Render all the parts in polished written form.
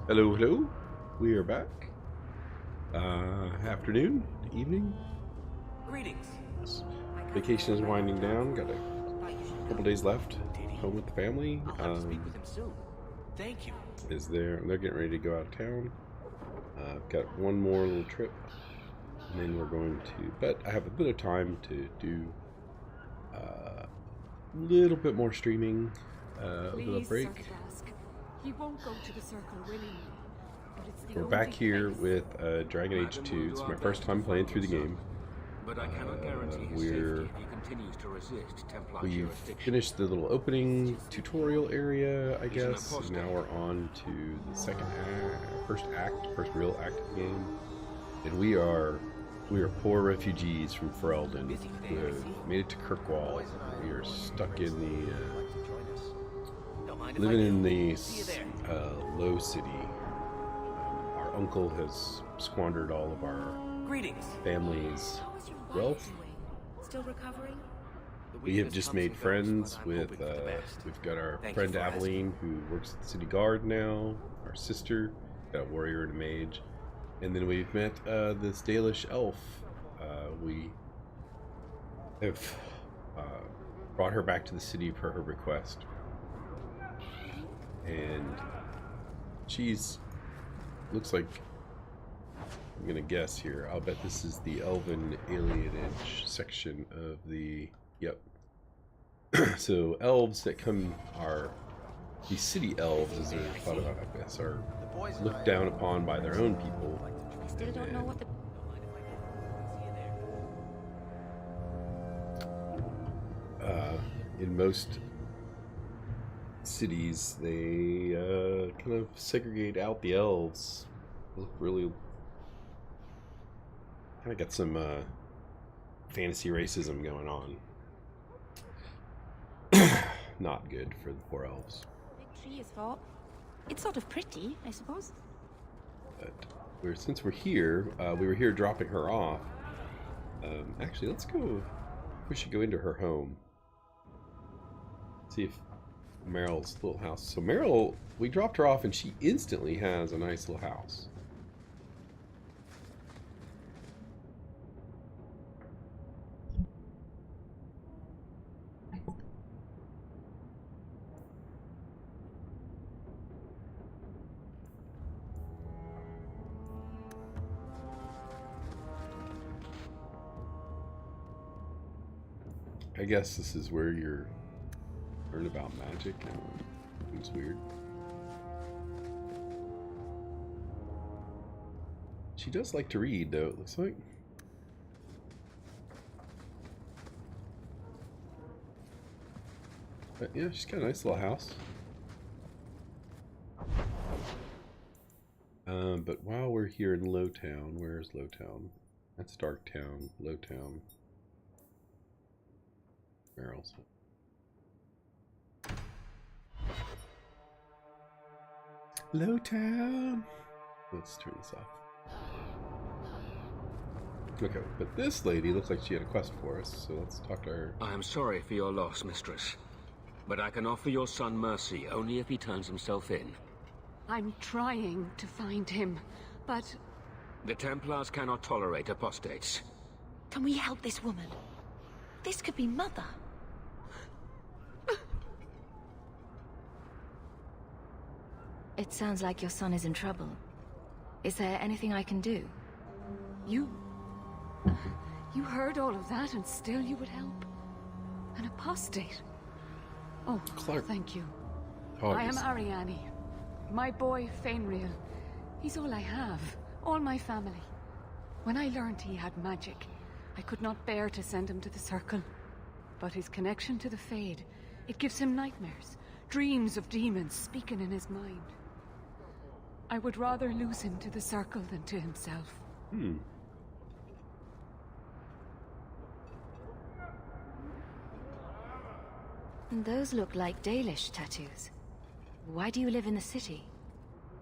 Hello, hello. We are back. Afternoon, evening. Greetings. Vacation is winding down. Got a couple days left. Home with the family. I'll have to speak with him soon. Thank you. They're getting ready to go out of town. I've got one more little trip, and then we're going to. But I have a bit of time to do a little bit more streaming over the break. He won't go to the circle willingly. But it's the We're only back here place. with Dragon Age 2. It's my first time playing through the game. But I cannot guarantee his we're- safety if he continues to resist Templar We've jurisdiction. finished the little opening tutorial area, I He's an guess. apostate. Now we're on to the first real act of the game. And we are poor refugees from Ferelden who have made it to Kirkwall. We are stuck in the Don't mind if I living do. in the See you there. low city. Our uncle has squandered all of our Greetings. family's How is your wife wealth. doing? Still recovering? The We have weakness just comes made and goes, friends but I'm with, hoping for the best. we've got our Thank you friend for asking. Aveline, who works at the city guard now, our sister, got a warrior and a mage, and then we've met this Dalish elf. We have brought her back to the city per her request. And she's, looks like, I'm gonna guess here, I'll bet this is the elven alienage section of the, yep. So elves that come are, these city elves, as they're thought about, I guess, are looked down upon by their own people. I still don't know what the. In most cities, they kind of segregate out the elves. They look really, kind of got some fantasy racism going on. Not good for the poor elves. Big tree is for. It's sort of pretty, I suppose. But since we're here, we were here dropping her off. Actually, let's go. We should go into her home. See if Meryl's little house. So Meryl, we dropped her off, and she instantly has a nice little house. I guess this is where you're learn about magic. It's weird. She does like to read, though, it looks like. But yeah, she's got a nice little house. But while we're here in Lowtown, where's Lowtown? That's Darktown, Lowtown. Meryl's. Lowtown. Let's turn this off. Okay, but this lady looks like she had a quest for us, so let's talk to her. I am sorry for your loss, mistress. But I can offer your son mercy only if he turns himself in. I'm trying to find him, but The Templars cannot tolerate apostates. can we help this woman? This could be Mother. It sounds like your son is in trouble. Is there anything I can do? You heard all of that and still you would help? An apostate? Oh, Clark. thank you. Oh, I am yes. Ariane. My boy, Fainriel. He's all I have. All my family. When I learned he had magic, I could not bear to send him to the Circle. But his connection to the Fade, it gives him nightmares. Dreams of demons speaking in his mind. I would rather lose him to the Circle than to himself. Those look like Dalish tattoos. Why do you live in the city?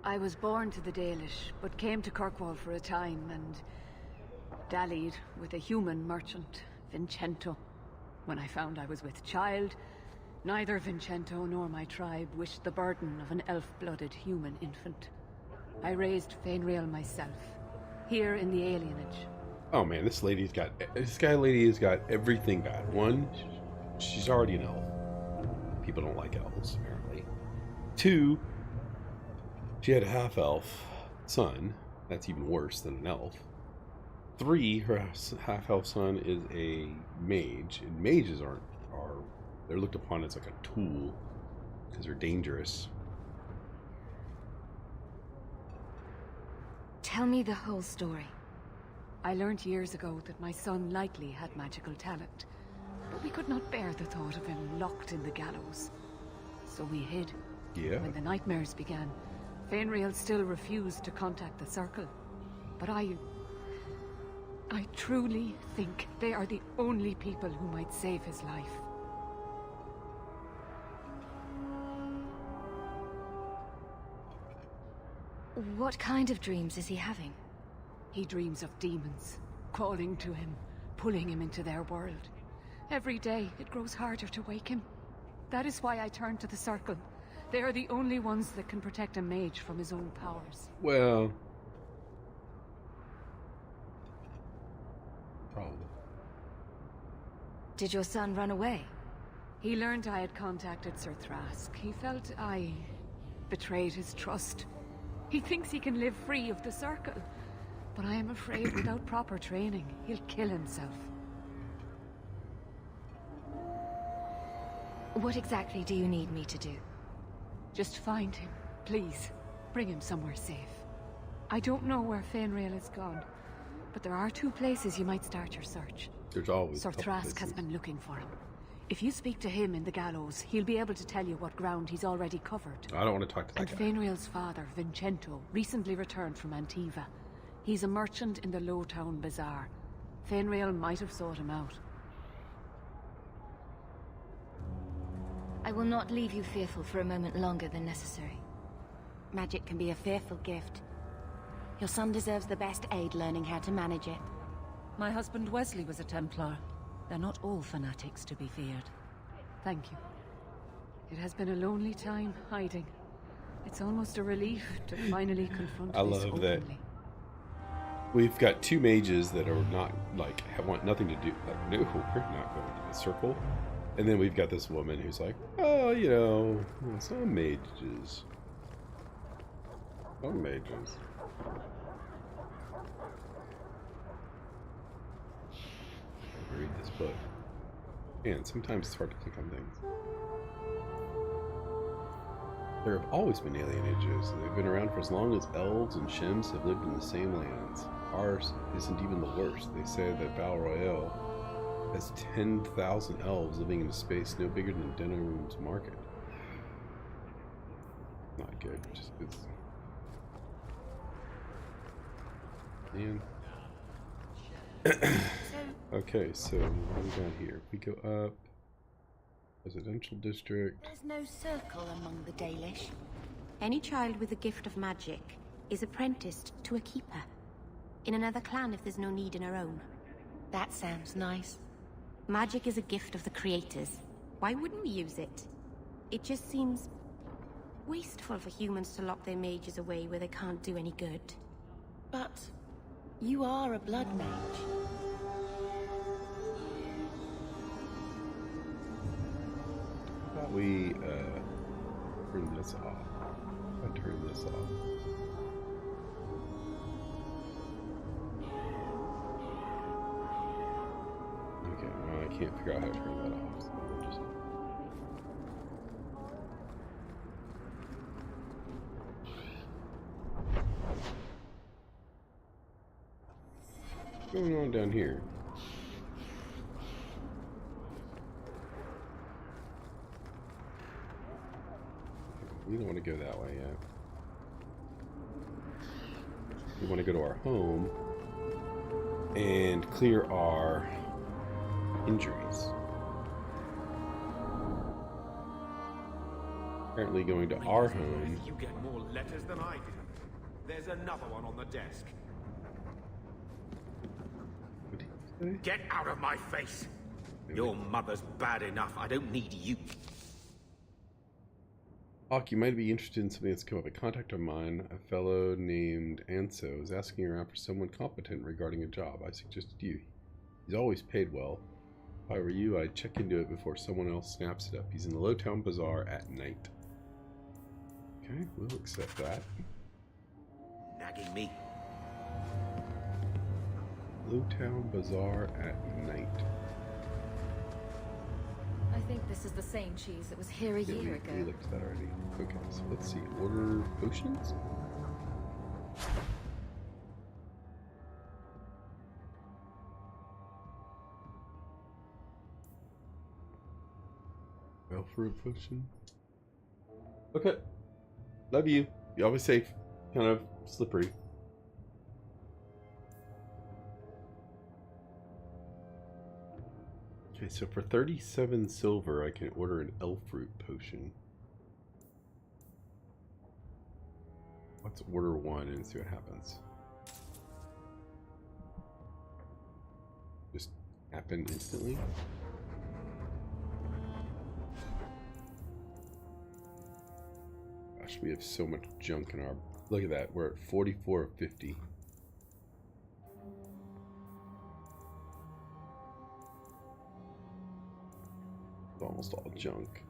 I was born to the Dalish, but came to Kirkwall for a time and dallied with a human merchant, Vincento. When I found I was with child, neither Vincento nor my tribe wished the burden of an elf-blooded human infant. I raised Fainrail myself, here in the alienage. Oh man, this lady has got everything bad. One, she's already an elf. People don't like elves, apparently. Two, she had a half-elf son. That's even worse than an elf. Three, her half-elf son is a mage, and mages they're looked upon as like a tool because they're dangerous. Tell me the whole story. I learned years ago that my son likely had magical talent, but we could not bear the thought of him locked in the gallows. So we hid. Yeah. When the nightmares began, Fainrail still refused to contact the Circle. But I truly think they are the only people who might save his life. What kind of dreams is he having? He dreams of demons, calling to him, pulling him into their world. Every day, it grows harder to wake him. That is why I turned to the Circle. They are the only ones that can protect a mage from his own powers. Well, probably. Did your son run away? He learned I had contacted Sir Thrask. He felt I betrayed his trust. He thinks he can live free of the Circle. But I am afraid without proper training, he'll kill himself. What exactly do you need me to do? Just find him, please. Bring him somewhere safe. I don't know where Fainrail has gone, but there are 2 places you might start your search. There's always Sir Thrask has been looking for him. If you speak to him in the gallows, he'll be able to tell you what ground he's already covered. I don't want to talk to that guy. And Fainrail's father, Vincento, recently returned from Antiva. He's a merchant in the Lowtown Bazaar. Fainrail might have sought him out. I will not leave you fearful for a moment longer than necessary. Magic can be a fearful gift. Your son deserves the best aid learning how to manage it. My husband Wesley was a Templar. They're not all fanatics to be feared. Thank you. It has been a lonely time hiding. It's almost a relief to finally confront I this love openly. that. We've got 2 mages that are not, like, want nothing to do, like, no, we're not going to the Circle. And then we've got this woman who's like, oh, you know, some mages. Some mages. Read this book. And sometimes it's hard to click on things. There have always been alienages. They've been around for as long as elves and shims have lived in the same lands. Ours isn't even the worst. They say that Val Royale has 10,000 elves living in a space no bigger than Denham's Market. Not good. Just it's... Man. Okay, so what are we down here? We go up. Residential district. There's no circle among the Dalish. Any child with a gift of magic is apprenticed to a keeper. In another clan if there's no need in our own. That sounds nice. Magic is a gift of the creators. Why wouldn't we use it? It just seems wasteful for humans to lock their mages away where they can't do any good. But you are a blood mage. How about we turn this off? I turn this off. Okay, well, I can't figure out how to turn that off. So we'll just... What's going on down here? We don't want to go that way yet. We want to go to our home and clear our injuries. Apparently going to our home. You get more letters than I do. There's another one on the desk. What did he say? Get out of my face! Your mother's bad enough. I don't need you. Hawk, you might be interested in something that's come up. A contact of mine, a fellow named Anso, is asking around for someone competent regarding a job. I suggested you. He's always paid well. If I were you, I'd check into it before someone else snaps it up. He's in the Lowtown Bazaar at night. Okay, we'll accept that. Nagging me. Lowtown Bazaar at night. I think this is the same cheese that was here a year ago. We looked at that already. Okay, so let's see. Order potions? Fruit potion. Okay. Love you. Be always safe. Kind of slippery. Okay, so for 37 silver, I can order an elf fruit potion. Let's order one and see what happens. Just happen instantly. Gosh, we have so much junk in our... Look at that, we're at 44 of 50. It's almost all junk.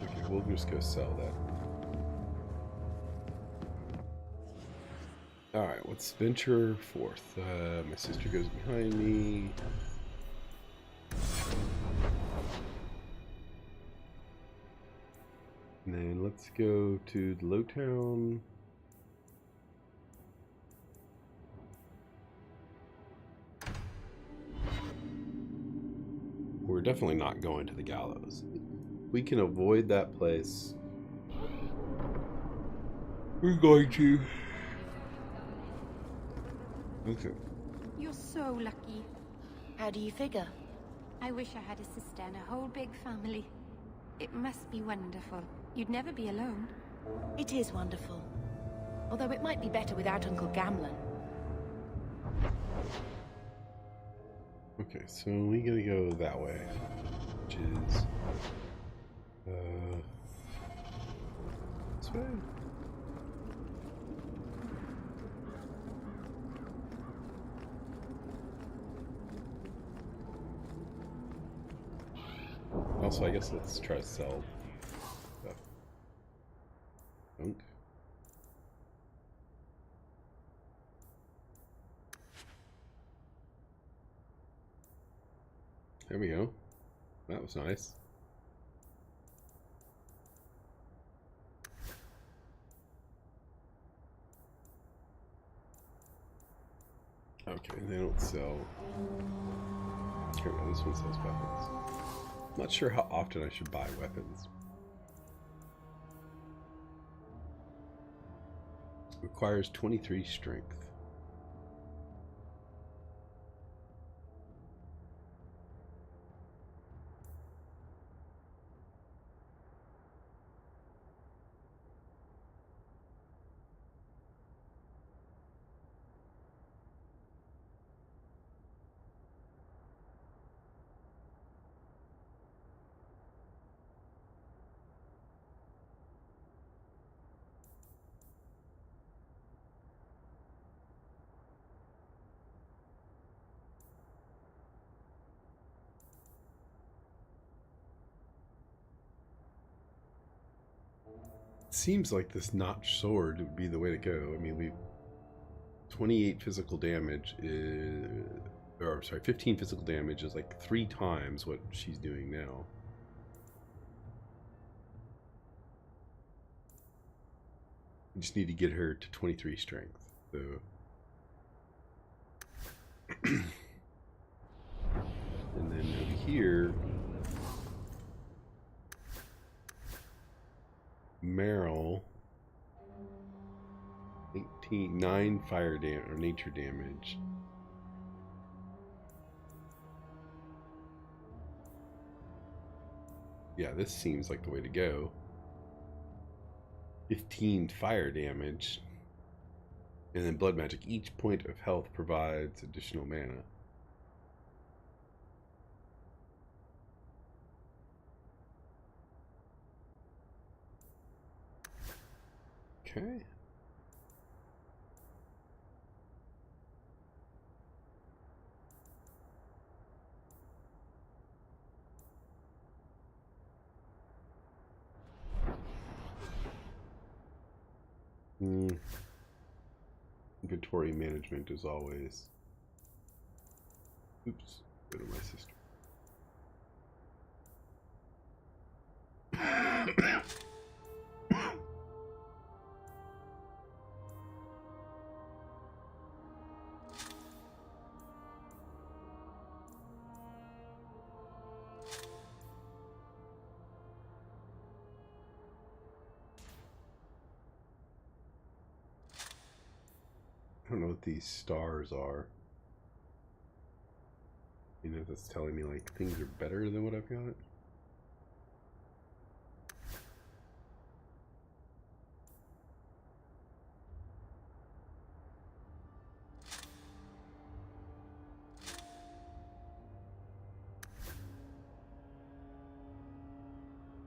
Okay, we'll just go sell that. Alright, let's venture forth. My sister goes behind me. And then let's go to the Lowtown. We're definitely not going to the gallows. We can avoid that place. We're going to. Okay. You're so lucky. How do you figure? I wish I had a sister and a whole big family. It must be wonderful. You'd never be alone. It is wonderful. Although it might be better without Uncle Gamlen. Okay, so we gotta go that way, which is this way. Also, I guess let's try to sell stuff. Junk. There we go. That was nice. Okay, they don't sell. Here we go, this one sells weapons. I'm not sure how often I should buy weapons. Requires 23 strength. Seems like this notch sword would be the way to go. I mean, we 28 physical damage is, or sorry, 15 physical damage is like 3 times what she's doing now. We just need to get her to 23 strength. So, and then over here, Meryl, 9 fire damage or nature damage. Yeah, this seems like the way to go. 15 fire damage. And then blood magic. Each point of health provides additional mana. Okay. Inventory management is always. Oops. Go to my sister. I don't know what these stars are. You know, that's telling me like things are better than what I've got.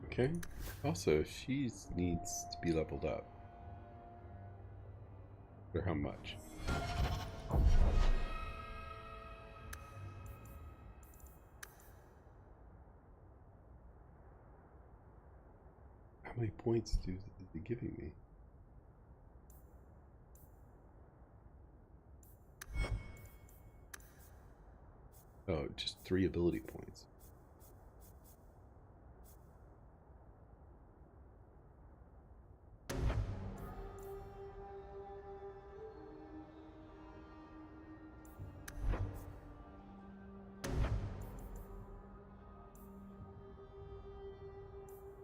Okay. Also, she needs to be leveled up. Or how much? How many points is it giving me? Oh, just 3 ability points.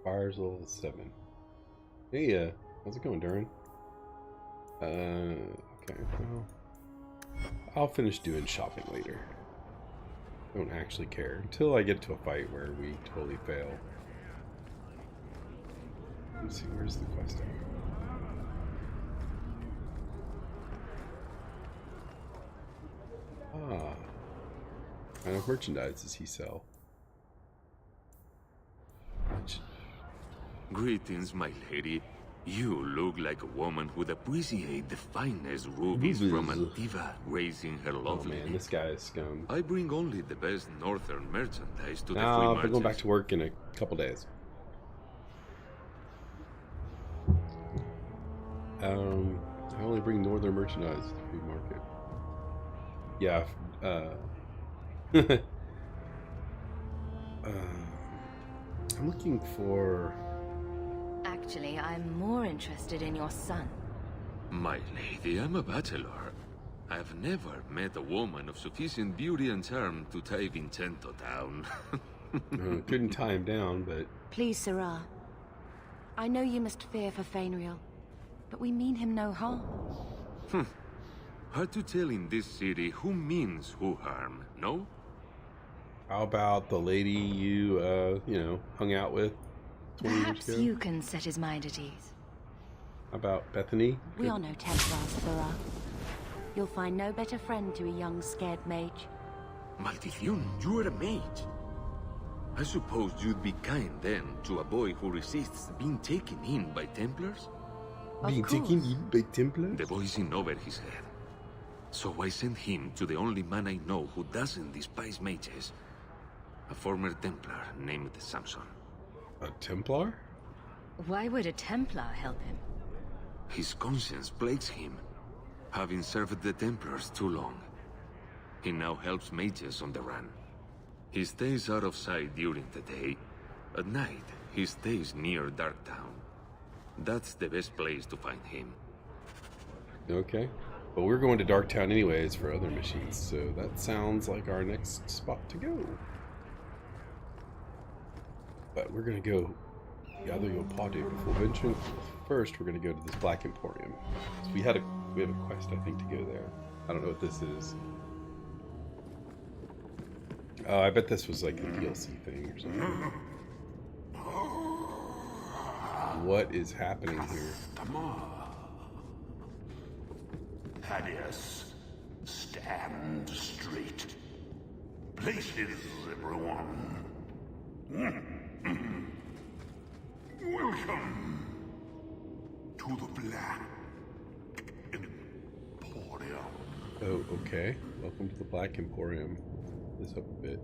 Fire's level 7. Hey, how's it going, Durin? Okay, well, I'll finish doing shopping later. Don't actually care until I get to a fight where we totally fail. Let's see, where's the quest at? Ah, what kind of merchandise does he sell? Greetings, my lady. You look like a woman who'd appreciate the finest rubies from Antiva raising her Oh loveliness. man, this guy is scum. I bring only the best northern merchandise to the free I'll be markets. going back to work in a couple days. I only bring northern merchandise to the free market. Yeah, I'm looking for... Actually, I'm more interested in your son. My lady, I'm a bachelor. I've never met a woman of sufficient beauty and charm to tie Vincento down. couldn't tie him down, but... Please, Sirrah. I know you must fear for Fainriel, but we mean him no harm. Hard to tell in this city who means who harm, no? How about the lady you, hung out with 20 years Perhaps ago? you can set his mind at ease. How about Bethany? We are no Templars, Sirrah. You'll find no better friend to a young, scared mage. Maldición, you are a mage. I suppose you'd be kind then to a boy who resists being taken in by Templars? Being taken in by Templars? The boy's in over his head. So I sent him to the only man I know who doesn't despise mages. A former Templar named Samson. A Templar? Why would a Templar help him? His conscience plagues him, having served the Templars too long. He now helps mages on the run. He stays out of sight during the day. At night, he stays near Darktown. That's the best place to find him. Okay. Well, we're going to Darktown anyways for other missions, so that sounds like our next spot to go. But we're gonna go gather your party before venturing. First, we're gonna go to this Black Emporium. So we have a quest, I think, to go there. I don't know what this is. Oh, I bet this was like a DLC thing or something. What is happening here? Thaddeus, stand straight. Places, everyone. Welcome to the Black Emporium. Oh, okay. Welcome to the Black Emporium. This up a bit.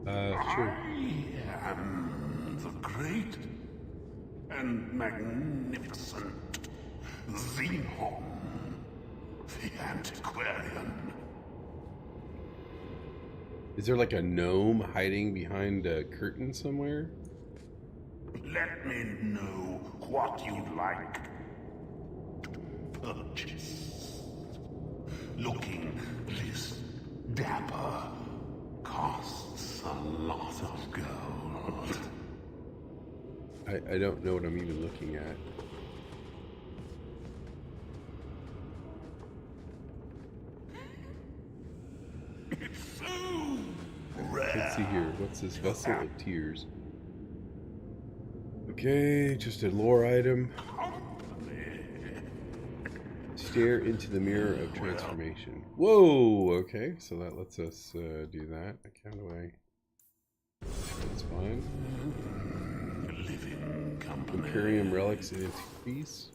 Sure. I am the great and magnificent Xenon, the antiquarian. Is there like a gnome hiding behind a curtain somewhere? Let me know what you'd like to purchase. Looking this dapper costs a lot of gold. I don't know what I'm even looking at. It's so rare. Let's see here. What's this vessel of tears? Okay, just a lore item. Stare into the mirror of transformation. Whoa! Okay, so that lets us do that. How do I? That's fine. Living company. Imperium relics and antiquities.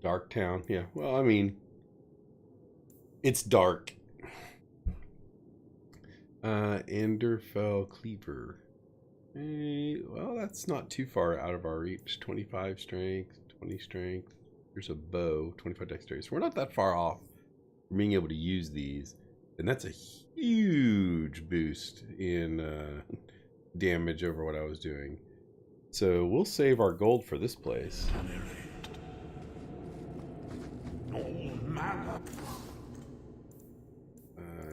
Dark Town. Yeah. Well, I mean, it's dark. Anderfell Cleaver. Well, that's not too far out of our reach. 25 strength, 20 strength. There's a bow, 25 dexterity. So we're not that far off from being able to use these. And that's a huge boost in damage over what I was doing. So we'll save our gold for this place.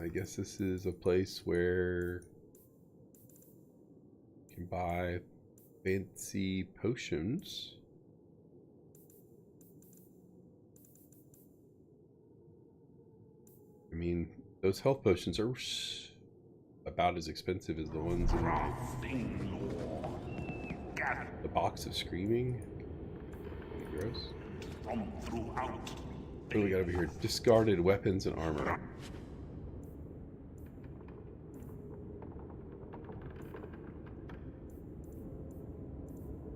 I guess this is a place where you can buy fancy potions. I mean, those health potions are about as expensive as the ones in the box of screaming. Gross. What do we got over here? Discarded weapons and armor.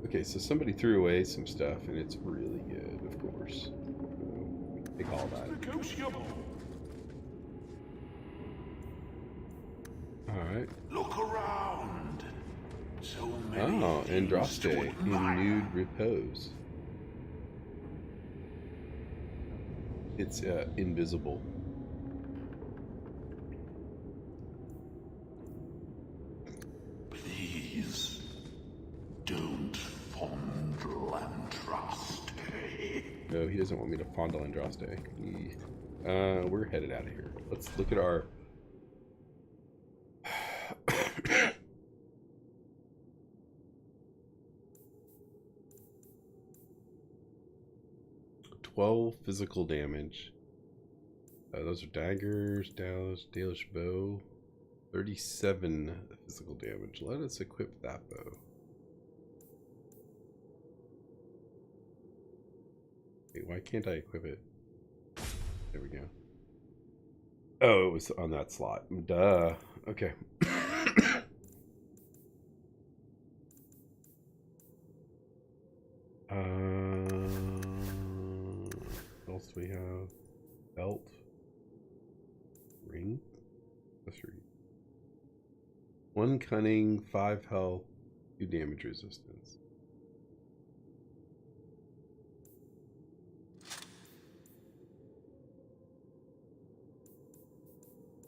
Okay, so somebody threw away some stuff, and it's really good, of course. So, take all that. Alright. Look around. So many Andraste in nude repose. It's invisible. Please don't fondle Andraste. No, he doesn't want me to fondle Andraste. We're headed out of here. Let's look at our 12 physical damage. Those are daggers, Dalish bow. 37 physical damage. Let us equip that bow. Wait, why can't I equip it? There we go. Oh, it was on that slot. Duh. Okay. What else do we have? Belt. Ring. Accessory. 1 cunning, 5 health, 2 damage resistance.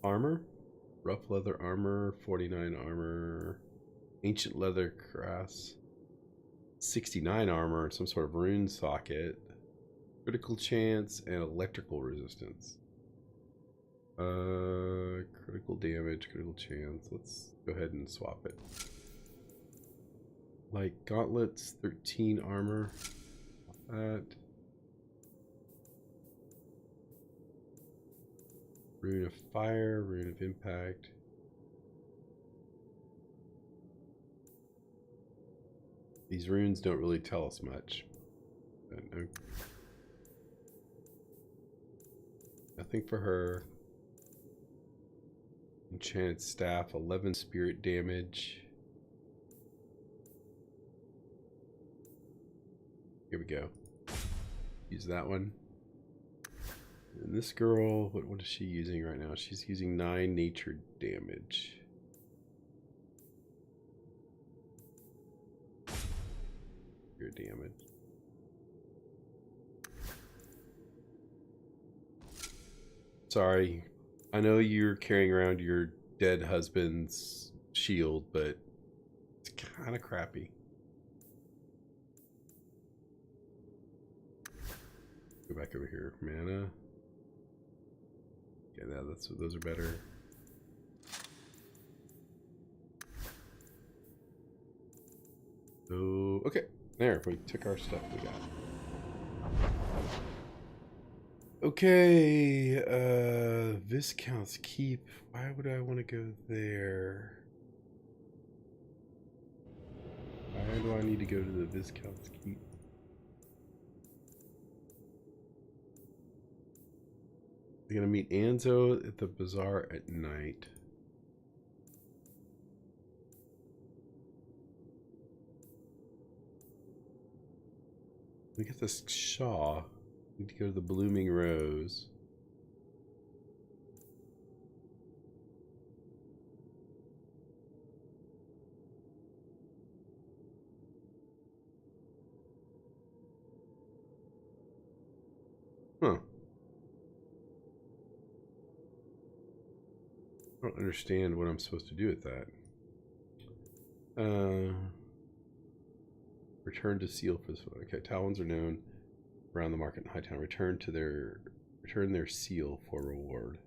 Armor. Rough leather armor, 49 armor. Ancient leather cuirass. 69 armor, some sort of rune socket. Critical chance and electrical resistance. Critical damage, critical chance. Let's go ahead and swap it. Like gauntlets, 13 armor. That. Rune of fire, rune of impact. These runes don't really tell us much. Nothing for her. enchanted staff, 11 spirit damage. Here we go. Use that one. And this girl, what is she using right now? She's using 9 nature damage. Your damage. Sorry, I know you're carrying around your dead husband's shield, but it's kind of crappy. Go back over here. Mana. Yeah, those are better. So, okay. There, we took our stuff we got. Okay, Viscount's Keep. Why would I want to go there? Why do I need to go to the Viscount's Keep? We're gonna meet Anzo at the bazaar at night. We get this Shaw. We need to go to the Blooming Rose. Huh. I don't understand what I'm supposed to do with that. Return to seal for this one. Okay, Talons are known around the market in Hightown. Return their seal for reward.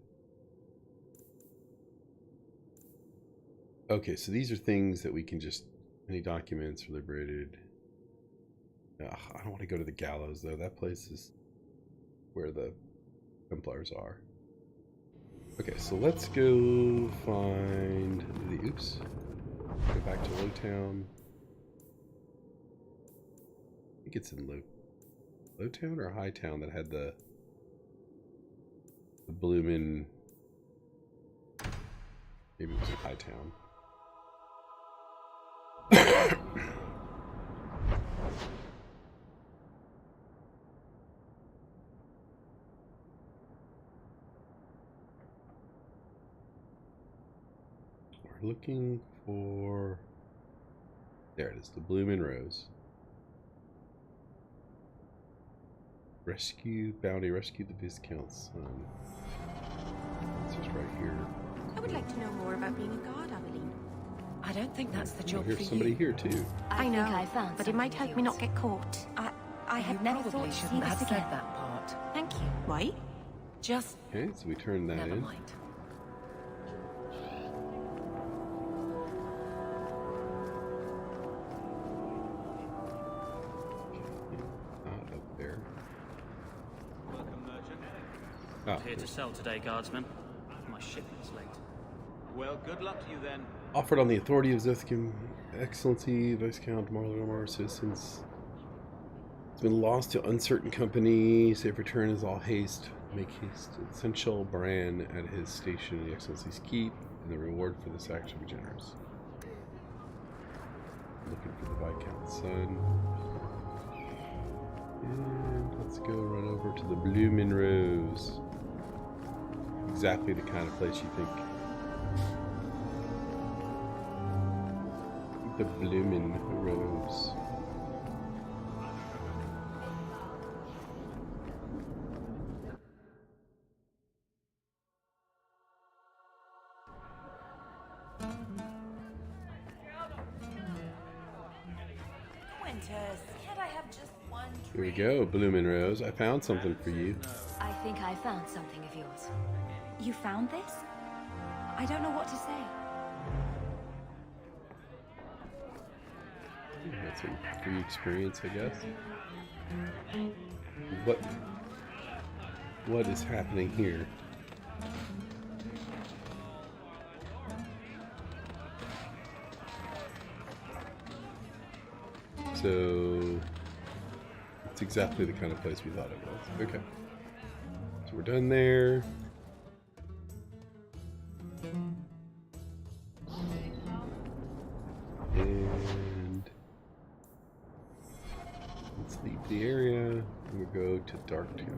Okay, so these are things that we can just, any documents are liberated. Ugh, I don't want to go to the gallows though. That place is where the Templars are. Okay, so let's go find the, oops, go back to Lowtown. I think it's in Lowtown or Hightown that had the bloomin', maybe it was in Hightown. We're looking for, there it is, the Bloomin' Rose. Rescue bounty, rescue the Viscount's son. It's just right here. I would like to know more about being a guard, Aveline. I don't think that's the job for Here's you. somebody here too. I know, think I found but it might something help of me yours. not get caught. I had You never thought probably to see shouldn't this have again. said that part. Thank you. Why? Just Okay, so we turn that never in. mind. Not up there. Welcome, merchant. Ah, Here to sell today, guardsman. My shipment's late. Well, good luck to you then. offered on the authority of Zethkin, Excellency, Viscount Marlomar, citizens. It's been lost to uncertain company. Safe return is all haste. Make haste. Essential Bran at his station in the Excellency's Keep, and the reward for this action be generous. Looking for the Viscount's son. And let's go run over to the Bloomin' Rose. Exactly the kind of place you think. The Bloomin' Rose. Can't I have just one Here we go, Bloomin' Rose. I found something for you. I think I found something of yours. You found this? I don't know what to say. That's a free experience, I guess. What is happening here? So it's exactly the kind of place we thought it was. Okay. So we're done there. to Darktown.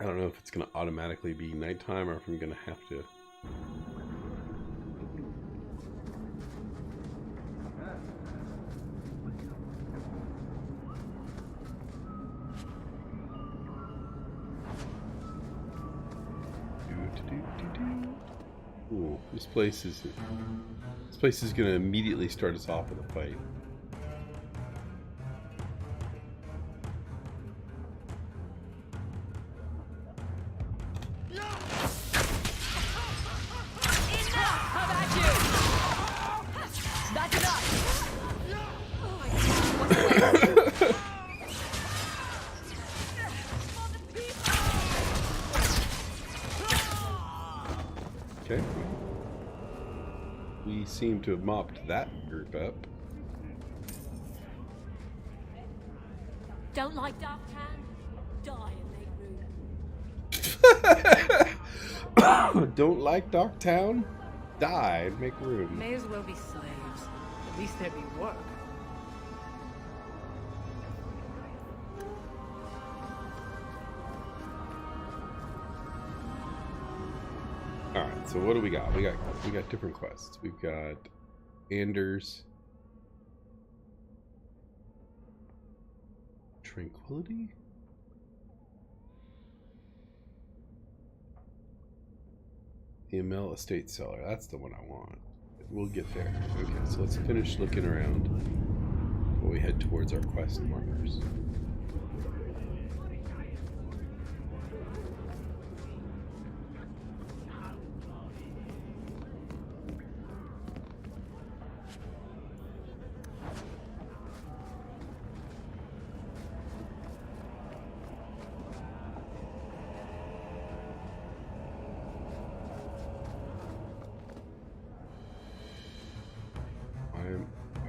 I don't know if it's going to automatically be nighttime or if I'm going to have to... Ooh, this place is going to immediately start us off with a fight. Okay. We seem to have mopped that group up. Don't like Darktown? Die and make room. Don't like Darktown? Die and make room. May as well be slaves. At least there be work. Alright, so what do we got? We got different quests. We've got Anders. Tranquility? The Amel Estate Cellar. That's the one I want. We'll get there. Okay, so let's finish looking around before we head towards our quest markers.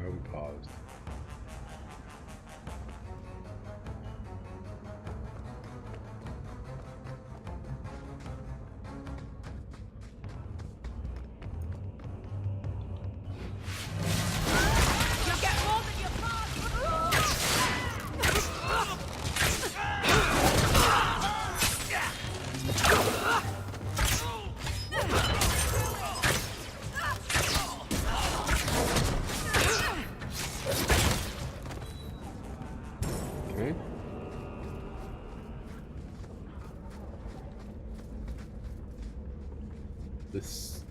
I'm paused.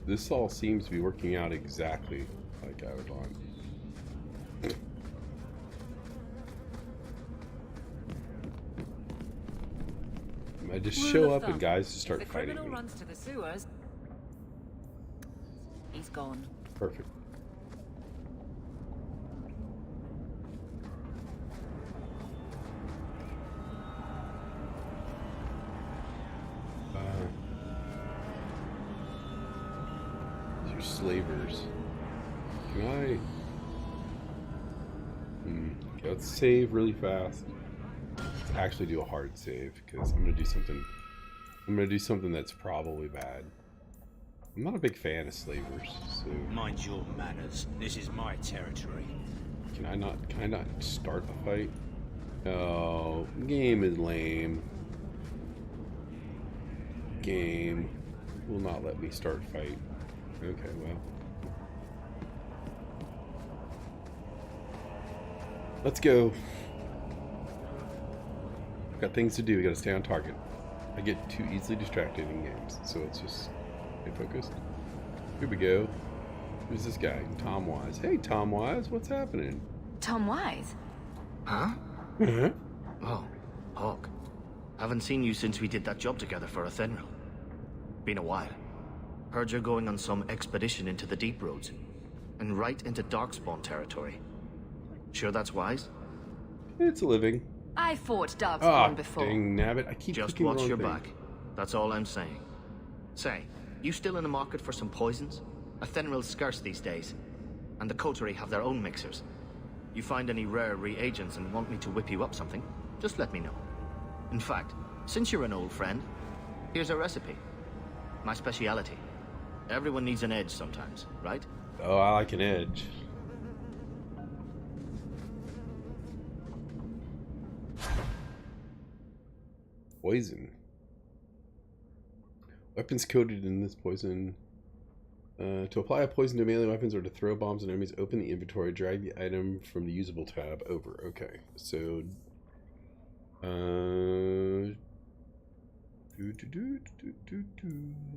This all seems to be working out exactly like I would want. I just show up and guys just start fighting me. The criminal runs to the sewers. He's gone. Perfect. Slavers. Can I? Okay, let's save really fast. Let's actually do a hard save because I'm gonna do something. I'm gonna do something that's probably bad. I'm not a big fan of slavers, so. Mind your manners. This is my territory. Can I not start a fight? Oh, game is lame. Game will not let me start fight. Okay, well. Let's go. I've got things to do. We gotta stay on target. I get too easily distracted in games, so let's just stay focused. Here we go. Who's this guy? Tom Wise. Hey, Tom Wise, what's happening? Tom Wise? Huh? Uh-huh. Oh, Hawk. Haven't seen you since we did that job together for Athenril. Been a while. Heard you're going on some expedition into the deep roads, and right into Darkspawn territory. Sure that's wise? It's a living. I fought Darkspawn before. Dang nabbit. I keep just watch your back. That's all I'm saying. Say, you still in the market for some poisons? Athenril's scarce these days, and the coterie have their own mixers. You find any rare reagents and want me to whip you up something, just let me know. In fact, since you're an old friend, here's a recipe. My speciality. Everyone needs an edge sometimes, right? Oh, I like an edge. Poison. Weapons coated in this poison. To apply a poison to melee weapons or to throw bombs on enemies, open the inventory, drag the item from the usable tab over. Okay, so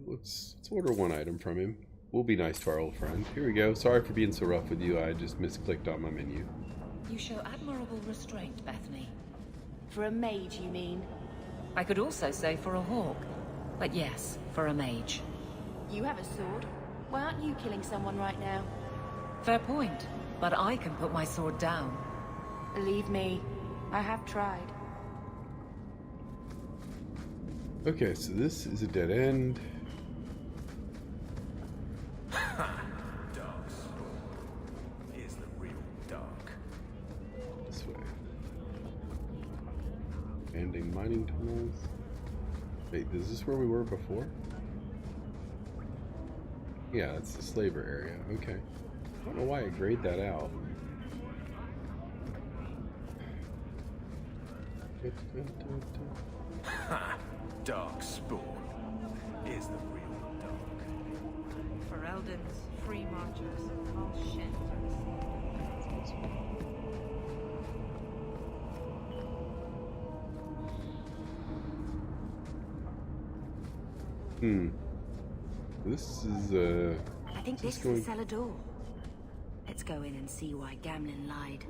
let's order one item from him. We'll be nice to our old friend. Here we go. Sorry for being so rough with you. I just misclicked on my menu. You show admirable restraint, Bethany. For a mage, you mean? I could also say for a hawk. But yes, for a mage. You have a sword. Why aren't you killing someone right now? Fair point. But I can put my sword down. Believe me, I have tried. Okay, so this is a dead end. Dark Storm is the real dark. This way. Abandoned mining tunnels. Wait, is this where we were before? Yeah, that's the slaver area. Okay. I don't know why I grayed that out. Dark Spawn is the real dark. For Eldens, free marchers, all shelters. This is I think this is the cellar door. Let's go in and see why Gamlin lied.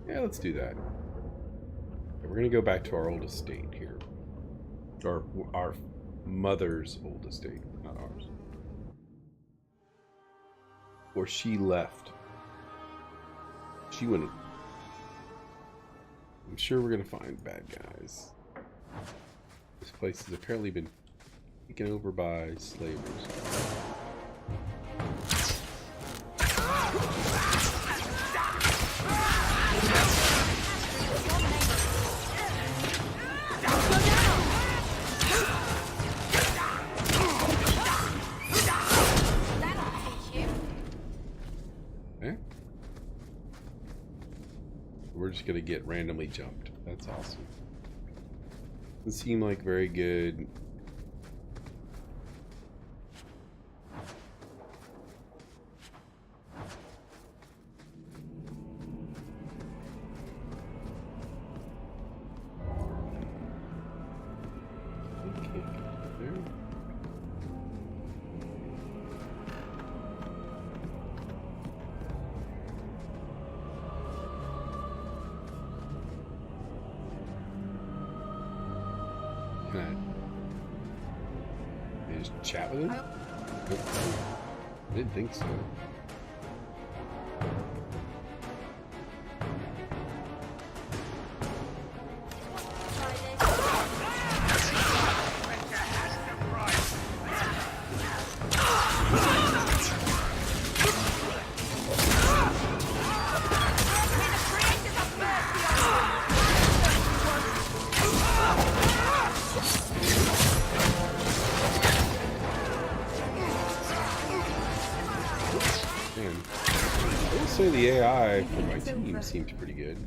Yeah, let's do that. We're gonna go back to our old estate here. Or our mother's old estate, not ours. Or she left. She went. I'm sure we're gonna find bad guys. This place has apparently been taken over by slavers. Okay. We're just gonna get randomly jumped. That's awesome. Doesn't seem like very good. Chat with him? Nope. I didn't think so. Say the AI for my team seems pretty good.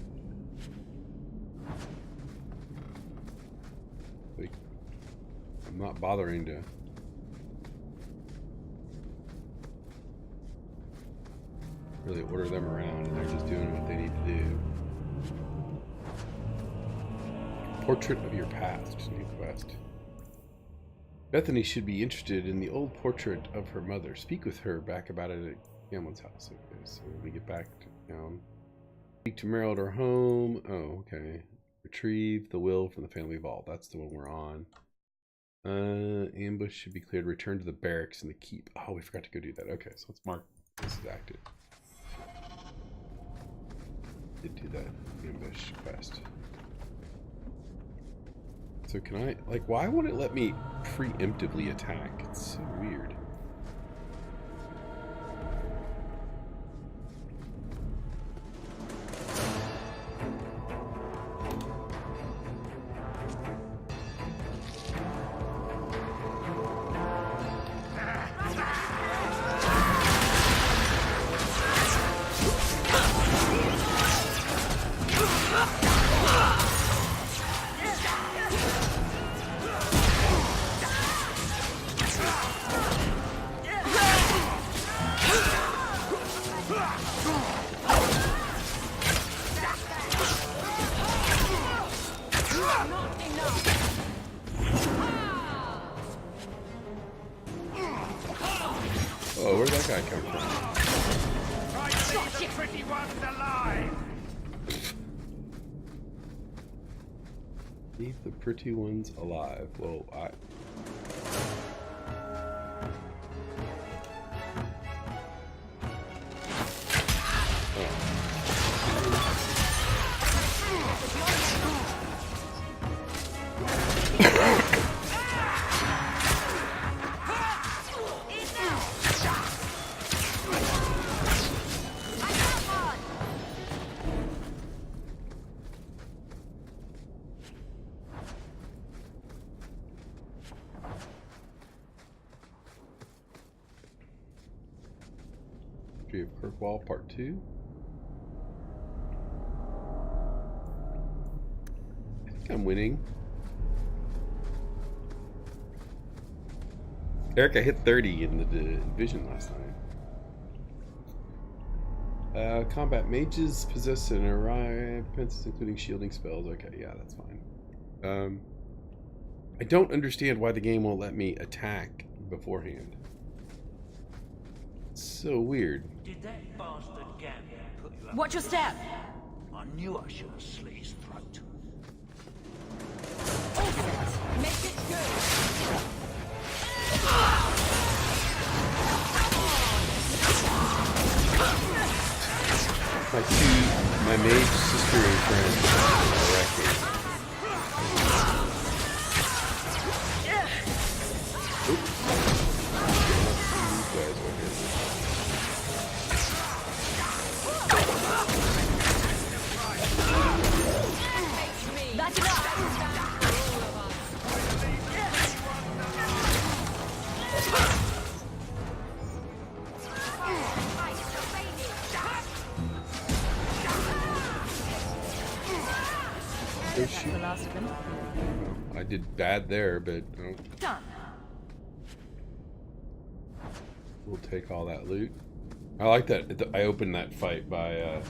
Like, I'm not bothering to really order them around, and they're just doing what they need to do. Portrait of your past, new quest. Bethany should be interested in the old portrait of her mother. Speak with her back about it at Gamlin's house. Okay, so let me get back down. Speak to Meryl at her home. Oh, okay. Retrieve the will from the family vault. That's the one we're on. Ambush should be cleared. Return to the barracks and the keep. Oh, we forgot to go do that. Okay, so let's mark this is active. Did do that ambush quest. So can I, like, why won't it let me preemptively attack? It's so weird. Uh-oh, where'd that guy come from? Try to leave the pretty ones alive! Leave the pretty ones alive. Well, History of Kirkwall Part 2. I think I'm winning. Eric, I hit 30 in the division last night. Combat mages possess an array of defenses, including shielding spells. Okay, yeah, that's fine. I don't understand why the game won't let me attack beforehand. It's so weird. Did that bastard Gambit put you up? Watch your step! I knew I should have slit his throat. Make it good! My mage sister and friend directly. Oops. These guys over here. That's enough! The last of them. I did bad there, but Done. we'll take all that loot. I like that. I opened that fight by.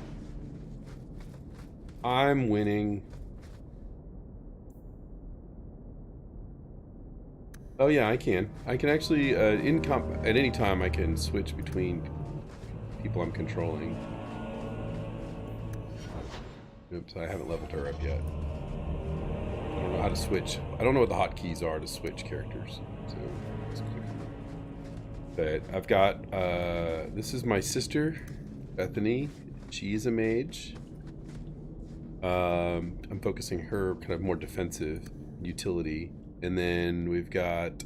I'm winning. Oh yeah, I can. I can actually at any time I can switch between people I'm controlling. Oops, I haven't leveled her up yet. I don't know how to switch. I don't know what the hotkeys are to switch characters. So let's click. But I've got this is my sister, Bethany. She's a mage. I'm focusing her kind of more defensive utility. And then we've got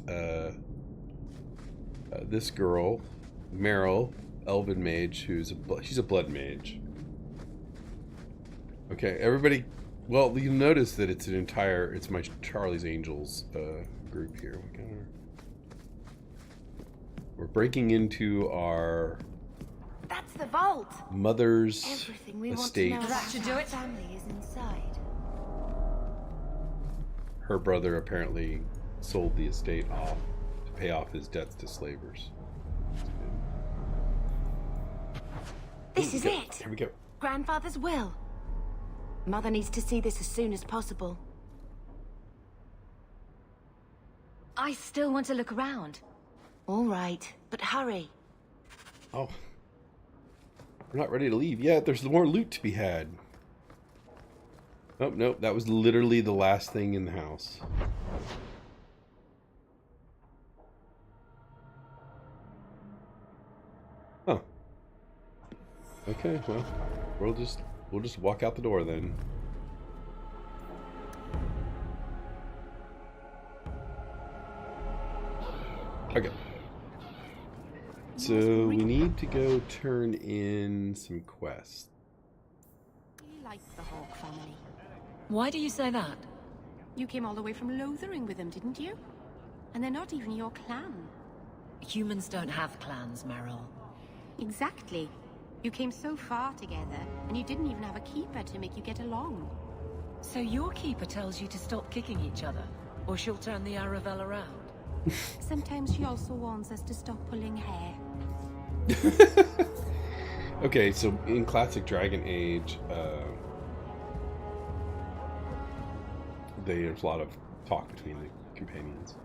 this girl, Meryl, Elven mage, she's a blood mage. Okay, everybody. Well, you'll notice that it's my Charlie's Angels group here. We're breaking into our That's the vault. mother's Everything we estate. want to know about our family is inside. Her brother apparently sold the estate off to pay off his debts to slavers. This is it. Here we go. Grandfather's will. Mother needs to see this as soon as possible. I still want to look around. All right, but hurry. Oh. We're not ready to leave yet. There's more loot to be had. Oh, nope. That was literally the last thing in the house. Huh. Okay, well, we'll just walk out the door then. Okay. So we need to go turn in some quests. You like the Hawk family. Why do you say that? You came all the way from Lothering with them, didn't you? And they're not even your clan. Humans don't have clans, Meryl. Exactly. You came so far together, and you didn't even have a keeper to make you get along. So your keeper tells you to stop kicking each other, or she'll turn the Aravel around. Sometimes she also warns us to stop pulling hair. Okay, so in classic Dragon Age, there's a lot of talk between the companions.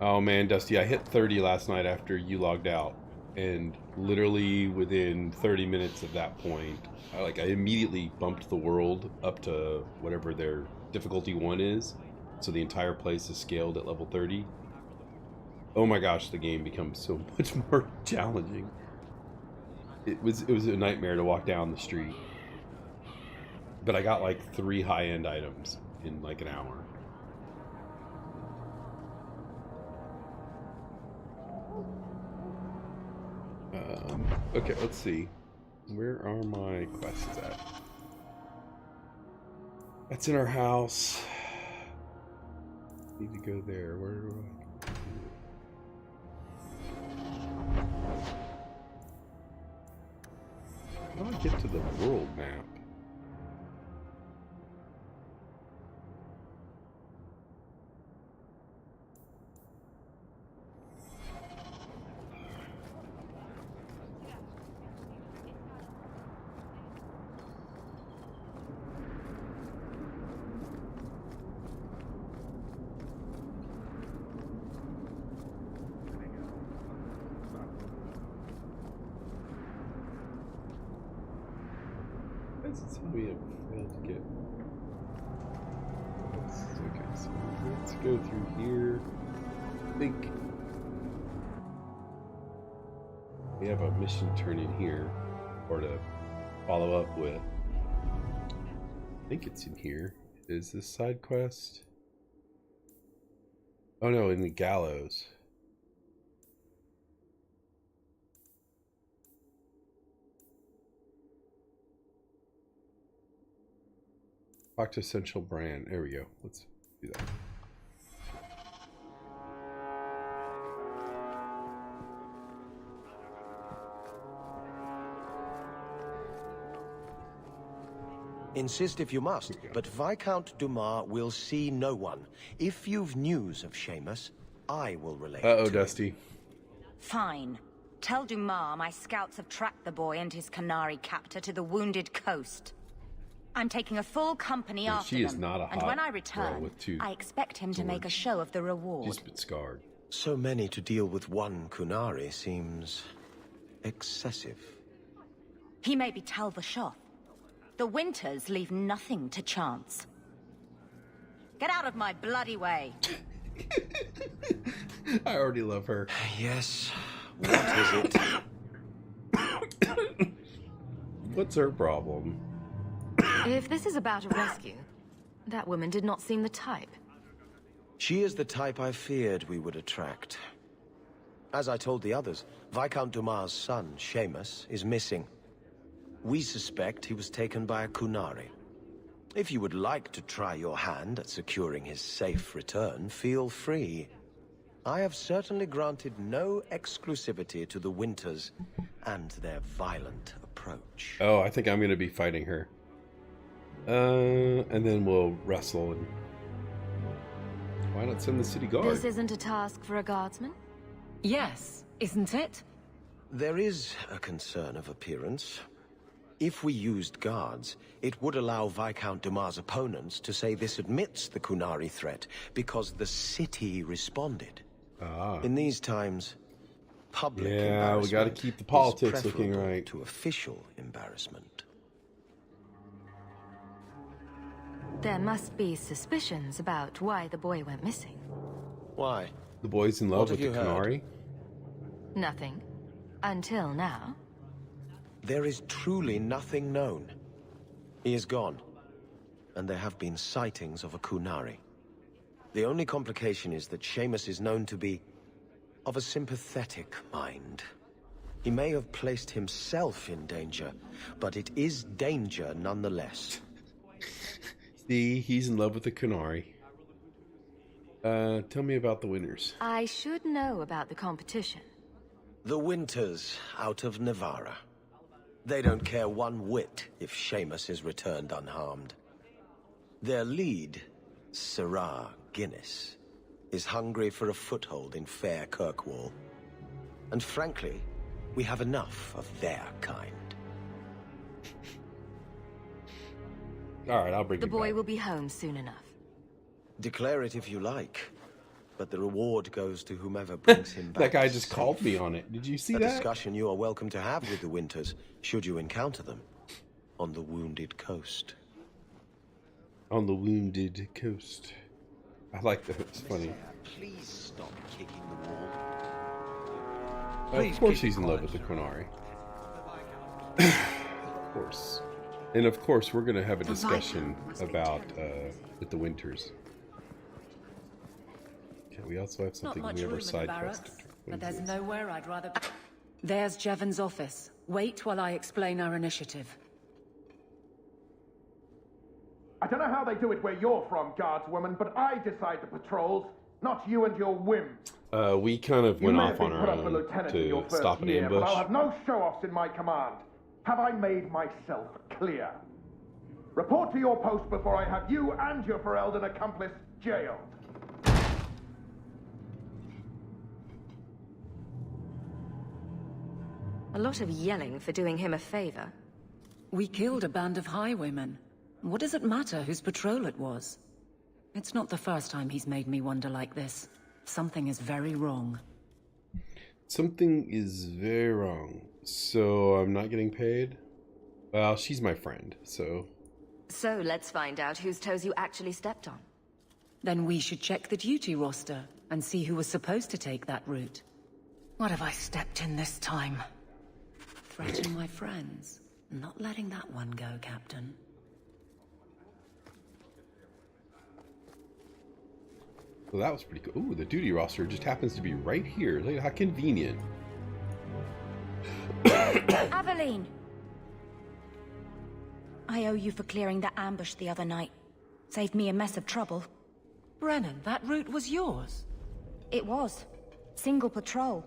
Oh man, Dusty, I hit 30 last night after you logged out. And literally within 30 minutes of that point, I immediately bumped the world up to whatever their difficulty 1 is. So the entire place is scaled at level 30. Oh my gosh, the game becomes so much more challenging. It was a nightmare to walk down the street. But I got like 3 high-end items in like an hour. Okay, let's see. Where are my quests at? That's in our house. Need to go there. Where do I... How do I get to the world map? We have failed to get. Okay, so let's go through here. I think we have a mission to turn in here, or to follow up with. I think it's in here. Is this side quest? Oh no, in the gallows. Talk to Essential Brand. There we go. Let's do that. Insist if you must, but Viscount Dumas will see no one. If you've news of Seamus, I will relay it Uh-oh, to Dusty. him. Fine. Tell Dumas my scouts have tracked the boy and his Canary captor to the Wounded Coast. I'm taking a full company after she is them, not a and hot when I girl return, with 2 I expect him to make a show of the reward. She's a bit scarred. So many to deal with one Kunari seems excessive. He may be Talvashoth. The Winters leave nothing to chance. Get out of my bloody way. I already love her. Yes. What is it? What's her problem? If this is about a rescue, that woman did not seem the type. She is the type I feared we would attract. As I told the others, Viscount Dumas' son, Seamus, is missing. We suspect he was taken by a Kunari. If you would like to try your hand at securing his safe return, feel free. I have certainly granted no exclusivity to the Winters and their violent approach. Oh, I think I'm going to be fighting her. And then we'll wrestle. And why not send the city guard? This isn't a task for a guardsman? Yes, isn't it? There is a concern of appearance. If we used guards, it would allow Viscount Dumas' opponents to say this admits the Kunari threat because the city responded. Ah. In these times, public yeah, we got to keep the politics looking right. To official embarrassment. There must be suspicions about why the boy went missing. Why? The boy's in love with the Kunari? Nothing. Until now. There is truly nothing known. He is gone. And there have been sightings of a Kunari. The only complication is that Seamus is known to be of a sympathetic mind. He may have placed himself in danger, but it is danger nonetheless. See, he's in love with the Kunari. Tell me about the Winters. I should know about the competition. The Winters out of Navarra. They don't care one whit if Seamus is returned unharmed. Their lead, Sirrah Guinness, is hungry for a foothold in fair Kirkwall. And frankly, we have enough of their kind. All right, I'll bring the you boy back. will be home soon enough. Declare it if you like. but the reward goes to whomever brings him back. That guy just safe. called me on it. Did you see A that? discussion you are welcome to have with the Winters, should you encounter them, on the Wounded Coast. On the Wounded Coast. I like that. It's funny. Please stop kicking the wall. Of course he's in love with the Qunari. Of course. And of course we're going to have a discussion about with the Winters. Okay, we also have something. Not much We have our room in the side barracks, quest. but there's nowhere I'd rather be. There's Jevon's office. Wait while I explain our initiative. I don't know how they do it where you're from, guardswoman, but I decide the patrols, not you and your whims. We kind of went off on put our up a own lieutenant in your to first stop an year, ambush. But I'll have no show-offs in my command. Have I made myself clear? Report to your post before I have you and your Ferelden accomplice jailed. A lot of yelling for doing him a favor. We killed a band of highwaymen. What does it matter whose patrol it was? It's not the first time he's made me wonder like this. Something is very wrong. Something is very wrong. So I'm not getting paid? Well, she's my friend, so... So let's find out whose toes you actually stepped on. Then we should check the duty roster and see who was supposed to take that route. What have I stepped in this time? Threaten my friends. Not letting that one go, Captain. Well, that was pretty cool. Ooh, the duty roster just happens to be right here. Look how convenient. Aveline! I owe you for clearing that ambush the other night. Saved me a mess of trouble. Brennan, that route was yours? It was. Single patrol.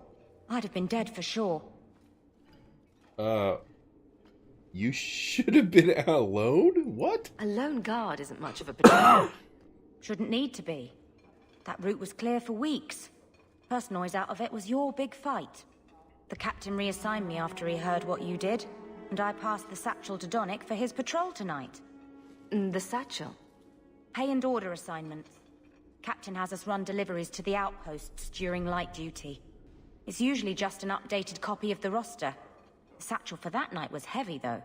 I'd have been dead for sure. You should have been out alone? What? A lone guard isn't much of a patrol. Shouldn't need to be. That route was clear for weeks. First noise out of it was your big fight. The captain reassigned me after he heard what you did, and I passed the satchel to Donnick for his patrol tonight. The satchel? Pay and order assignments. Captain has us run deliveries to the outposts during light duty. It's usually just an updated copy of the roster. The satchel for that night was heavy, though.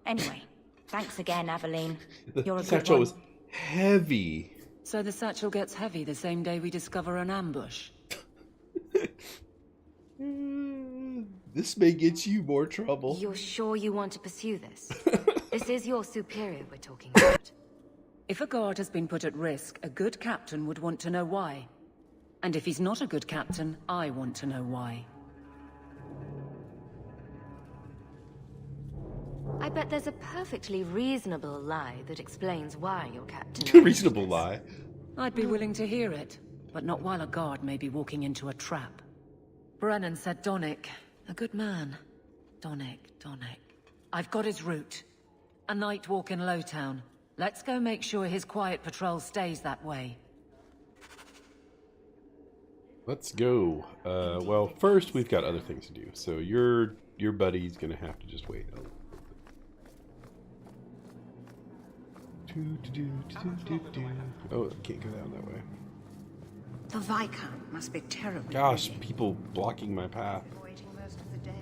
Anyway, thanks again, Aveline. You're a good satchel one. was heavy. So the satchel gets heavy the same day we discover an ambush. This may get you more trouble. You're sure you want to pursue this? This is your superior we're talking about. If a guard has been put at risk, a good captain would want to know why. And if he's not a good captain, I want to know why. I bet there's a perfectly reasonable lie that explains why your captain... Reasonable lie. I'd be willing to hear it, but not while a guard may be walking into a trap. Brennan said Donnick. A good man. Donnick. I've got his route. A night walk in Lowtown. Let's go make sure his quiet patrol stays that way. Let's go. Well, first we've got other things to do. So your buddy's gonna have to just wait. Oh, I can't go down that way. The Viscount must be terribly Gosh, busy. people blocking my path. Waiting most of the day.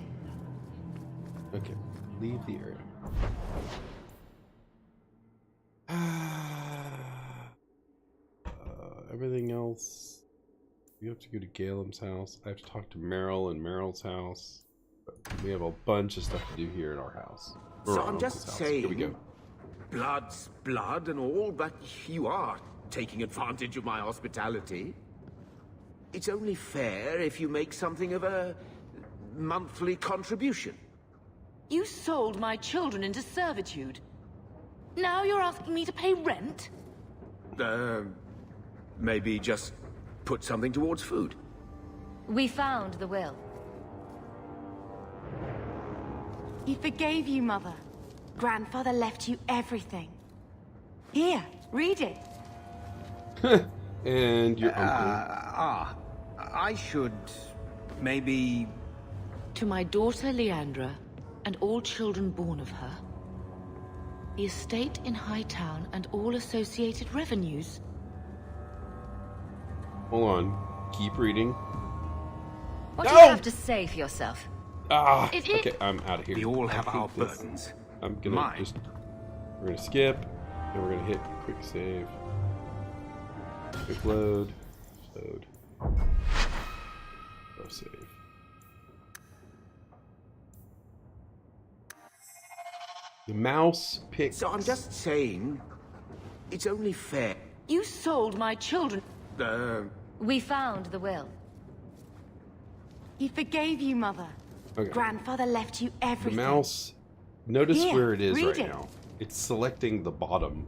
Okay, leave the area. Everything else, we have to go to Galem's house. I have to talk to Meryl in Meryl's house. We have a bunch of stuff to do here at our house. Or So our I'm uncle's just house. saying, Here we go. blood's blood and all, but you are taking advantage of my hospitality. It's only fair if you make something of a monthly contribution. You sold my children into servitude. Now you're asking me to pay rent? Maybe just put something towards food. We found the will. He forgave you, Mother. Grandfather left you everything. Here, read it. And your uncle. I should... maybe... To my daughter Leandra, and all children born of her, the estate in Hightown and all associated revenues. Hold on. Keep reading. What do you have to say for yourself? Okay, I'm out of here. We all have I our hate this. burdens. I'm gonna we're gonna skip, and we're gonna hit quick save. Quick load. Load. Go save. The mouse picks. So I'm just saying, it's only fair. You sold my children. We found the will. He forgave you, Mother. Okay. Grandfather left you everything. The mouse. Notice Here, where it is read right it. now. It's selecting the bottom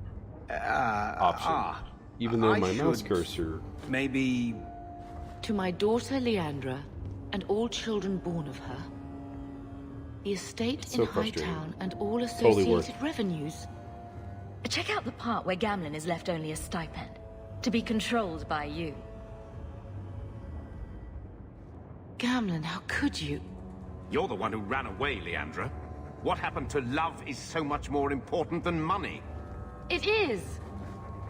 option. Even though my mouse cursor. Maybe. To my daughter Leandra, and all children born of her. The estate So in frustrating. Hightown and all Totally worth associated revenues. Check out the part where Gamlen is left only a stipend, to be controlled by you. Gamlen, how could you? You're the one who ran away, Leandra. What happened to love is so much more important than money. It is!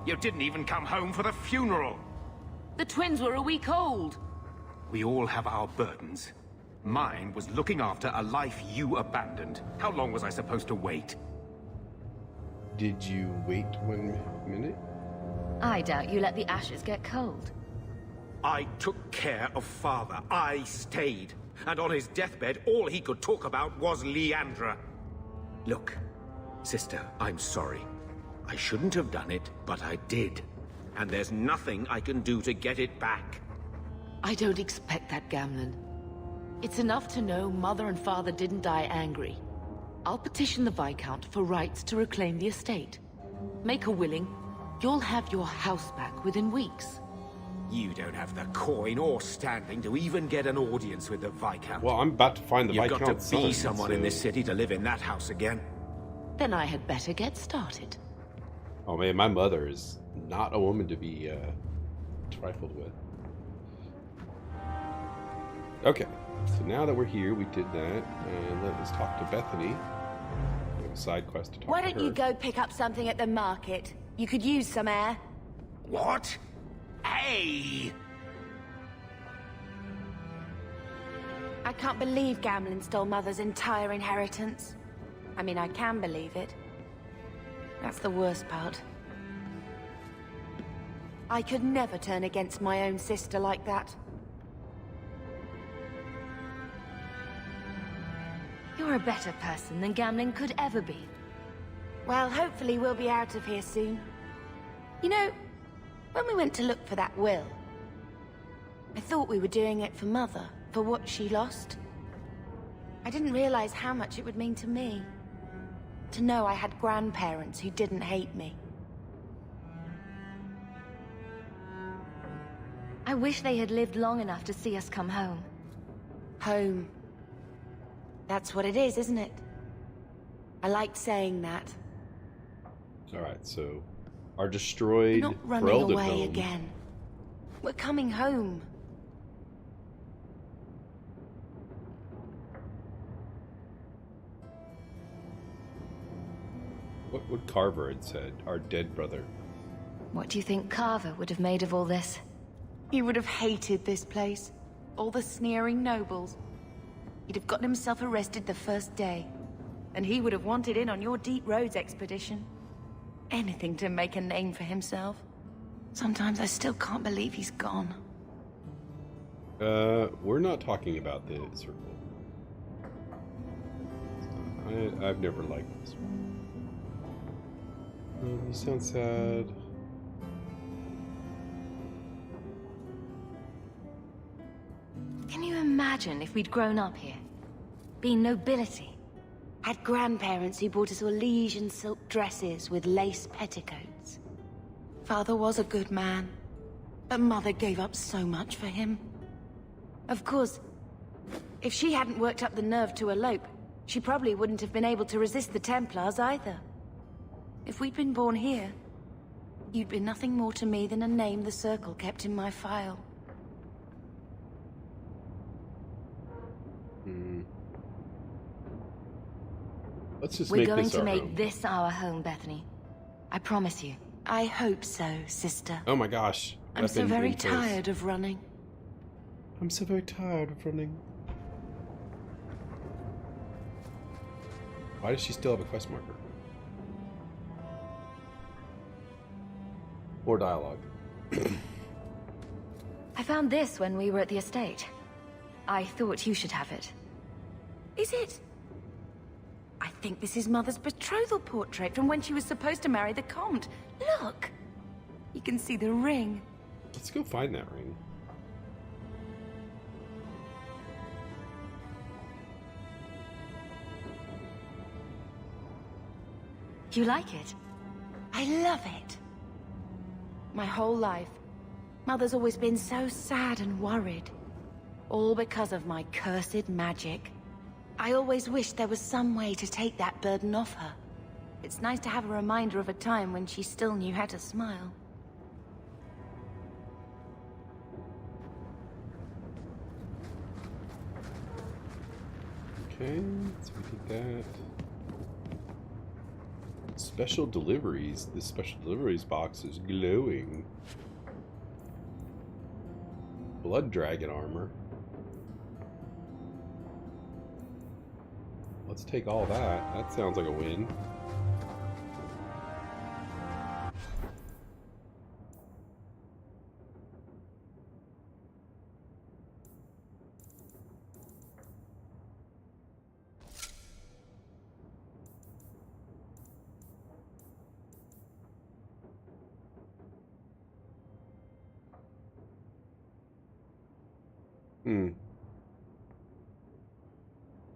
You didn't even come home for the funeral. The twins were a week old. We all have our burdens. Mine was looking after a life you abandoned. How long was I supposed to wait? Did you wait 1 minute? I doubt you let the ashes get cold. I took care of Father. I stayed. And on his deathbed, all he could talk about was Leandra. Look, sister, I'm sorry. I shouldn't have done it, but I did. And there's nothing I can do to get it back. I don't expect that, Gamlen. It's enough to know Mother and Father didn't die angry. I'll petition the Viscount for rights to reclaim the estate. Make her willing, you'll have your house back within weeks. You don't have the coin or standing to even get an audience with the Viscount. Well, I'm about to find the You've Viscount's got to be son, someone in this city to live in that house again. Then I had better get started. Oh man, my mother is not a woman to be trifled with. Okay, so now that we're here, we did that, and let's talk to Bethany. We have a side quest to talk Why to don't her. you go pick up something at the market? You could use some air. What? Hey! I can't believe Gamlen stole Mother's entire inheritance. I mean, I can believe it. That's the worst part. I could never turn against my own sister like that. You're a better person than Gamlen could ever be. Well, hopefully we'll be out of here soon. You know, when we went to look for that will, I thought we were doing it for Mother, for what she lost. I didn't realize how much it would mean to me. To know I had grandparents who didn't hate me. I wish they had lived long enough to see us come home. Home. That's what it is, isn't it? I liked saying that. Alright, so our destroyed We're not running Ferelden away home. again. We're coming home. What would Carver had said? Our dead brother. What do you think Carver would have made of all this? He would have hated this place. All the sneering nobles. He'd have gotten himself arrested the first day. And he would have wanted in on your Deep Roads expedition. Anything to make a name for himself. Sometimes I still can't believe he's gone. We're not talking about the circle. I've never liked this one. You sound sad. Can you imagine if we'd grown up here? Been nobility? Had grandparents who bought us all liege and silk dresses with lace petticoats. Father was a good man, but Mother gave up so much for him. Of course, if she hadn't worked up the nerve to elope, she probably wouldn't have been able to resist the Templars either. If we'd been born here, you'd be nothing more to me than a name the Circle kept in my file. Let's just We're make going this to our make home. this our home, Bethany. I promise you. I hope so, sister. Oh my gosh. I'm so weapon very infos. tired of running. I'm so very tired of running. Why does she still have a quest marker? Or dialogue. I found this when we were at the estate. I thought you should have it. Is it? I think this is Mother's betrothal portrait from when she was supposed to marry the Comte. Look! You can see the ring. Let's go find that ring. You like it? I love it. My whole life, Mother's always been so sad and worried. All because of my cursed magic. I always wished there was some way to take that burden off her. It's nice to have a reminder of a time when she still knew how to smile. Okay, so we did that. Special deliveries. This special deliveries box is glowing. Blood dragon armor. Let's take all that. That sounds like a win.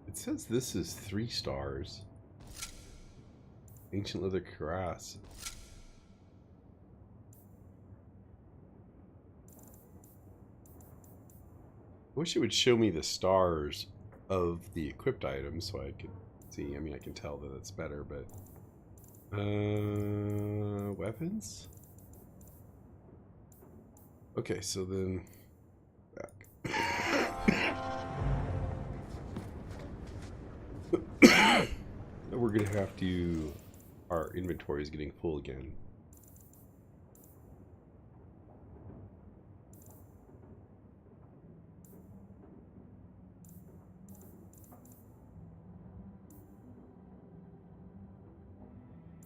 It says this is 3 stars. Ancient leather cuirass. I wish it would show me the stars of the equipped items so I could see. I mean, I can tell that it's better, but... weapons? Okay, so then... We're gonna have to... Our inventory is getting full again.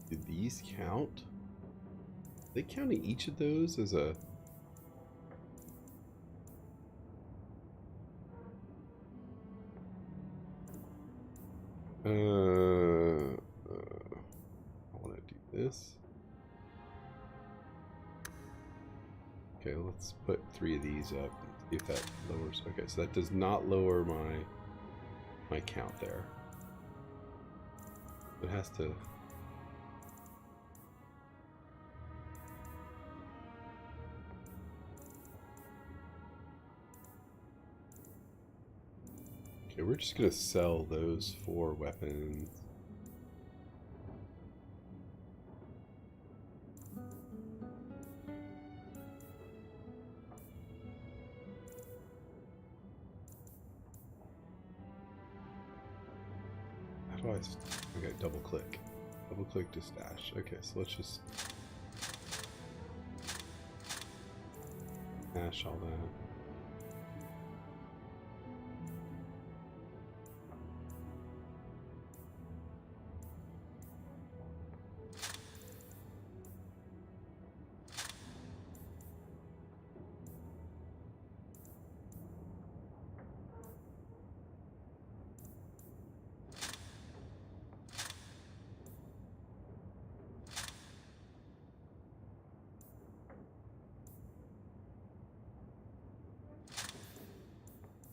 Did these count? Are they counting each of those as a... I want to do this. Okay, let's put 3 of these up. See if that lowers. Okay, so that does not lower my count there. It has to. Okay, we're just gonna sell those 4 weapons. How do I? Okay, double click. Double click to stash. Okay, so let's just stash all that.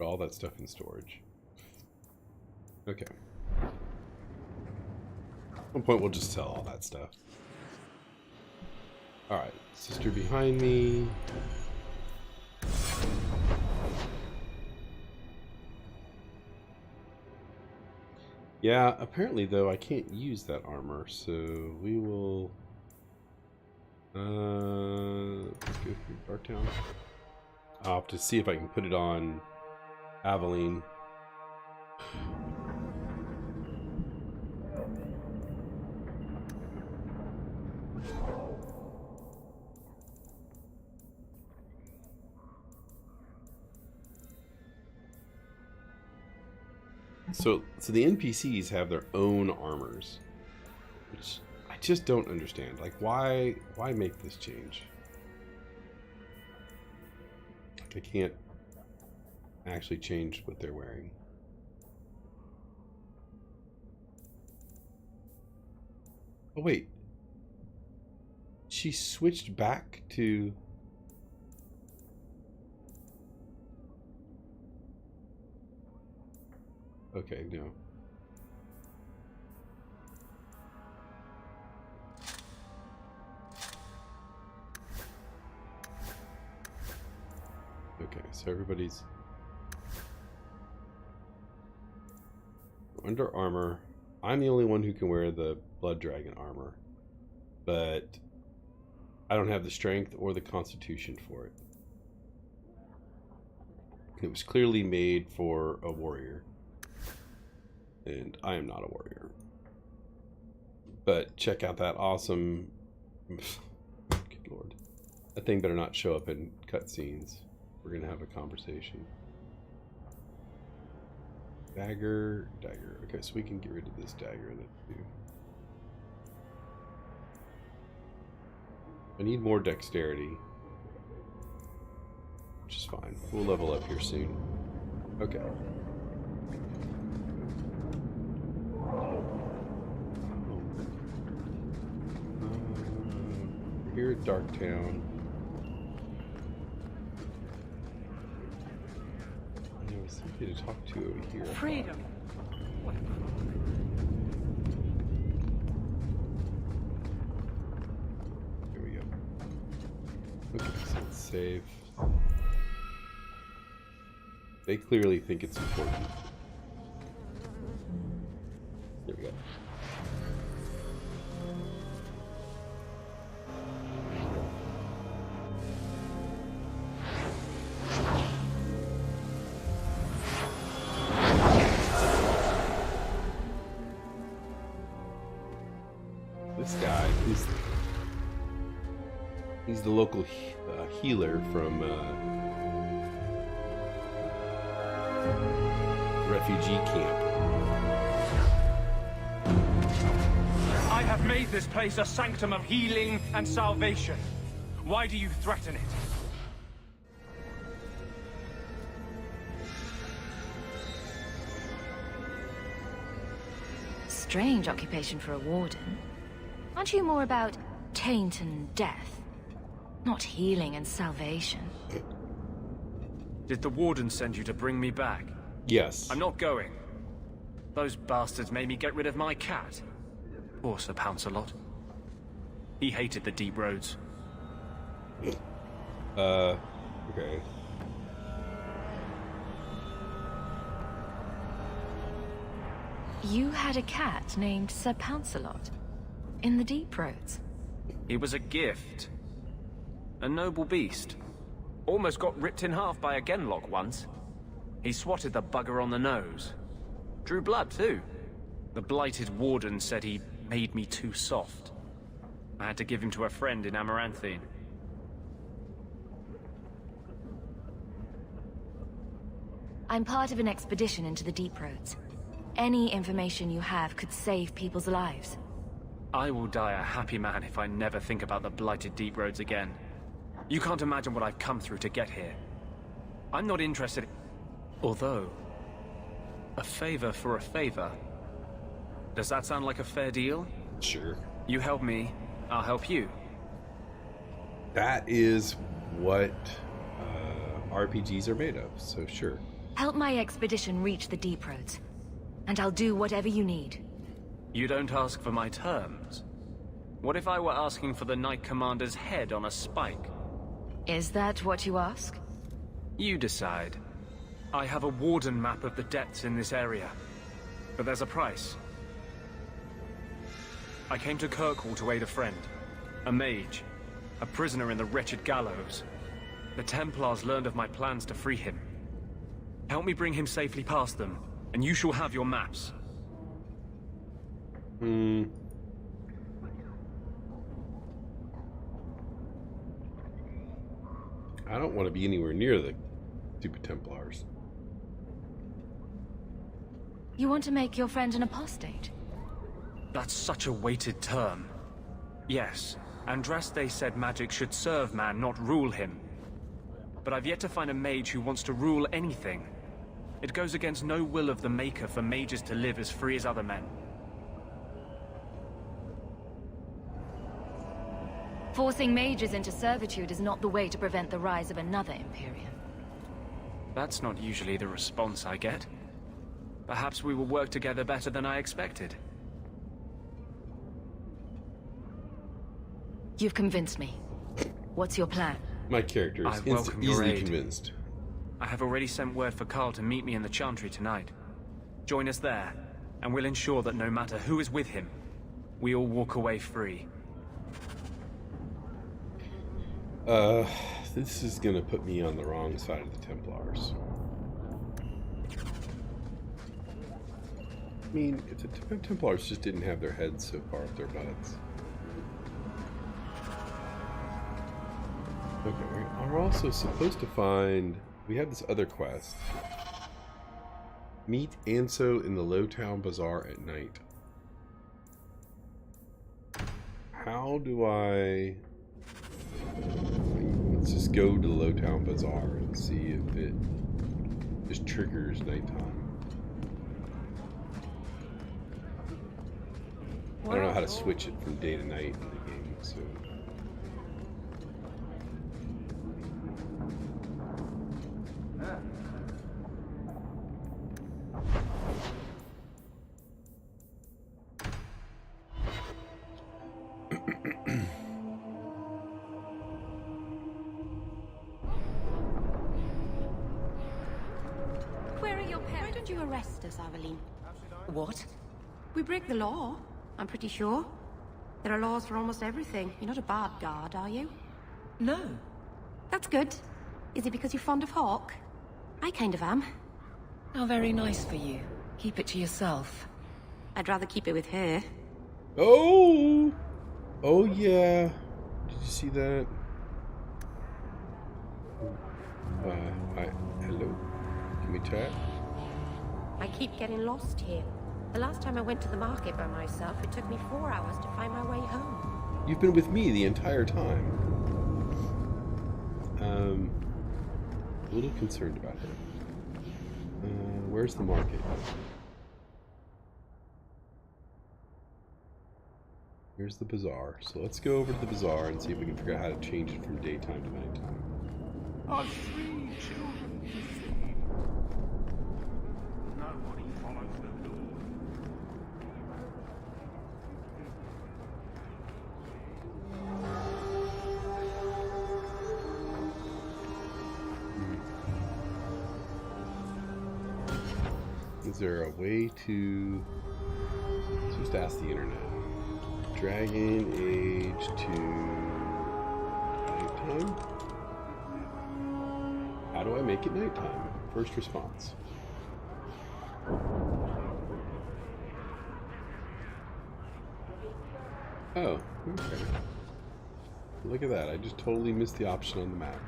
All that stuff in storage. Okay. At one point we'll just sell all that stuff. Alright, sister behind me. Yeah, apparently though I can't use that armor, so we will let's go through Darktown. I'll have to see if I can put it on Aveline. So the NPCs have their own armors, which I just don't understand. Like, why make this change? Like, I can't actually change what they're wearing. Oh wait, she switched back to. Okay, no. Okay, so everybody's under armor. I'm the only one who can wear the Blood Dragon armor, but I don't have the strength or the constitution for it. It was clearly made for a warrior, and I am not a warrior. But check out that awesome... Good lord. That thing better not show up in cutscenes. We're gonna have a conversation. Dagger. Okay, so we can get rid of this dagger. I need more dexterity, which is fine. We'll level up here soon. Okay. We're here at Darktown. There's somebody to talk to over here. Freedom. Here we go. Okay, so let's save. They clearly think it's important. There we go. This guy, he's the local healer from refugee camp. I have made this place a sanctum of healing and salvation. Why do you threaten it? Strange occupation for a warden. Aren't you more about taint and death? Not healing and salvation. Did the warden send you to bring me back? Yes. I'm not going. Those bastards made me get rid of my cat. Poor Sir Pouncelot. He hated the deep roads. Okay. You had a cat named Sir Pouncelot in the deep roads. He was a gift. A noble beast. Almost got ripped in half by a Genlock once. He swatted the bugger on the nose. Drew blood, too. The blighted warden said he made me too soft. I had to give him to a friend in Amaranthine. I'm part of an expedition into the deep roads. Any information you have could save people's lives. I will die a happy man if I never think about the blighted deep roads again. You can't imagine what I've come through to get here. I'm not interested in... Although... a favor for a favor. Does that sound like a fair deal? Sure. You help me, I'll help you. That is what RPGs are made of, so sure. Help my expedition reach the deep roads, and I'll do whatever you need. You don't ask for my terms. What if I were asking for the Knight Commander's head on a spike? Is that what you ask? You decide. I have a warden map of the depths in this area. But there's a price. I came to Kirkwall to aid a friend. A mage. A prisoner in the wretched gallows. The Templars learned of my plans to free him. Help me bring him safely past them, and you shall have your maps. I don't want to be anywhere near the stupid Templars. You want to make your friend an apostate? That's such a weighted term. Yes, Andraste said magic should serve man, not rule him. But I've yet to find a mage who wants to rule anything. It goes against no will of the Maker for mages to live as free as other men. Forcing mages into servitude is not the way to prevent the rise of another Imperium. That's not usually the response I get. Perhaps we will work together better than I expected. You've convinced me. What's your plan? My character is I welcome your easily aid. convinced. I have already sent word for Carl to meet me in the Chantry tonight. Join us there, and we'll ensure that no matter who is with him, we all walk away free. This is gonna put me on the wrong side of the Templars. I mean, if the Templars just didn't have their heads so far up their butts. Okay, we are also supposed to find... We have this other quest. Meet Anso in the Lowtown Bazaar at night. How do I... Let's just go to the Lowtown Bazaar and see if it just triggers nighttime. I don't know how to switch it from day to night in the game, so... Where are your parents? Why don't you arrest us, Aveline? What? We break the law, I'm pretty sure. There are laws for almost everything. You're not a bad guard, are you? No. That's good. Is it because you're fond of Hawk? I kind of am. How very nice for you. Keep it to yourself. I'd rather keep it with her. Oh! Oh yeah. Did you see that? Hi. Hello. Can we chat? I keep getting lost here. The last time I went to the market by myself, it took me 4 hours to find my way home. You've been with me the entire time. A little concerned about her. Where's the market? Here's the bazaar. So let's go over to the bazaar and see if we can figure out how to change it from daytime to nighttime. Our 3 children to feed. Nobody follows the law. Is there a way to... Let's just ask the internet. Dragon Age to nighttime? How do I make it nighttime? First response. Oh, okay. Look at that. I just totally missed the option on the map.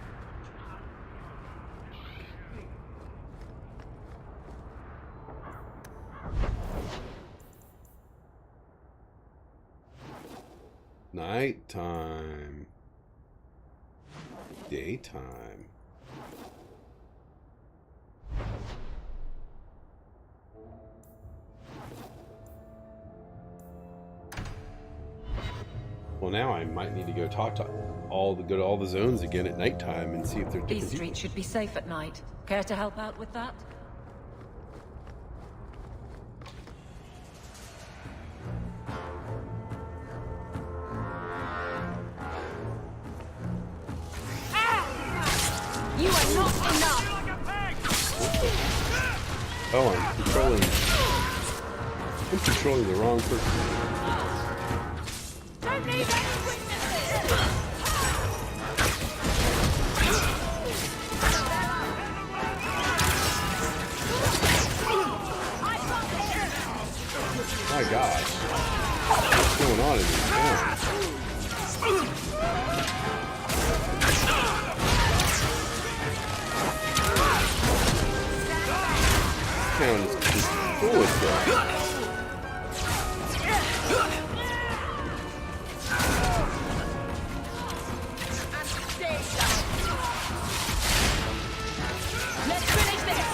Nighttime. Daytime. Well, now I might need to go talk to go to all the zones again at nighttime and see if they're different These people. streets should be safe at night. Care to help out with that? You are not enough! Oh, I'm controlling the wrong person. Don't need any witnesses! My gosh. What's going on in this town? Town is just control it though. Let's finish this!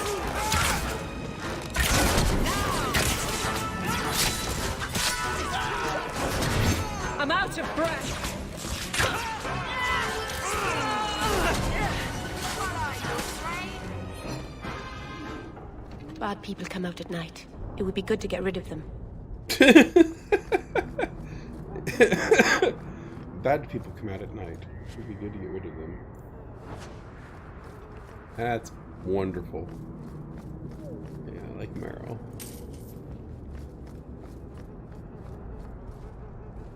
I'm out of breath. Bad people come out at night. It would be good to get rid of them. Bad people come out at night. It would be good to get rid of them. That's wonderful. Yeah, I like Meryl.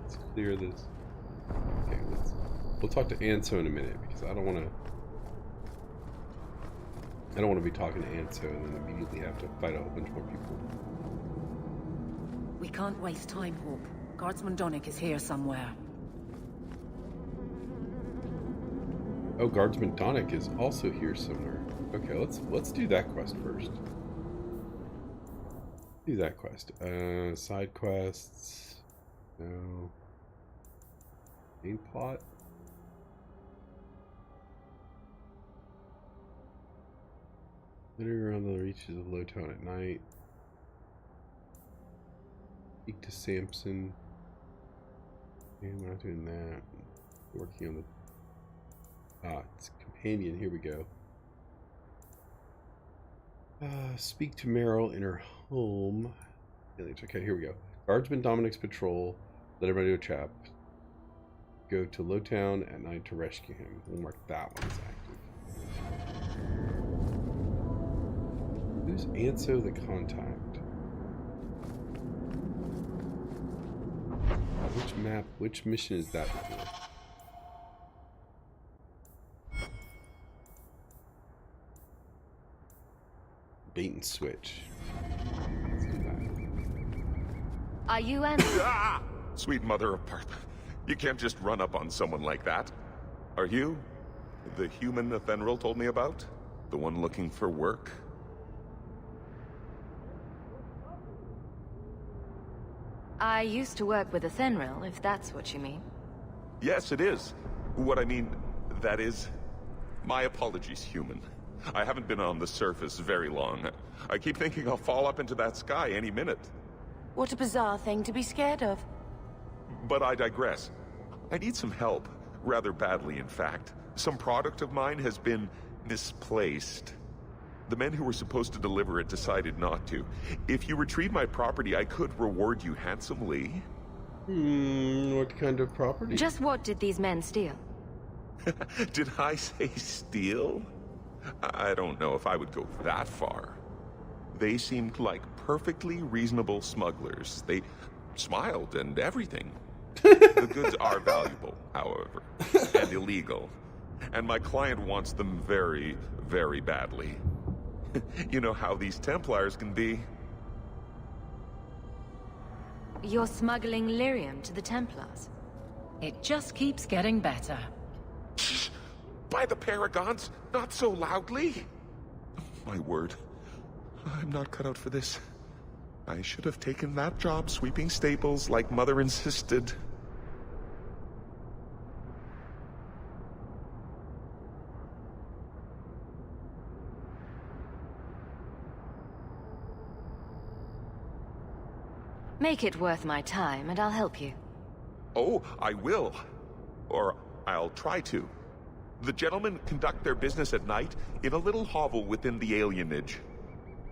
Let's clear this. Okay, we'll talk to Anso in a minute because I don't want to be talking to Anso and then immediately have to fight a whole bunch more people. We can't waste time, Hawk. Guardsman Donick is here somewhere. Oh, Guardsman Donick is also here somewhere. Okay, let's do that quest first. Do that quest. Side quests. No. Main plot. Litter around the reaches of Lowtown at night. Speak to Samson. Okay, we're not doing that. Working on the it's companion. Here we go. Speak to Meryl in her home. Okay, here we go. Guardsman Dominic's patrol. Let everybody do a trap. Go to Lowtown at night to rescue him. We'll mark that one as active. Who's Anso the contact? Which map, which mission is that for? Bait and switch. Let's do that. Are you Ah! Sweet mother of Partha. You can't just run up on someone like that. Are you the human Athenril told me about? The one looking for work? I used to work with Athenril, if that's what you mean. Yes, it is. What I mean, that is... My apologies, human. I haven't been on the surface very long. I keep thinking I'll fall up into that sky any minute. What a bizarre thing to be scared of. But I digress. I need some help. Rather badly, in fact. Some product of mine has been misplaced. The men who were supposed to deliver it decided not to. If you retrieve my property, I could reward you handsomely. What kind of property? Just what did these men steal? Did I say steal? I don't know if I would go that far. They seemed like perfectly reasonable smugglers. They smiled and everything. The goods are valuable, however, and illegal. And my client wants them very, very badly. You know how these Templars can be. You're smuggling lyrium to the Templars? It just keeps getting better. By the Paragons, not so loudly. My word, I'm not cut out for this. I should have taken that job sweeping stables like Mother insisted. Make it worth my time, and I'll help you. Oh, I will. Or I'll try to. The gentlemen conduct their business at night in a little hovel within the alienage.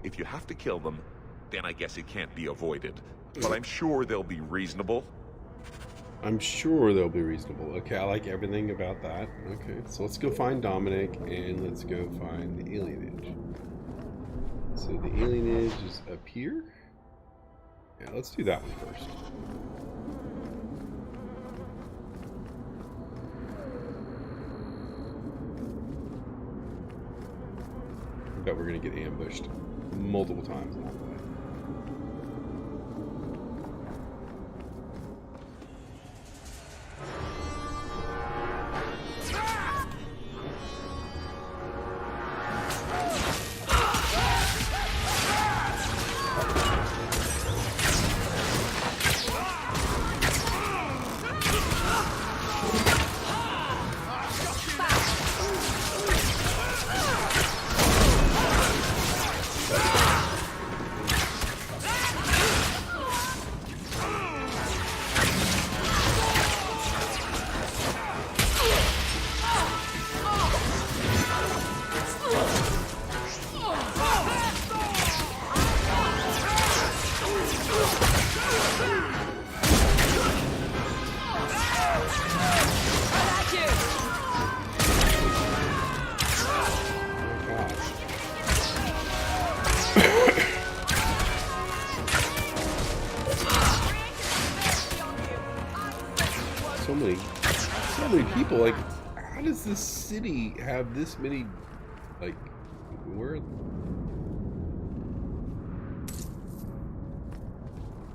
If you have to kill them, then I guess it can't be avoided. But I'm sure they'll be reasonable. I'm sure they'll be reasonable. Okay, I like everything about that. Okay, so let's go find Dominic, and let's go find the alienage. So the alienage is up here? Yeah, let's do that one first. I bet we're gonna get ambushed multiple times along the way. many people. Like, how does this city have this many? Like, where?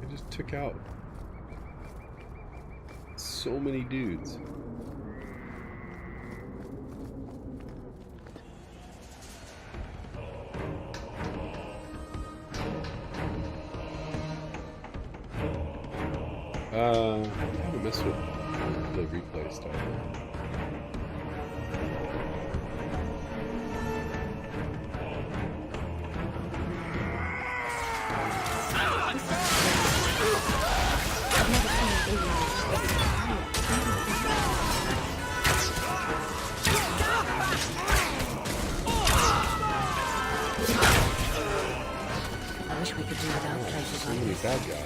I just took out so many dudes. I haven't messed with the replay stuff. I wish we could do without places So like many this. bad guys.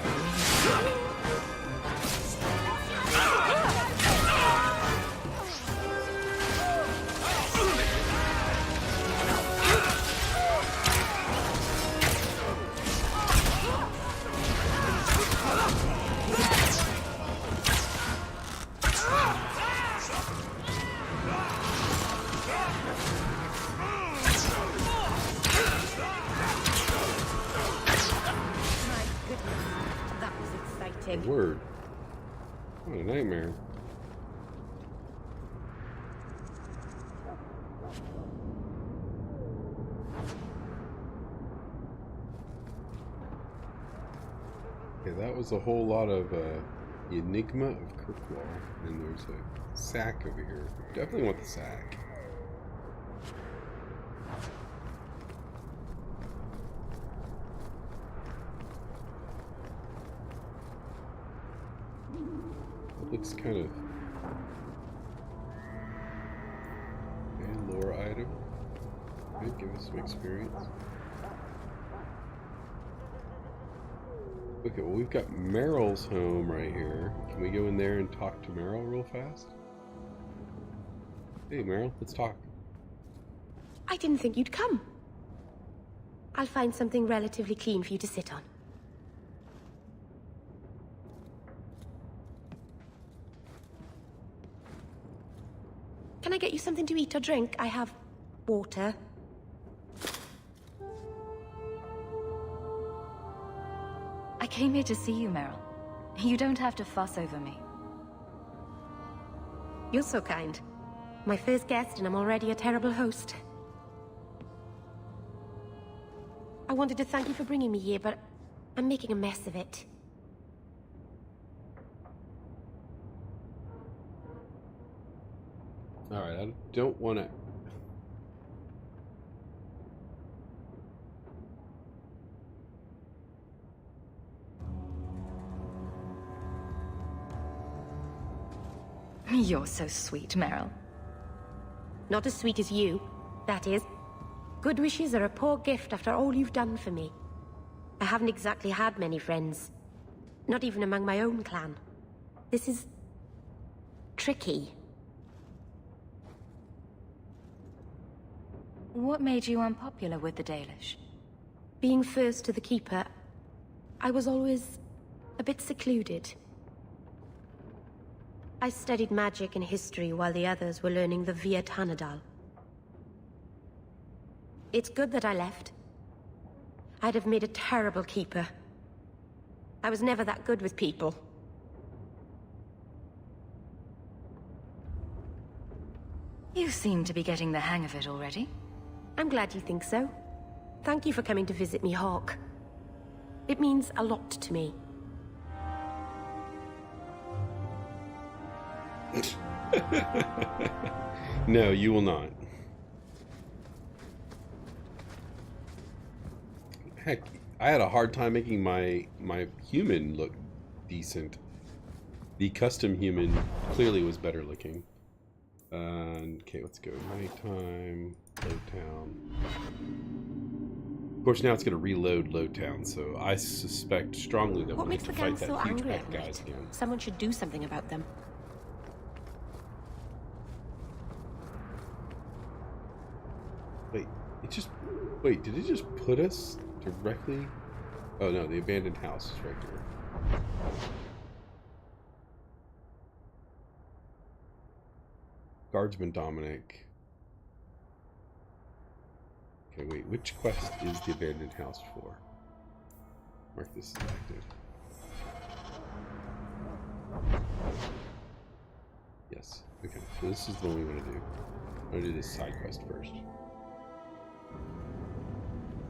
That was exciting. Word. What a nightmare. Okay, that was a whole lot of the Enigma of Kirkwall. And there's a sack over here. Definitely want the sack. It looks kind of... Okay, lore item. Okay, give us some experience. Okay, well, we've got Meryl's home right here. Can we go in there and talk to Meryl real fast? Hey, Meryl, let's talk. I didn't think you'd come. I'll find something relatively clean for you to sit on. Can I get you something to eat or drink? I have water. I came here to see you, Meryl. You don't have to fuss over me. You're so kind. My first guest, and I'm already a terrible host. I wanted to thank you for bringing me here, but I'm making a mess of it. Alright, I don't want to... You're so sweet, Meryl. Not as sweet as you, that is. Good wishes are a poor gift after all you've done for me. I haven't exactly had many friends. Not even among my own clan. This is... tricky. What made you unpopular with the Dalish? Being first to the Keeper, I was always a bit secluded. I studied magic and history while the others were learning the Via Tanadal. It's good that I left. I'd have made a terrible keeper. I was never that good with people. You seem to be getting the hang of it already. I'm glad you think so. Thank you for coming to visit me, Hawk. It means a lot to me. No, you will not. Heck, I had a hard time making my human look decent. The custom human clearly was better looking. Okay, let's go. Nighttime, Lowtown. Of course, now it's going to reload Lowtown, so I suspect strongly that What we'll makes have the to gang fight so that huge angry pack at of guys night? again. Someone should do something about them. Wait, did it just put us directly? Oh no, the abandoned house is right here. Guardsman Dominic. Okay, wait. Which quest is the abandoned house for? Mark this as active. Yes. Okay. So this is the one we want to do. I'm going to do this side quest first.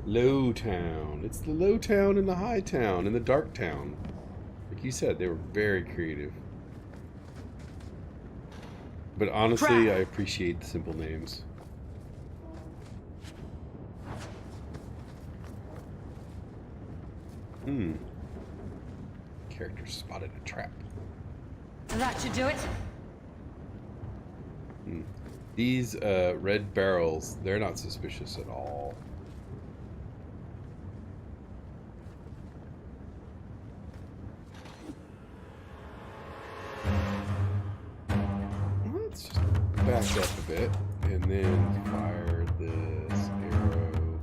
Low Town. It's the Low Town and the High Town and the Dark Town. Like you said, they were very creative. But honestly, I appreciate the simple names. Character spotted a trap. That should do it. These red barrels, they're not suspicious at all. Let's just back up a bit and then fire this arrow.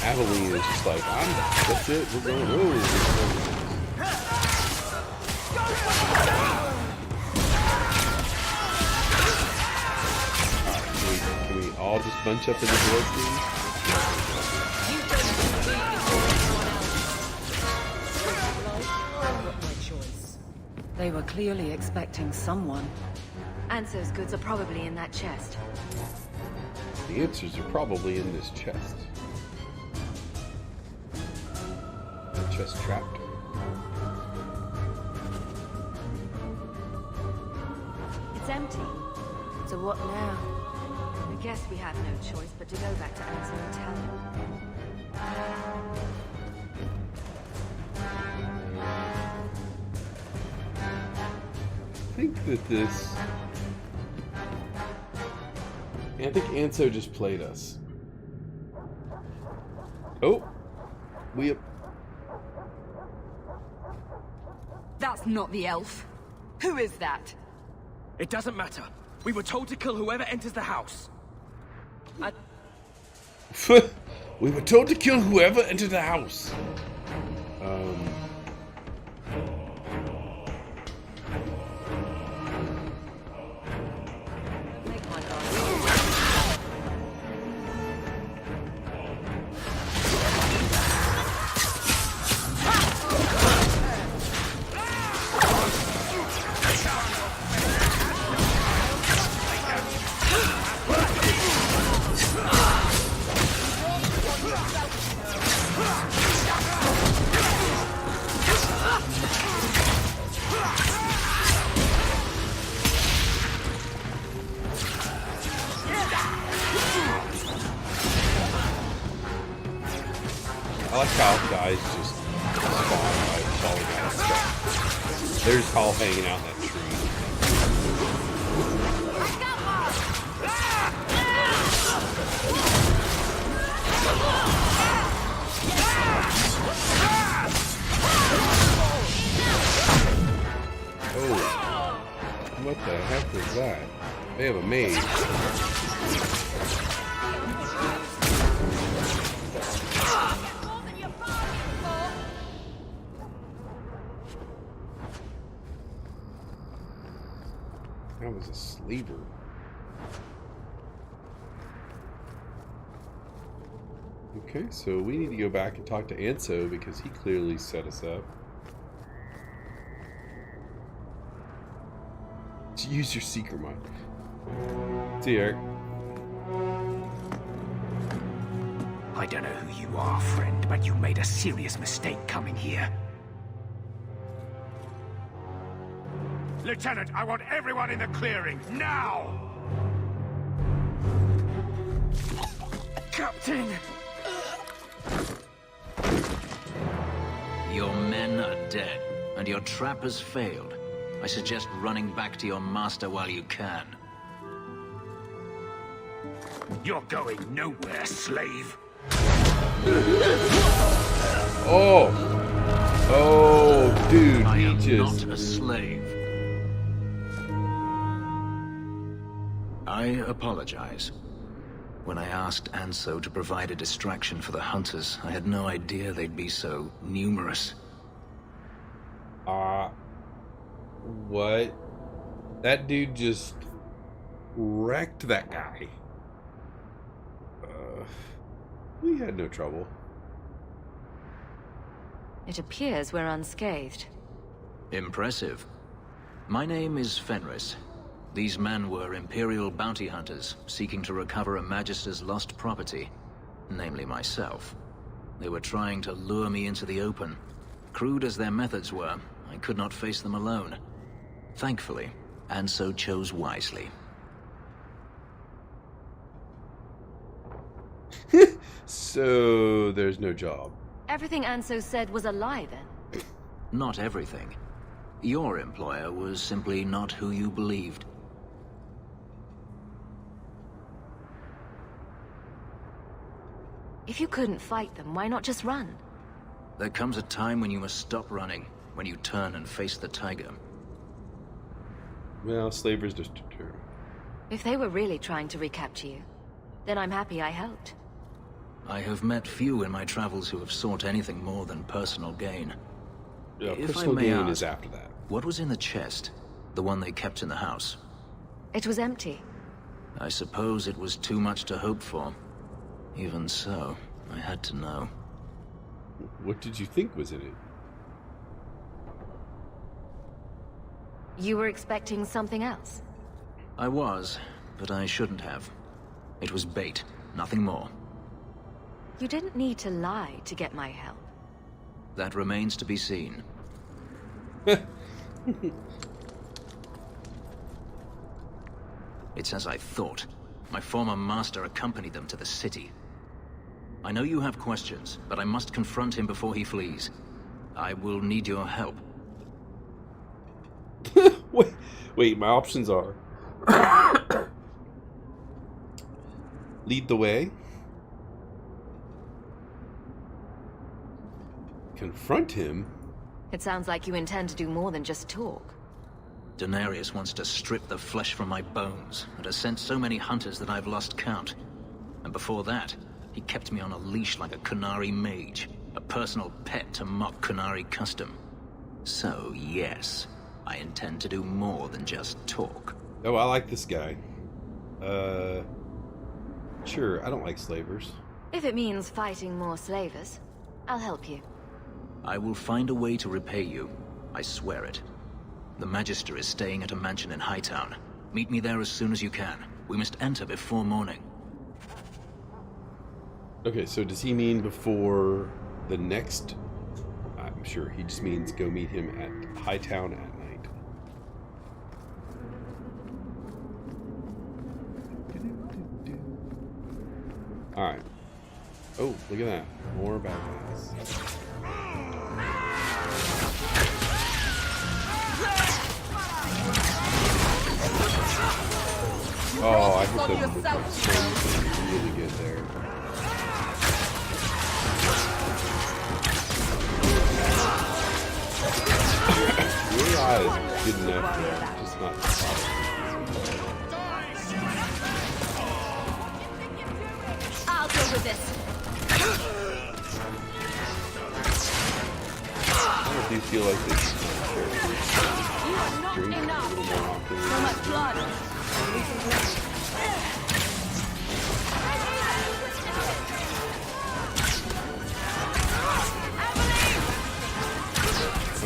Aveline is just like, that's it, we're going over. Can we all just bunch up in the door, please? They were clearly expecting someone. Anso's goods are probably in that chest. The answers are probably in this chest. Chest trapped. It's empty. So what now? I guess we have no choice but to go back to Anso and tell him. I think that this... I think Anso just played us. Oh! That's not the elf. Who is that? It doesn't matter. We were told to kill whoever enters the house. We were told to kill whoever entered the house. I like how guys just spawn by falling out of stuff. They're just all hanging out in that tree. Oh, what the heck was that? They have a maze. That was a sleeper. Okay, so we need to go back and talk to Anso because he clearly set us up. Use your secret mind. See you, Eric. I don't know who you are, friend, but you made a serious mistake coming here. Lieutenant, I want everyone in the clearing, now! Captain! Your men are dead, and your trap has failed. I suggest running back to your master while you can. You're going nowhere, slave! Oh! Oh, dude, I he am just... not a slave. I apologize. When I asked Anso to provide a distraction for the hunters, I had no idea they'd be so numerous. What? That dude just wrecked that guy. We had no trouble. It appears we're unscathed. Impressive. My name is Fenris. These men were Imperial bounty hunters, seeking to recover a Magister's lost property, namely myself. They were trying to lure me into the open. Crude as their methods were, I could not face them alone. Thankfully, Anso chose wisely. So, there's no job. Everything Anso said was a lie, then? Not everything. Your employer was simply not who you believed. If you couldn't fight them, why not just run? There comes a time when you must stop running, when you turn and face the tiger. Well, slavers just deter. If they were really trying to recapture you, then I'm happy I helped. I have met few in my travels who have sought anything more than personal gain. Yeah, If personal I may gain ask, is after that. What was in the chest? The one they kept in the house? It was empty. I suppose it was too much to hope for. Even so, I had to know. What did you think was in it? You were expecting something else? I was, but I shouldn't have. It was bait, nothing more. You didn't need to lie to get my help. That remains to be seen. It's as I thought. My former master accompanied them to the city. I know you have questions, but I must confront him before he flees. I will need your help. Wait, my options are... lead the way. Confront him? It sounds like you intend to do more than just talk. Daenerys wants to strip the flesh from my bones, and has sent so many hunters that I've lost count. And before that, he kept me on a leash like a Qunari mage, a personal pet to mock Qunari custom. So, yes, I intend to do more than just talk. Oh, I like this guy. Sure, I don't like slavers. If it means fighting more slavers, I'll help you. I will find a way to repay you. I swear it. The Magister is staying at a mansion in Hightown. Meet me there as soon as you can. We must enter before morning. Okay, so does he mean before the next... I'm sure he just means go meet him at Hightown at night. Alright. Oh, look at that. More bad guys. Oh, I hit them with like something really good there. Your eye is good enough there, just not I'll deal with this. I do feel like this drink a little more often. So much blood.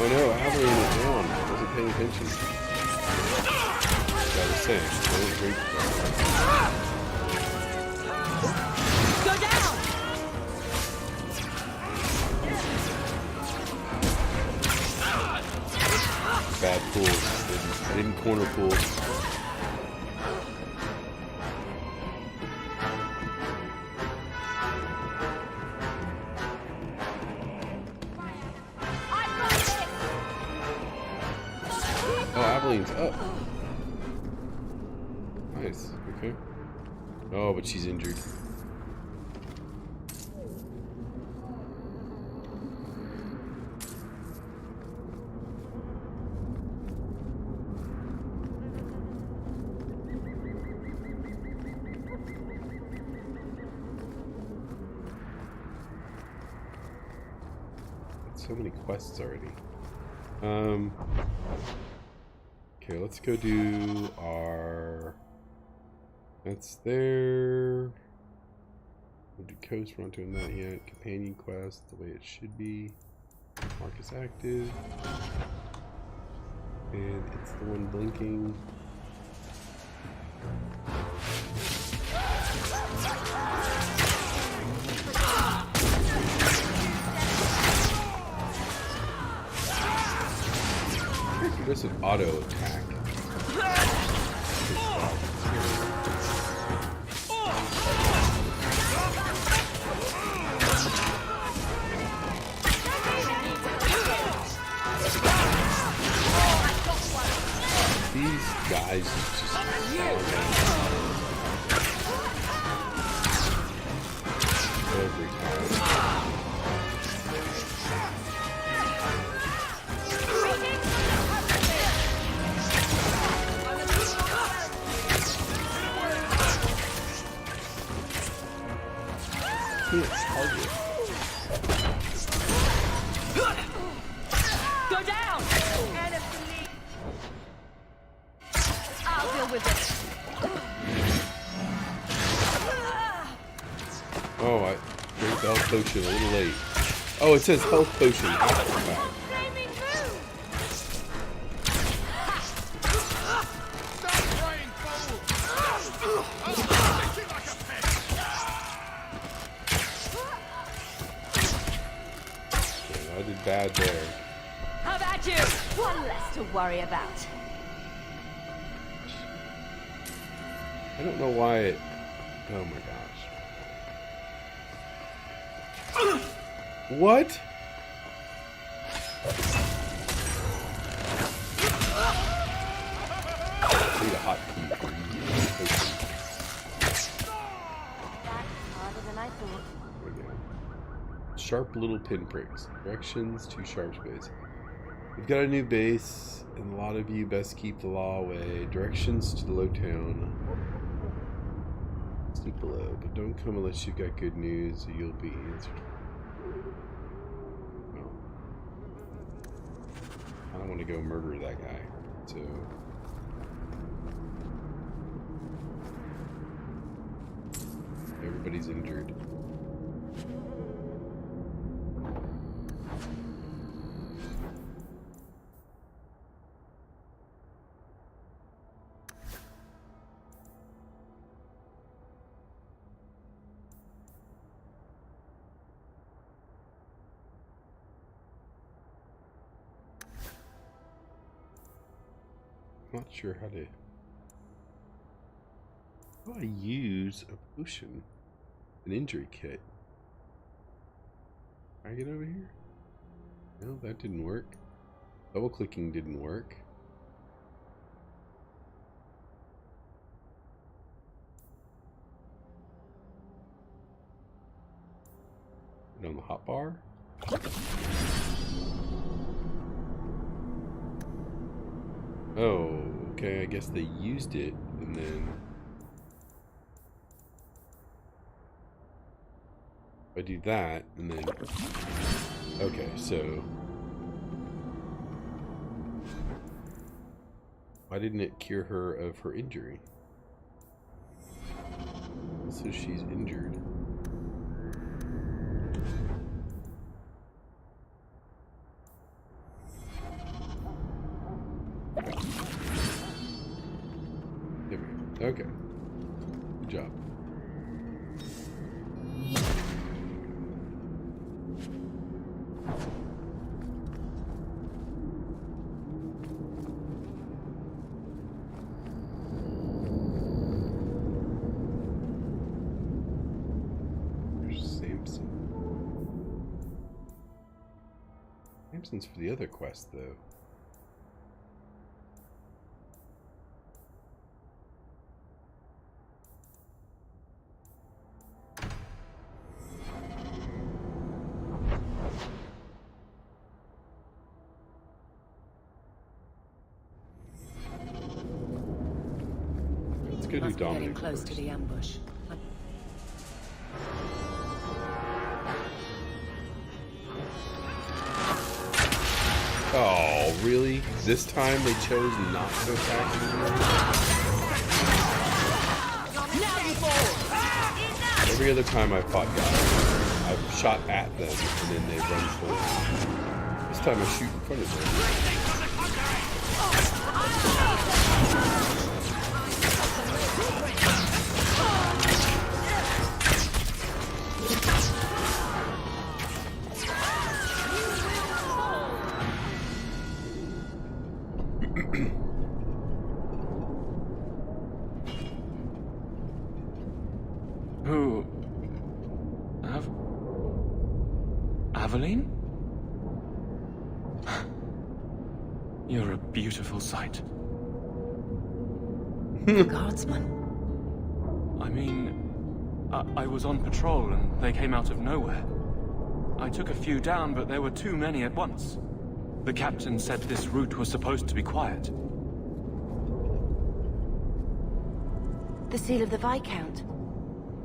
Oh no, Aveline went down. I wasn't paying attention. Like I was saying, I don't drink. Go down! Bad pool. I didn't corner pool. Oh, Aveline's up. Nice. Okay. Oh, but she's injured. so many quests already. Okay, let's go do our... That's there. We'll do coast, we're not doing that yet. Companion quest, the way it should be. Mark is active. And it's the one blinking. There's an auto attack. These guys just every time. Go down! I'll deal with it. Oh, I drank the health potion a little late. Oh, it says health potion after the fact. I did bad there. How about you? One less to worry about. I don't know why it... Oh my gosh. What? I need a hot key for using this potion. Harder than I thought. There we go. Sharp little pinpricks. Directions to Sharp's base. We've got a new base, and a lot of you best keep the law away. Directions to the low town. Sneak below, but don't come unless you've got good news, or you'll be answered. Oh. I don't want to go murder that guy, so... Everybody's injured. Not sure how to... How do I use a potion? An injury kit. Can I get over here? No, that didn't work. Double clicking didn't work. And on the hotbar? Oh, okay, I guess they used it and then... I do that and then... Okay, so... Why didn't it cure her of her injury? So she's injured. There we go. Okay. Good job. Samson's for the other quest, though. Let's go do Dominic close to the ambush. Oh, really? This time they chose not to attack anymore? Every other time I fought guys, I've shot at them and then they run towards me. This time I shoot in front of them. Who? Aveline? You're a beautiful sight. Guardsman. I mean, I was on patrol and they came out of nowhere. I took a few down, but there were too many at once. The captain said this route was supposed to be quiet. The seal of the Viscount.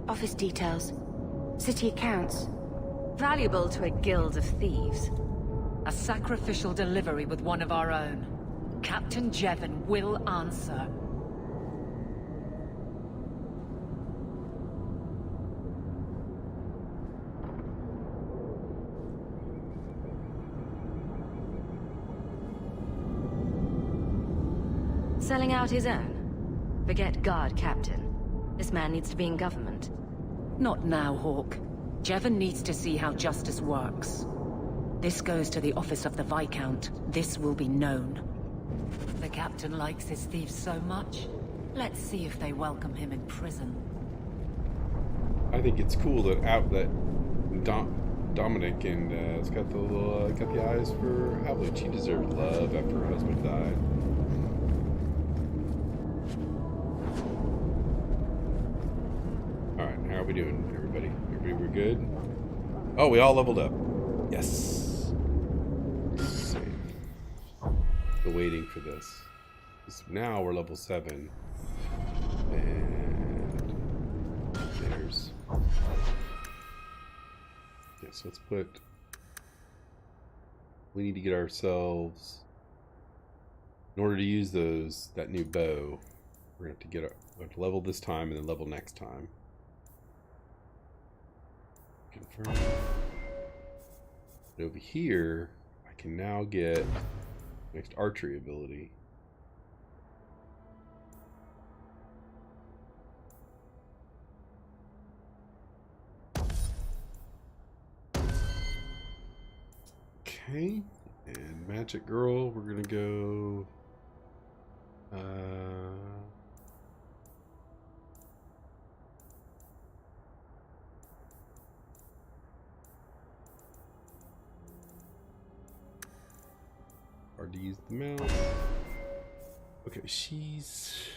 Office details. City accounts. Valuable to a guild of thieves. A sacrificial delivery with one of our own. Captain Jevon will answer. Selling out his own? Forget guard captain. This man needs to be in government. Not now, Hawk. Jevon needs to see how justice works. This goes to the office of the Viscount. This will be known. The captain likes his thieves so much. Let's see if they welcome him in prison. I think it's cool that Dominic and it's got the little got the eyes for Outlet. She deserved love after her husband died. All right, how are we doing, everybody? Everybody, we're good. Oh, we all leveled up. Yes. Save. Still waiting for this. Now we're level 7. And there's. Yeah, so let's put. We need to get ourselves. In order to use that new bow, we're going to have to get we have to level this time and then level next time. Confirm. And over here, I can now get next archery ability. Okay, and Magic Girl, we're gonna go. Hard to use the mouse. Okay, she's.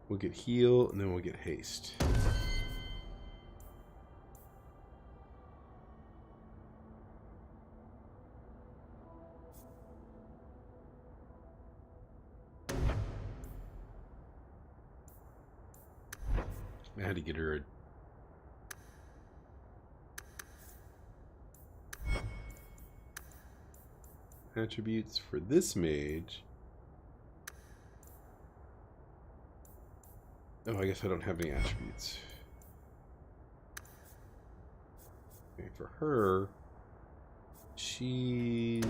We'll get heal, and then we'll get haste. I had to get her attributes for this mage. Oh, I guess I don't have any attributes. Okay, for her, she's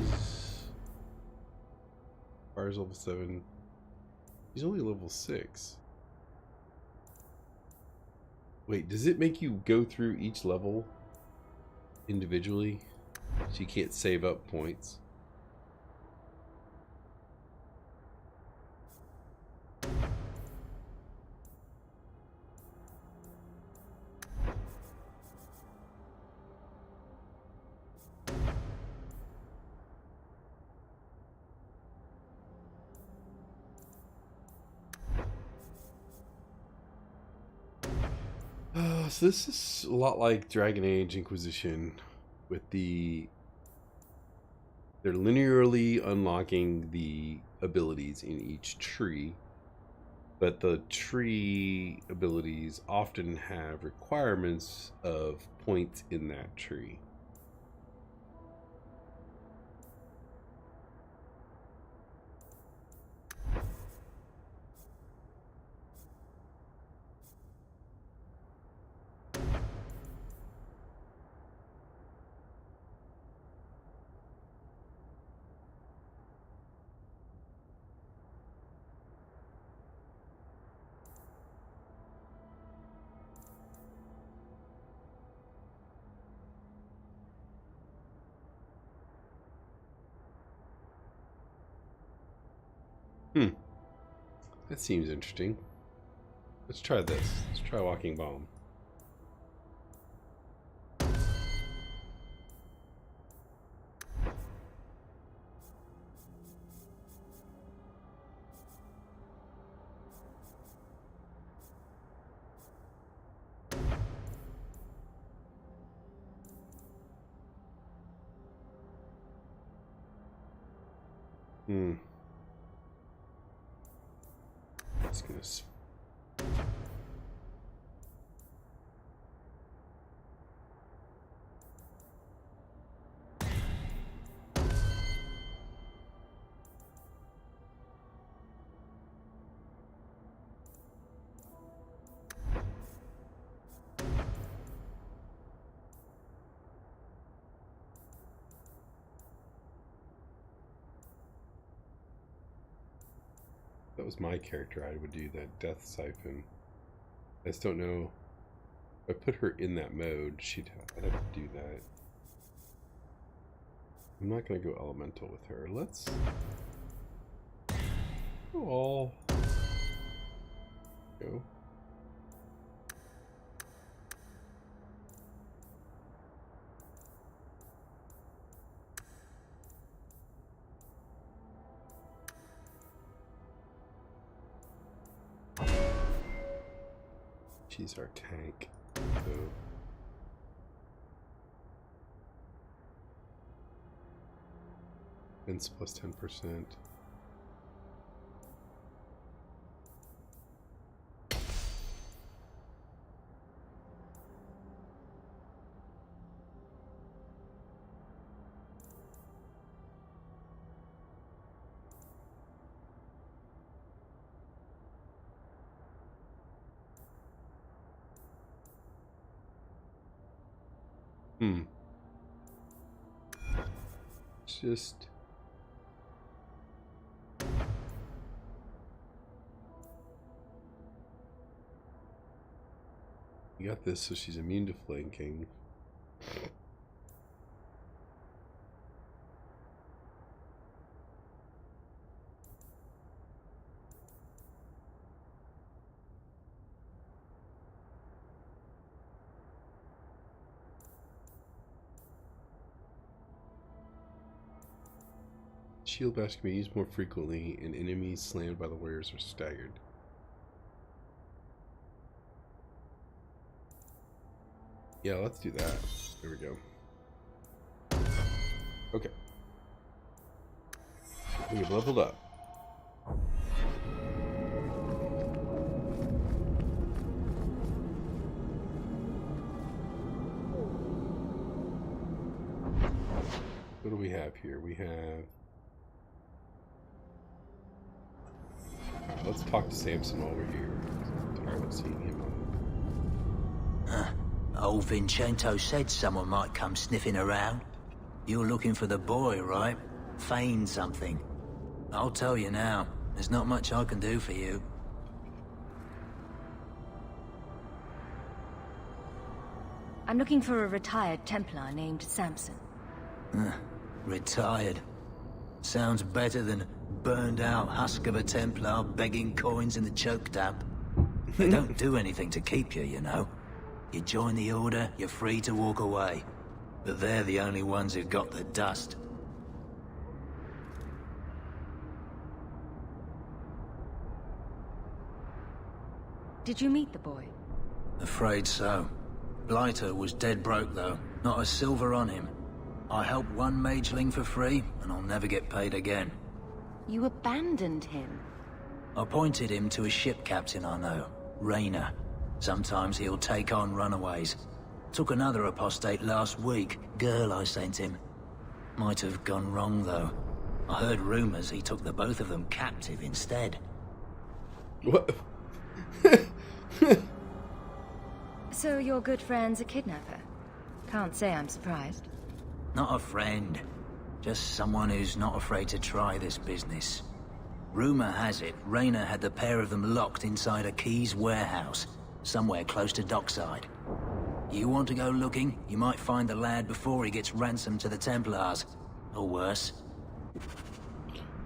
fire's level 7. She's only level 6. Wait, does it make you go through each level individually? So you can't save up points? So this is a lot like Dragon Age Inquisition, with they're linearly unlocking the abilities in each tree, but the tree abilities often have requirements of points in that tree. That seems interesting. Let's try this. Let's try Walking Bomb. It's gonna That was my character. I would do that Death Siphon. I just don't know. If I put her in that mode, I'd have to do that. I'm not going to go elemental with her. Let's go all. Go. She's our tank. So. Defense plus 10%. It's just you got this, so she's immune to flanking. Shield bash can be used more frequently, and enemies slammed by the warriors are staggered. Yeah, let's do that. There we go. Okay. We've leveled up. What do we have here? We have... let's talk to Samson while we're here. I'm tired of seeing him on... Old Vincento said someone might come sniffing around. You're looking for the boy, right? Feign something. I'll tell you now, there's not much I can do for you. I'm looking for a retired Templar named Samson. Retired. Sounds better than burned out husk of a Templar begging coins in the choke tap. They don't do anything to keep you, you know. You join the Order, you're free to walk away. But they're the only ones who've got the dust. Did you meet the boy? Afraid so. Blighter was dead broke, though. Not a silver on him. I helped one mageling for free, and I'll never get paid again. You abandoned him. Appointed him to a ship captain I know, Rayner. Sometimes he'll take on runaways. Took another apostate last week, girl I sent him. Might have gone wrong though. I heard rumors he took the both of them captive instead. What? So your good friend's a kidnapper? Can't say I'm surprised. Not a friend. Just someone who's not afraid to try this business. Rumor has it, Rayner had the pair of them locked inside a Keys warehouse, somewhere close to dockside. You want to go looking, you might find the lad before he gets ransomed to the Templars. Or worse.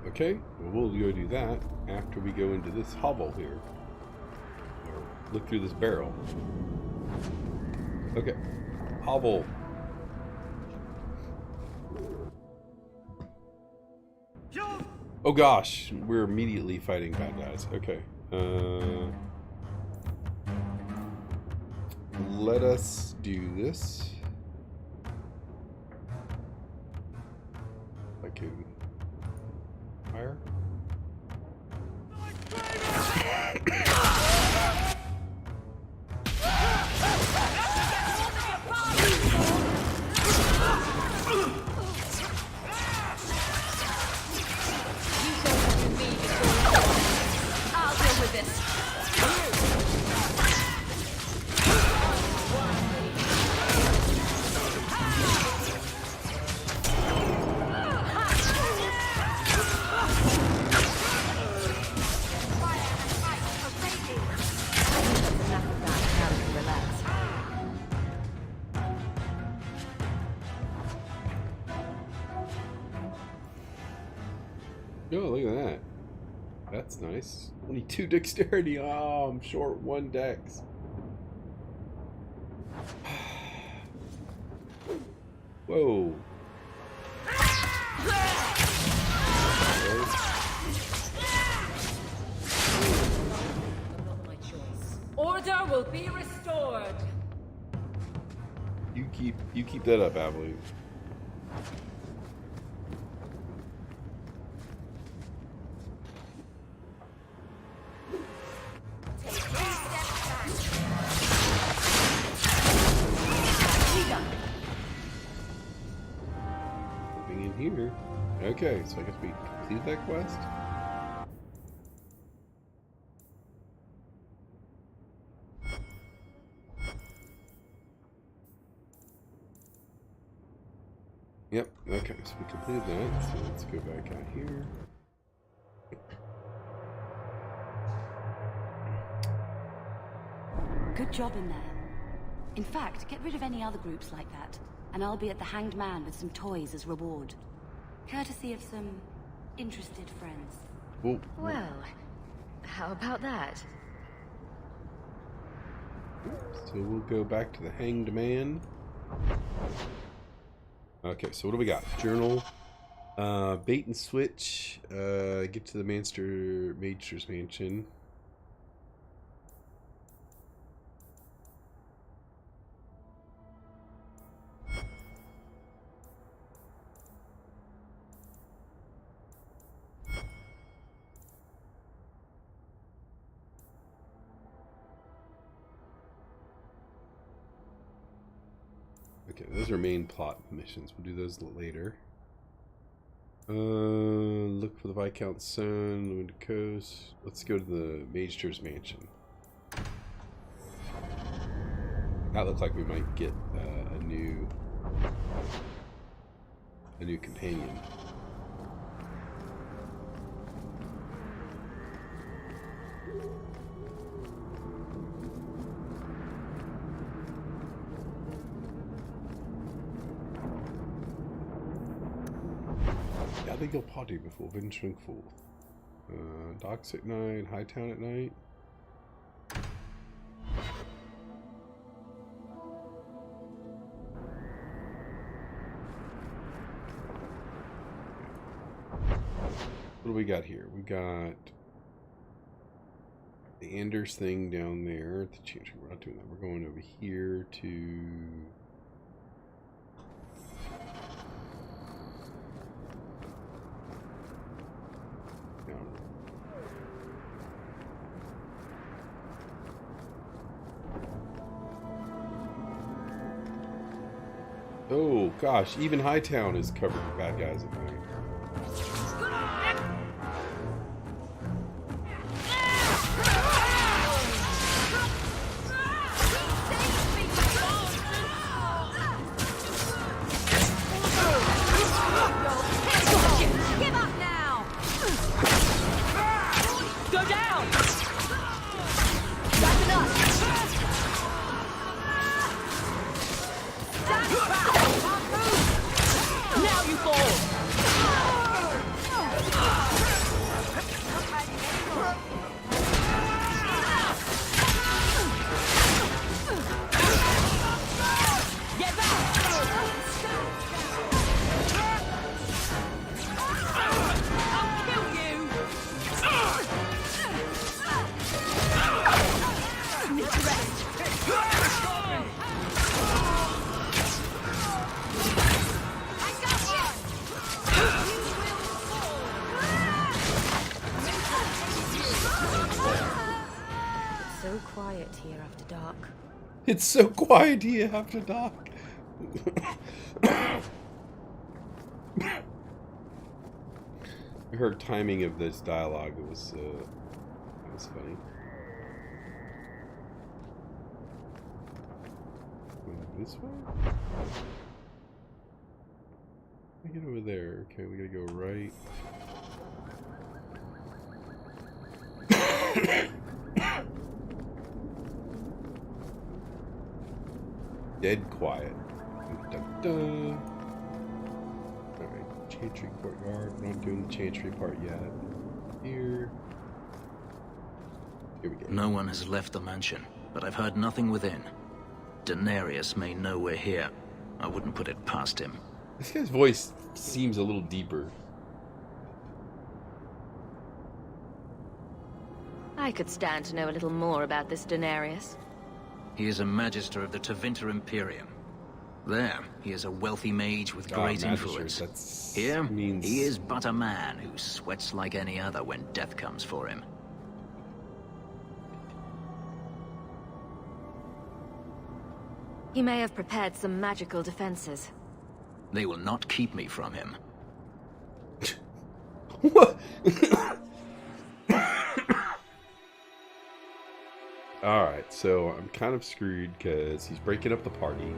Okay, well, we'll go do that after we go into this hovel here. Or look through this barrel. Okay, hovel. Oh gosh, we're immediately fighting bad guys. Okay. Let us do this. I can fire. I'll deal with this. Oh, look at that. That's nice. Only 2 dexterity. Oh, I'm short 1 dex. Whoa. Order will be restored. You keep that up, Abilene. Moving in here. Okay, so I guess we completed that quest. Yep, okay, so we completed that, so let's go back out here. Good job in there. In fact, get rid of any other groups like that, and I'll be at the Hanged Man with some toys as reward. Courtesy of some interested friends. Ooh. Well, how about that? So we'll go back to the Hanged Man. Okay, so what do we got? Journal. Bait and switch. Get to the Maester's mansion. Okay, those are main plot missions. We'll do those later. Look for the Viscount's son, Wind Coast. Let's go to the Maester's mansion. That looked like we might get a new companion. Illegal party before venturing forth. Docks at night, Hightown at night. What do we got here? We got the Anders thing down there at the change. We're not doing that. We're going over here to Oh gosh, even Hightown is covered with bad guys at night. Give up now! Go down! Wrap it up! Stand back! Can't move! Now you fall! Get back! I'll kill you! Need to rest. It's so quiet here after dark. It's so quiet here after dark. Her timing of this dialogue was funny. This way? I get over there. Okay, we gotta go right. Dead quiet. Dun, dun, dun. Alright, Chantry Courtyard. We're not doing the Chantry part yet. Here we go. No one has left the mansion, but I've heard nothing within. Daenerys may know we're here. I wouldn't put it past him. This guy's voice seems a little deeper. I could stand to know a little more about this Daenerys. He is a magister of the Tevinter Imperium. There, he is a wealthy mage with great influence. Here, he is but a man who sweats like any other when death comes for him. He may have prepared some magical defenses. They will not keep me from him. What? Alright, so I'm kind of screwed because he's breaking up the party.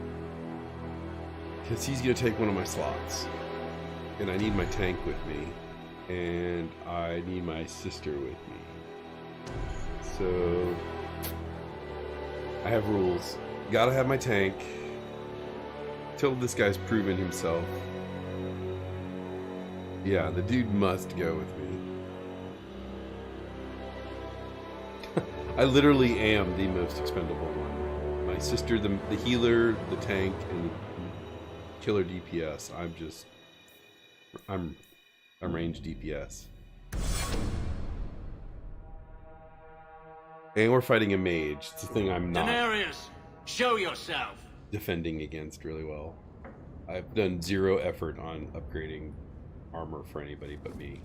Because he's going to take one of my slots. And I need my tank with me. And I need my sister with me. So I have rules. Gotta have my tank. Till this guy's proven himself. Yeah, the dude must go with me. I literally am the most expendable one. My sister, the healer, the tank, and killer DPS. I'm range DPS. And we're fighting a mage. It's a thing I'm not Daenerys, show yourself. defending against really well. I've done zero effort on upgrading armor for anybody but me.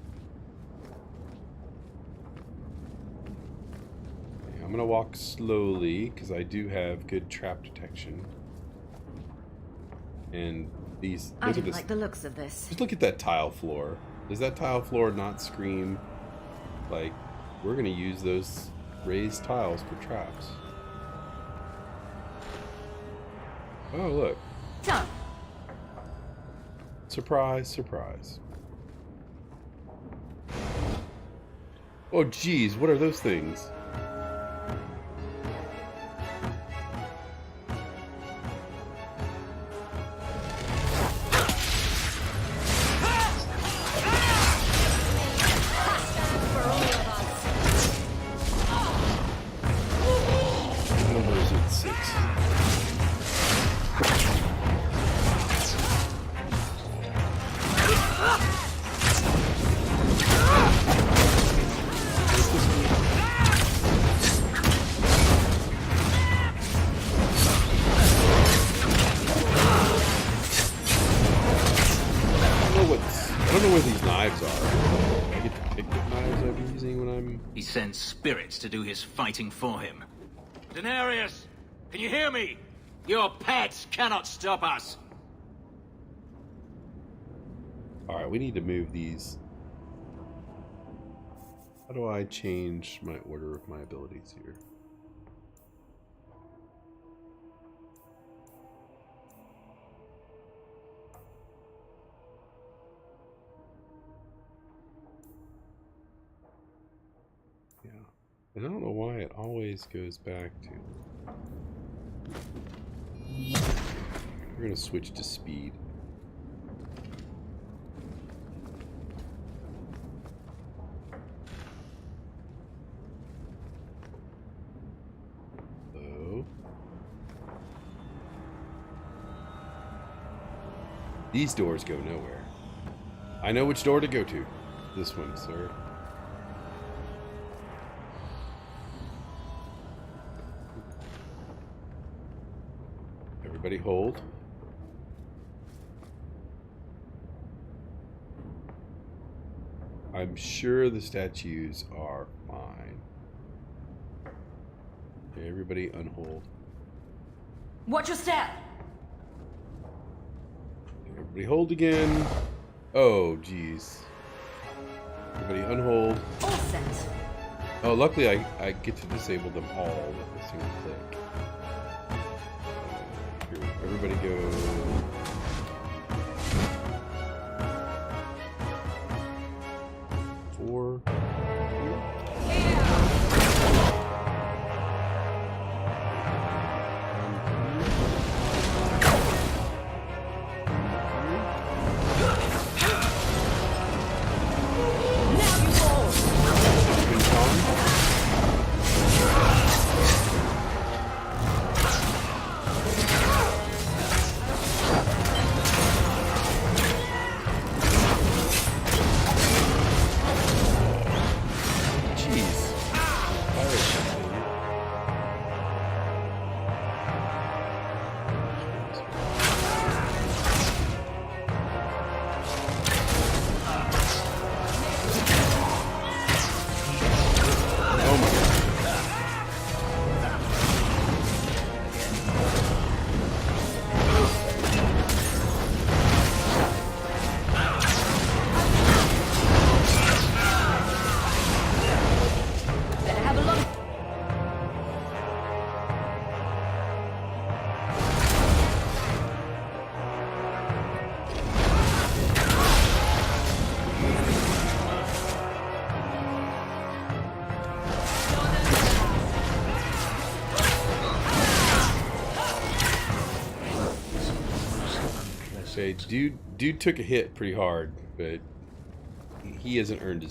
Okay, I'm gonna walk slowly because I do have good trap detection. And these I don't like the looks of this. Just look at that tile floor. Does that tile floor not scream like we're gonna use those raised tiles for traps? Oh, look. Surprise, surprise. Oh, geez, what are those things? What number is it? 6. I don't know where these knives are. I get to pick what knives I'll be using when I'm... He sends spirits to do his fighting for him. Daenerys, can you hear me? Your pets cannot stop us. Alright, we need to move these. How do I change my order of my abilities here? Yeah. And I don't know why it always goes back to... We're going to switch to speed. Hello? These doors go nowhere. I know which door to go to. This one, sir. Everybody hold. I'm sure the statues are fine. Okay, everybody unhold. Watch your step! Everybody hold again. Oh, jeez. Everybody unhold. All set. Oh, luckily I get to disable them all with a single click. Here, everybody go. Four. Okay, dude took a hit pretty hard, but he hasn't earned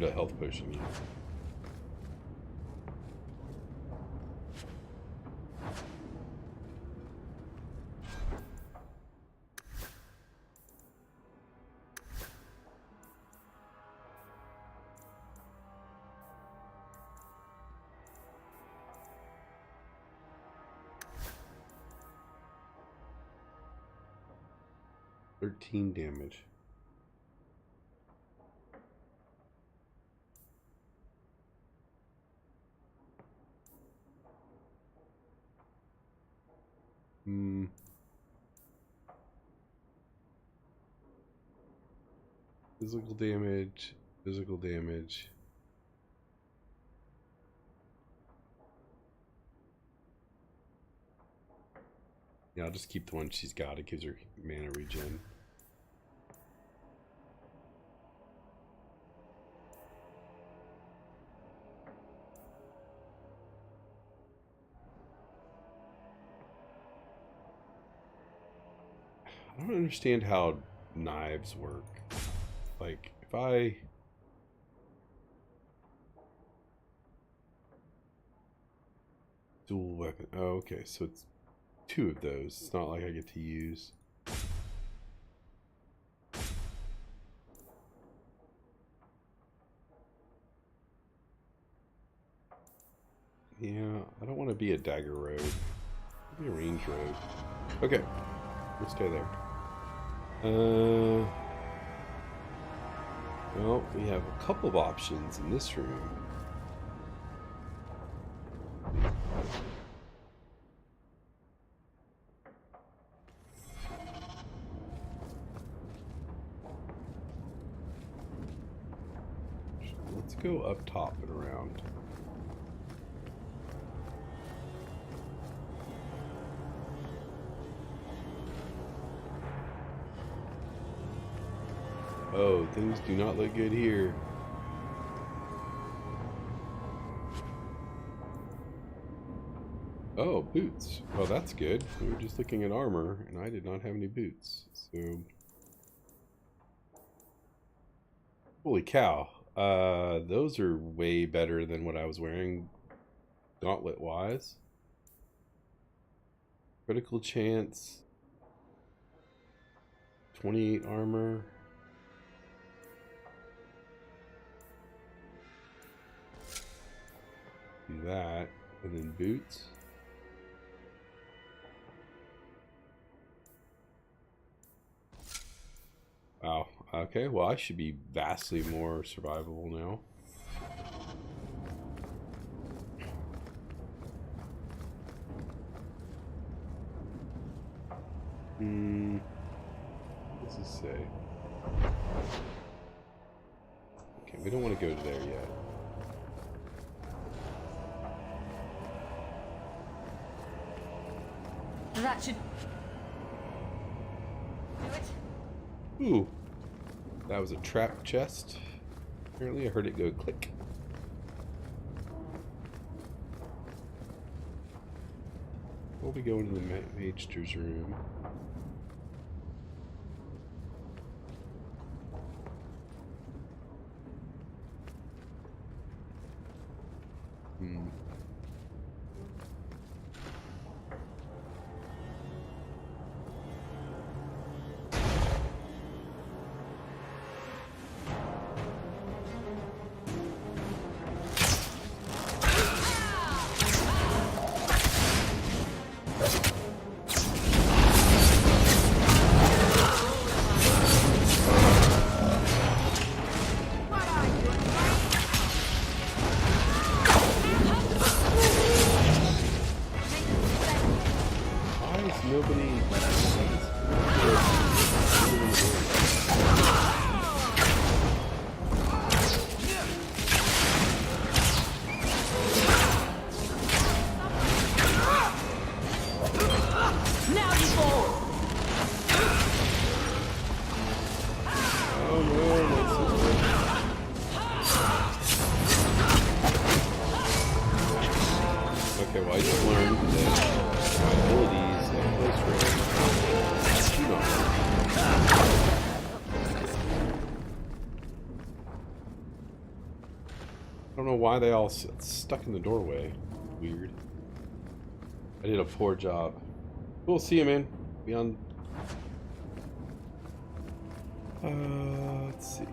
a health potion yet. $13 damage. Physical damage, physical damage. Yeah, I'll just keep the one she's got. It gives her mana regen. I don't understand how knives work. Like, if I... Dual weapon. Oh, okay, so it's 2 of those. It's not like I get to use... Yeah, I don't want to be a dagger rogue. I'll be a range rogue. Okay, let's stay there. Well, we have a couple of options in this room. go up top and around. Oh, things do not look good here. Oh, boots. Well, that's good. We were just looking at armor, and I did not have any boots. So, holy cow. Those are way better than what I was wearing, gauntlet-wise. Critical chance. 28 armor. Do that. And then boots. Wow. Okay, well, I should be vastly more survivable now. What does this say? Okay, we don't want to go to there yet. That should do it. Ooh, that was a trap chest. Apparently I heard it go click. We'll be going to the Maester's room. Why they all stuck in the doorway. Weird. I did a poor job. We'll see you, man. Be on. Let's see.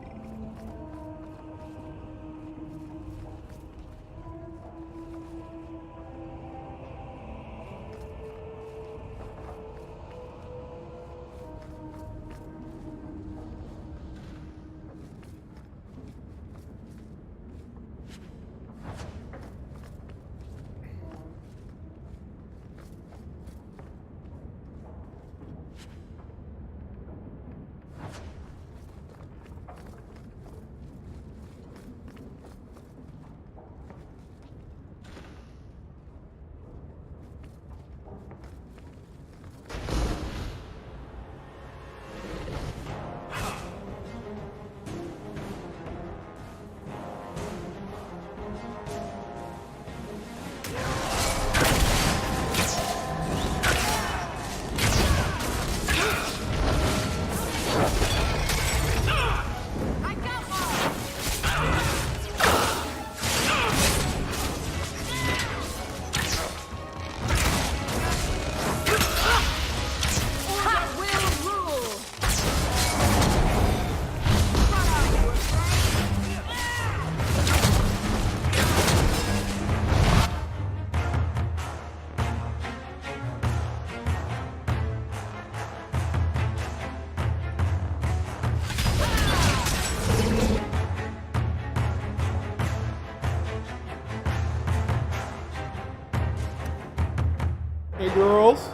Hey, girls.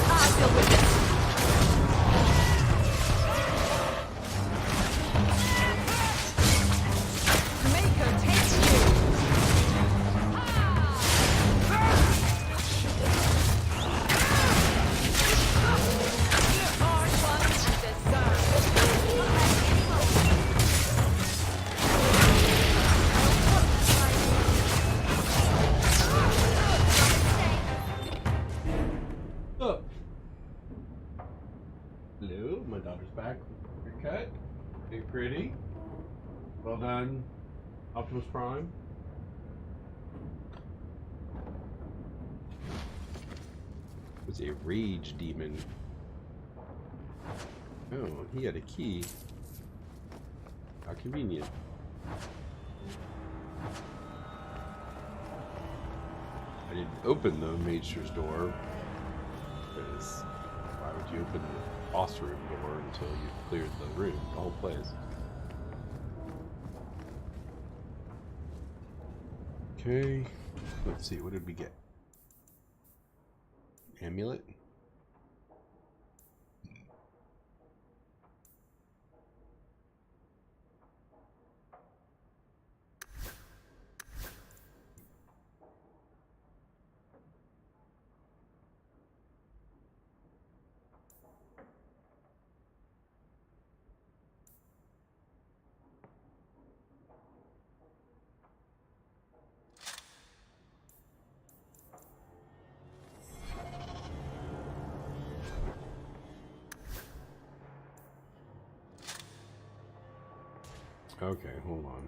I feel haircut. Very pretty. Well done, Optimus Prime. It was a rage demon. Oh, he had a key. How convenient. I didn't open the Maester's door, because why would you open the boss room door until you cleared the room, the whole place? Okay, let's see, what did we get? Amulet? Okay, hold on.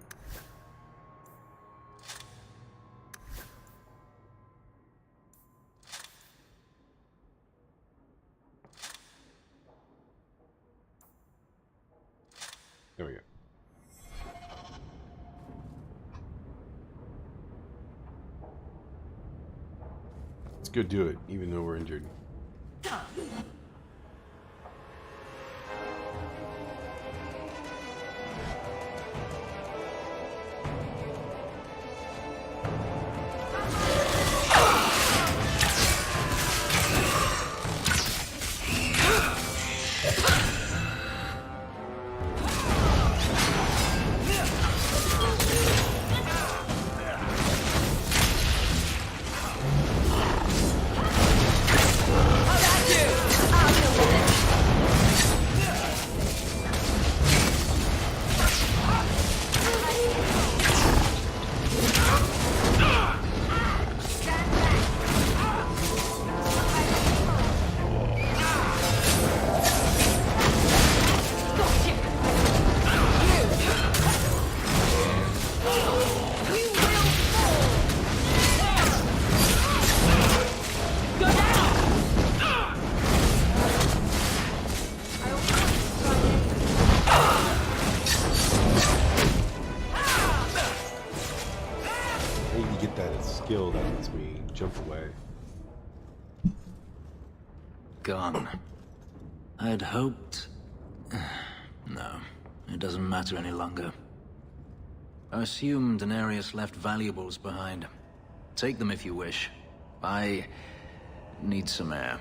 There we go. Let's go do it, even though we're injured. Skill that lets me jump away. Gone. I'd hoped... No, it doesn't matter any longer. I assume Daenerys left valuables behind. Take them if you wish. I need some air.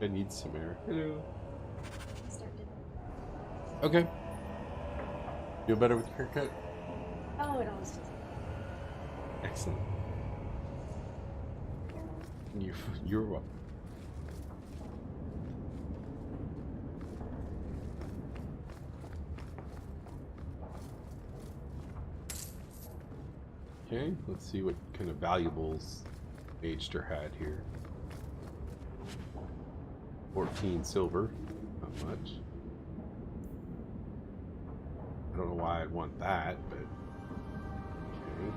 I need some air. Hello. Okay. Feel better with your haircut? Oh, it always does. Excellent. You're welcome. Okay, let's see what kind of valuables Maester had here. 14 silver, not much. I don't know why I'd want that, but okay.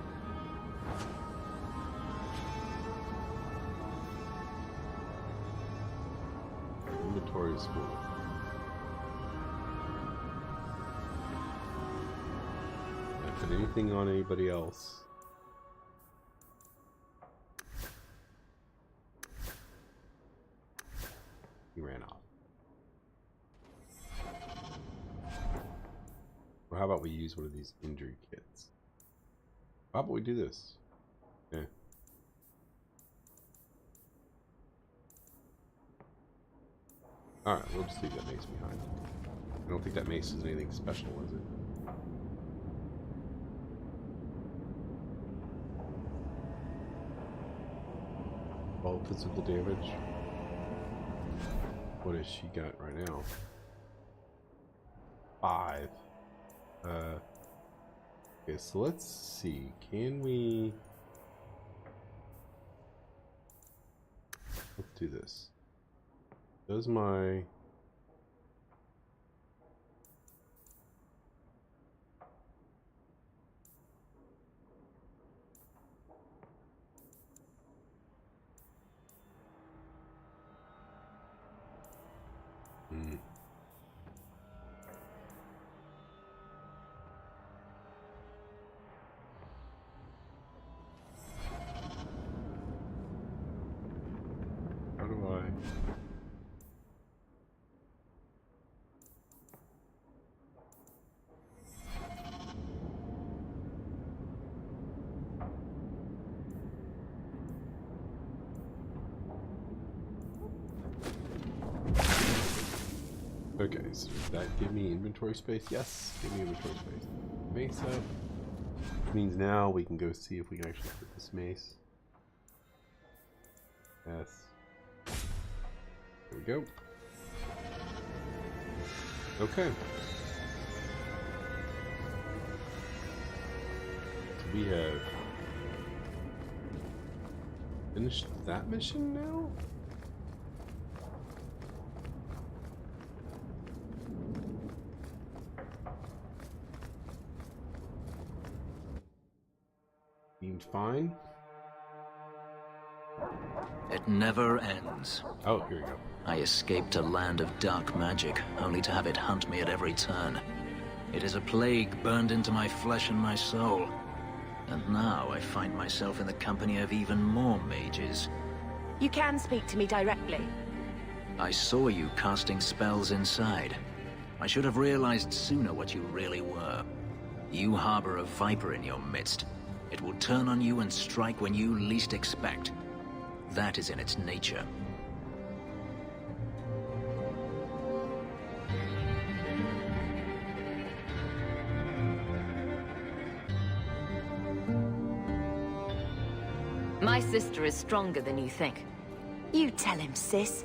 Inventory is full. Not put anything on anybody else. He ran off. Well, how about we use one of these injury kits? How about we do this? Yeah. Alright, we'll just leave that mace behind. I don't think that mace is anything special, is it? All physical damage. What has she got right now? 5. Okay, so let's see. Can we... Let's do this. Does my... Okay, so does that give me inventory space? Yes, give me inventory space. Mace up. Which means now we can go see if we can actually put this mace. Yes. There we go. Okay. So we have finished that mission now? Seemed fine. It never ends. Oh, here we go. I escaped a land of dark magic, only to have it hunt me at every turn. It is a plague burned into my flesh and my soul. And now I find myself in the company of even more mages. You can speak to me directly. I saw you casting spells inside. I should have realized sooner what you really were. You harbor a viper in your midst. It will turn on you and strike when you least expect. That is in its nature. My sister is stronger than you think. You tell him, sis.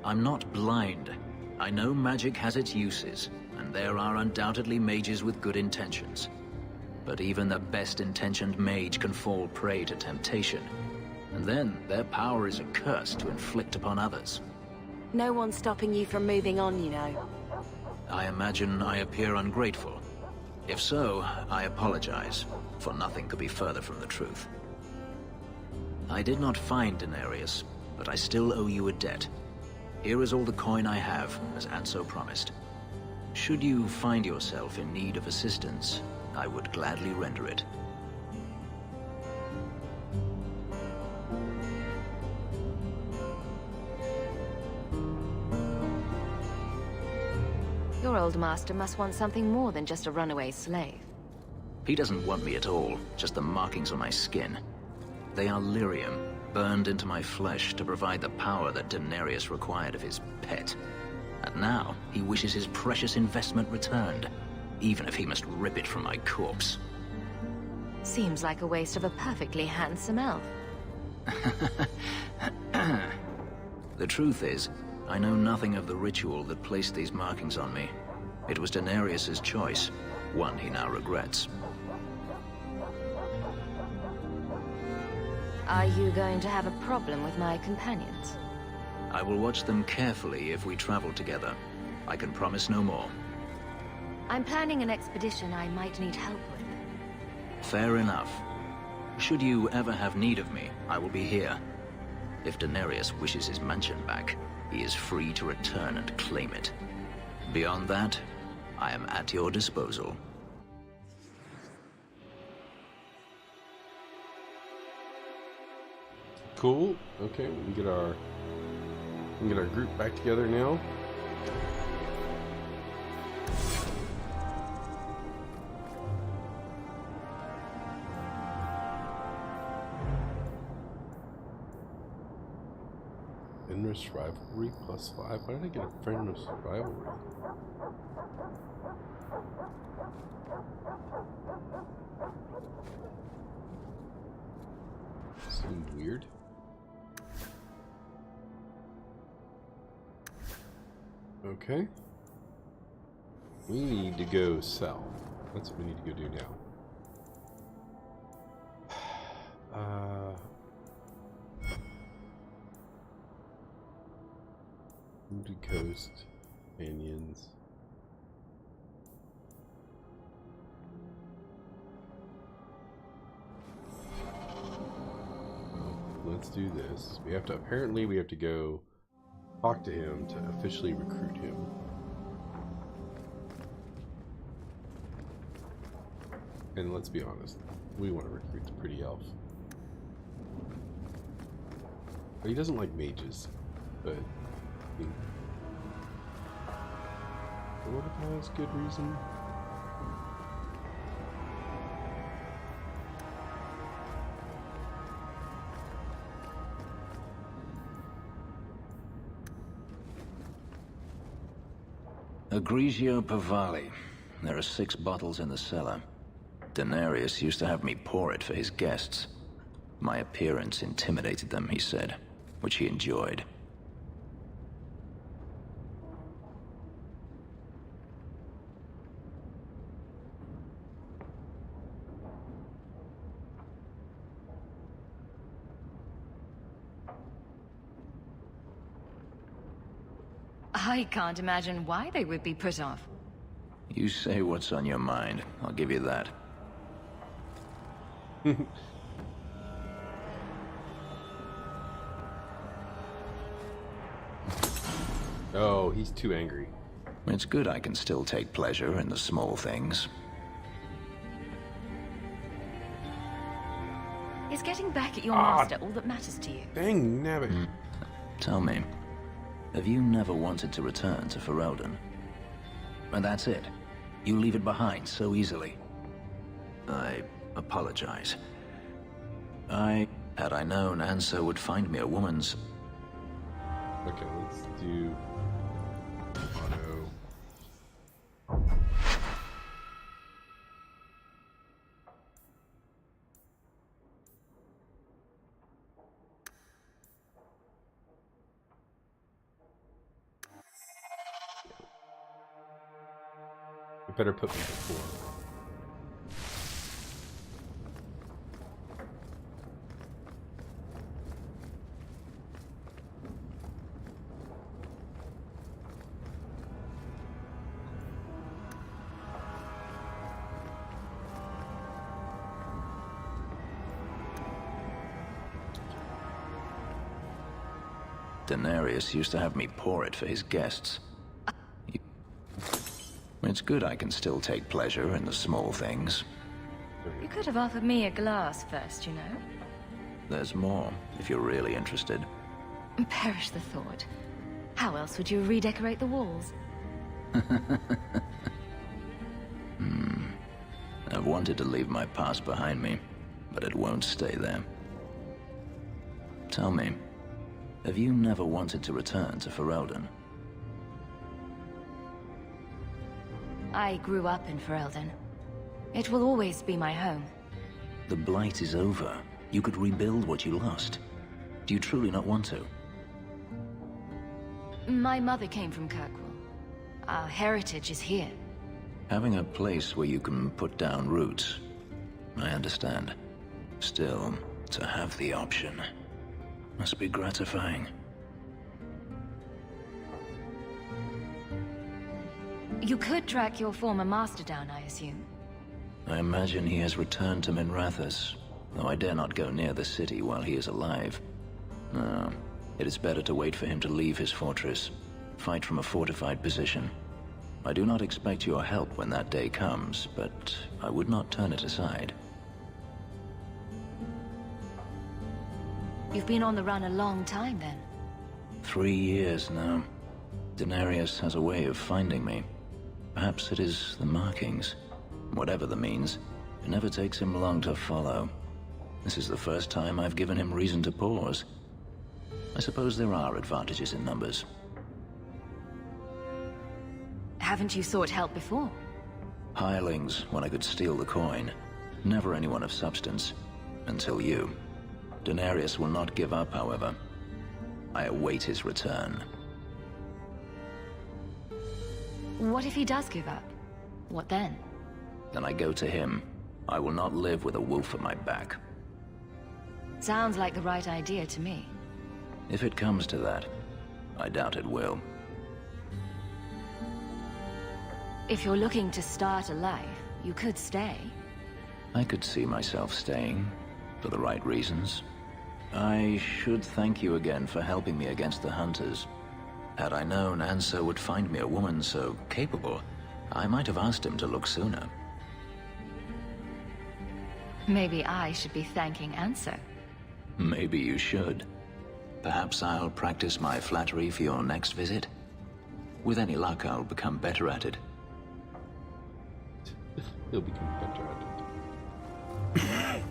I'm not blind. I know magic has its uses, and there are undoubtedly mages with good intentions. But even the best-intentioned mage can fall prey to temptation. And then their power is a curse to inflict upon others. No one's stopping you from moving on, you know. I imagine I appear ungrateful. If so, I apologize, for nothing could be further from the truth. I did not find Denarius, but I still owe you a debt. Here is all the coin I have, as Anso promised. Should you find yourself in need of assistance, I would gladly render it. Your old master must want something more than just a runaway slave. He doesn't want me at all, just the markings on my skin. They are lyrium, burned into my flesh to provide the power that Denarius required of his pet. And now, he wishes his precious investment returned, even if he must rip it from my corpse. Seems like a waste of a perfectly handsome elf. The truth is, I know nothing of the ritual that placed these markings on me. It was Denarius's choice, one he now regrets. Are you going to have a problem with my companions? I will watch them carefully if we travel together. I can promise no more. I'm planning an expedition I might need help with. Fair enough. Should you ever have need of me, I will be here. If Denarius wishes his mansion back, he is free to return and claim it. Beyond that, I am at your disposal. Cool. Okay, we can get our group back together now. Fenris rivalry +5. Why did I get a Fenris rivalry? Seemed weird. Okay. We need to go south. That's what we need to go do now. Moody Coast, Canyons. Let's do this. Apparently we have to go talk to him to officially recruit him. And let's be honest, we want to recruit the pretty elf. But he doesn't like mages, but I mean, sort of has good reason. Grigio Pavali. There are 6 bottles in the cellar. Denarius used to have me pour it for his guests. My appearance intimidated them, he said, which he enjoyed. I can't imagine why they would be put off. You say what's on your mind. I'll give you that. Oh, he's too angry. It's good I can still take pleasure in the small things. Is getting back at your master all that matters to you? Dang nabbit. Tell me, have you never wanted to return to Ferelden? And that's it. You leave it behind so easily. I apologize. Had I known Anso would find me a woman's... Okay, let's do... auto. I better put me before. Denarius used to have me pour it for his guests. It's good I can still take pleasure in the small things. You could have offered me a glass first, you know. There's more, if you're really interested. Perish the thought. How else would you redecorate the walls? I've wanted to leave my past behind me, but it won't stay there. Tell me, have you never wanted to return to Ferelden? I grew up in Ferelden. It will always be my home. The Blight is over. You could rebuild what you lost. Do you truly not want to? My mother came from Kirkwall. Our heritage is here. Having a place where you can put down roots, I understand. Still, to have the option must be gratifying. You could track your former master down, I assume. I imagine he has returned to Minrathous, though I dare not go near the city while he is alive. No, it is better to wait for him to leave his fortress, fight from a fortified position. I do not expect your help when that day comes, but I would not turn it aside. You've been on the run a long time, then. 3 years now. Denarius has a way of finding me. Perhaps it is the markings. Whatever the means, it never takes him long to follow. This is the first time I've given him reason to pause. I suppose there are advantages in numbers. Haven't you sought help before? Hirelings, when I could steal the coin. Never anyone of substance. Until you. Denarius will not give up, however. I await his return. What if he does give up? What then? Then I go to him. I will not live with a wolf at my back. Sounds like the right idea to me. If it comes to that, I doubt it will. If you're looking to start a life, you could stay. I could see myself staying, for the right reasons. I should thank you again for helping me against the hunters. Had I known Anso would find me a woman so capable, I might have asked him to look sooner. Maybe I should be thanking Anso. Maybe you should. Perhaps I'll practice my flattery for your next visit. With any luck, I'll become better at it. He'll become better at it.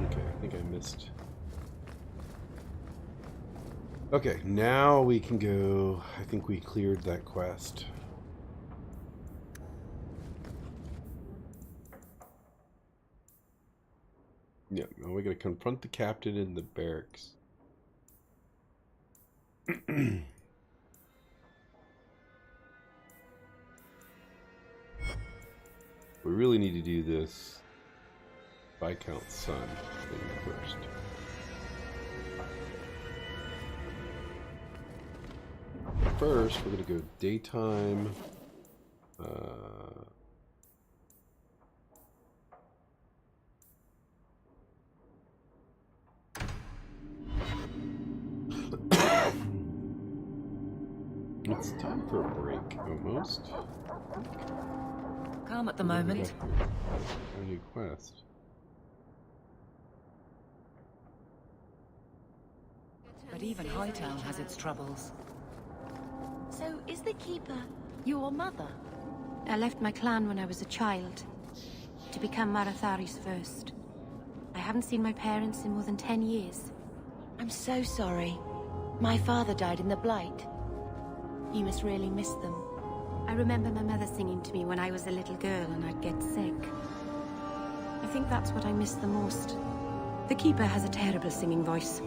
Okay, I think I missed. Okay, now we can go. I think we cleared that quest. Yeah, now we're gonna confront the captain in the barracks. We really need to do this Viscount's son thing first. First, we're gonna go daytime. It's time for a break, almost. Calm at the moment. A new quest. But even Hightown has its troubles. So, is the Keeper your mother? I left my clan when I was a child, to become Marathari's first. I haven't seen my parents in more than 10 years. I'm so sorry. My father died in the Blight. You must really miss them. I remember my mother singing to me when I was a little girl and I'd get sick. I think that's what I miss the most. The Keeper has a terrible singing voice.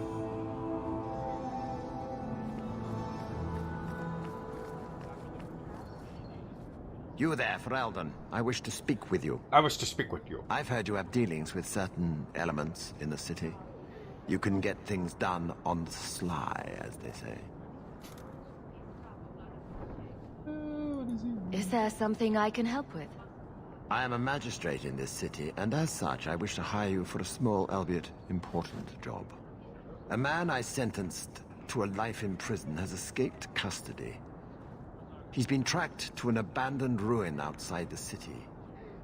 You there, Ferelden. I wish to speak with you. I wish to speak with you. I've heard you have dealings with certain elements in the city. You can get things done on the sly, as they say. Is there something I can help with? I am a magistrate in this city, and as such, I wish to hire you for a small, albeit important, job. A man I sentenced to a life in prison has escaped custody. He's been tracked to an abandoned ruin outside the city.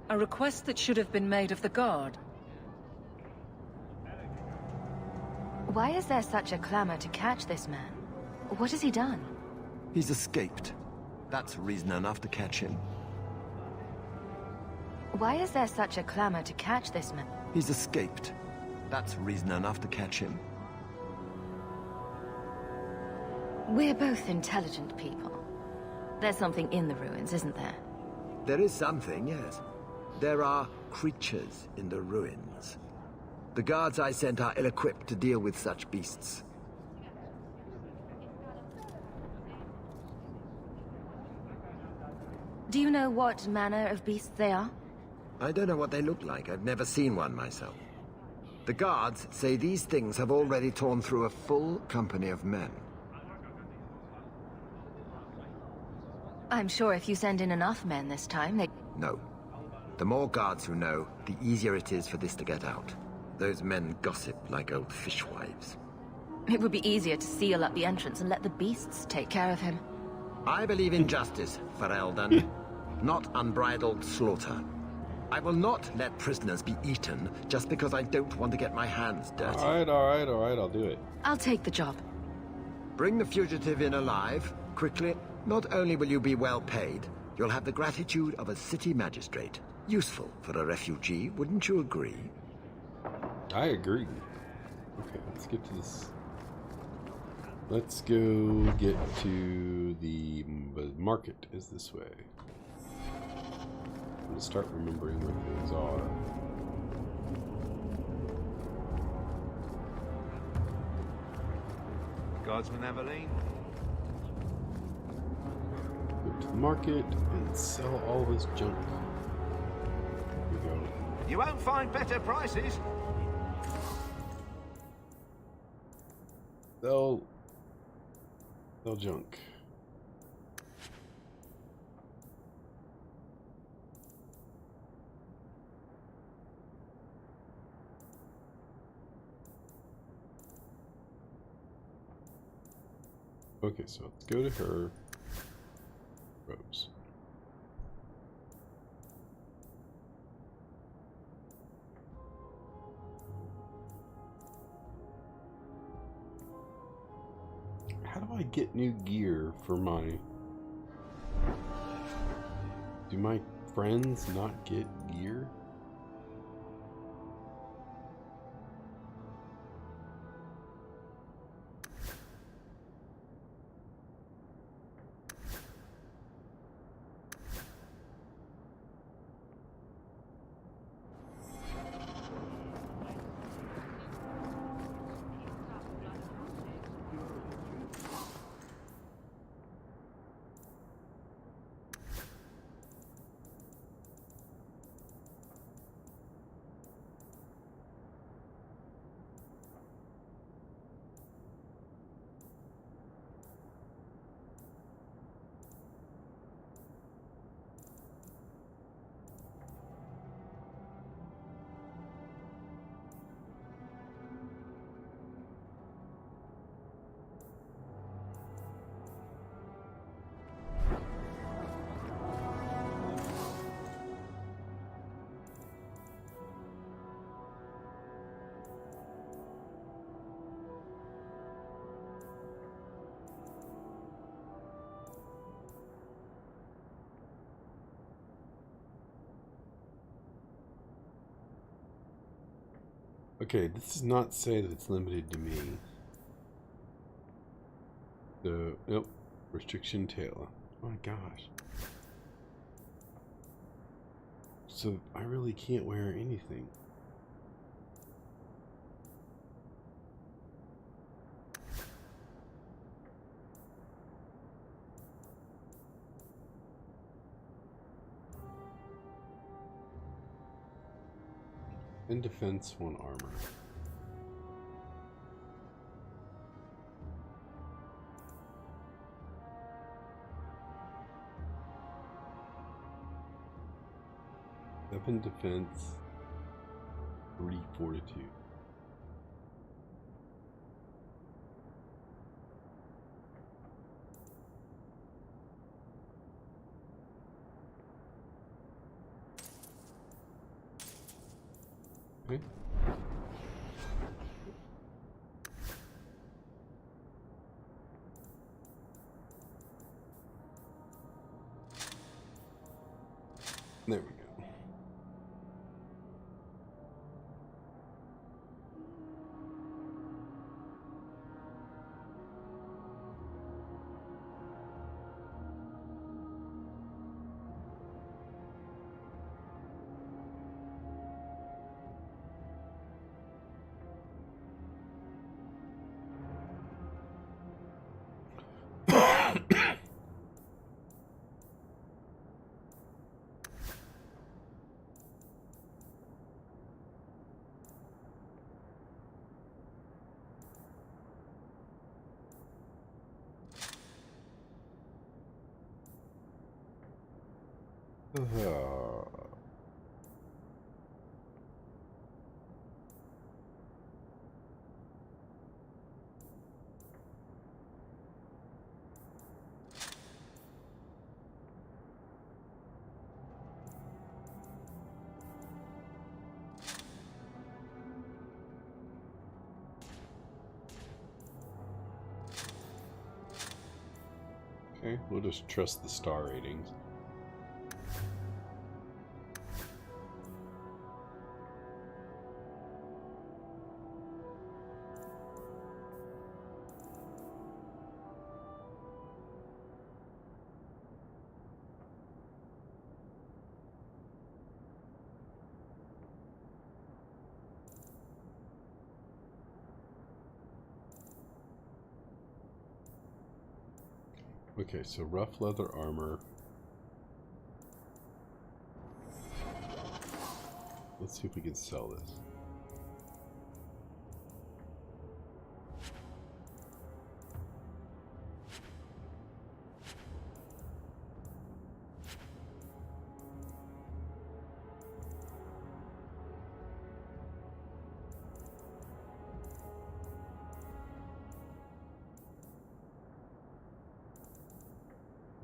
A request that should have been made of the guard. Why is there such a clamor to catch this man? What has he done? He's escaped. That's reason enough to catch him. Why is there such a clamor to catch this man? He's escaped. That's reason enough to catch him. We're both intelligent people. There's something in the ruins, isn't there? There is something, yes. There are creatures in the ruins. The guards I sent are ill-equipped to deal with such beasts. Do you know what manner of beasts they are? I don't know what they look like. I've never seen one myself. The guards say these things have already torn through a full company of men. I'm sure if you send in enough men this time, they... No. The more guards who know, the easier it is for this to get out. Those men gossip like old fishwives. It would be easier to seal up the entrance and let the beasts take care of him. I believe in justice, Ferelden. Not unbridled slaughter. I will not let prisoners be eaten just because I don't want to get my hands dirty. Alright, I'll do it. I'll take the job. Bring the fugitive in alive, quickly. Not only will you be well paid, you'll have the gratitude of a city magistrate. Useful for a refugee, wouldn't you agree? I agree. Okay, let's get to this. Let's go get to the market is this way. I'm gonna start remembering what things are. Guardsman Aveline. Go to the market and sell all this junk. Here we go. You won't find better prices. Sell junk. Okay, so let's go to her. Robes. How do I get new gear for my... Do my friends not get gear? Okay, this does not say that it's limited to me. So, nope. Restriction tail. Oh my gosh. So, I really can't wear anything. In defense, 1 armor. Weapon defense, 3 fortitude. Okay. There we go. Okay, we'll just trust the star ratings. Okay, so rough leather armor. Let's see if we can sell this.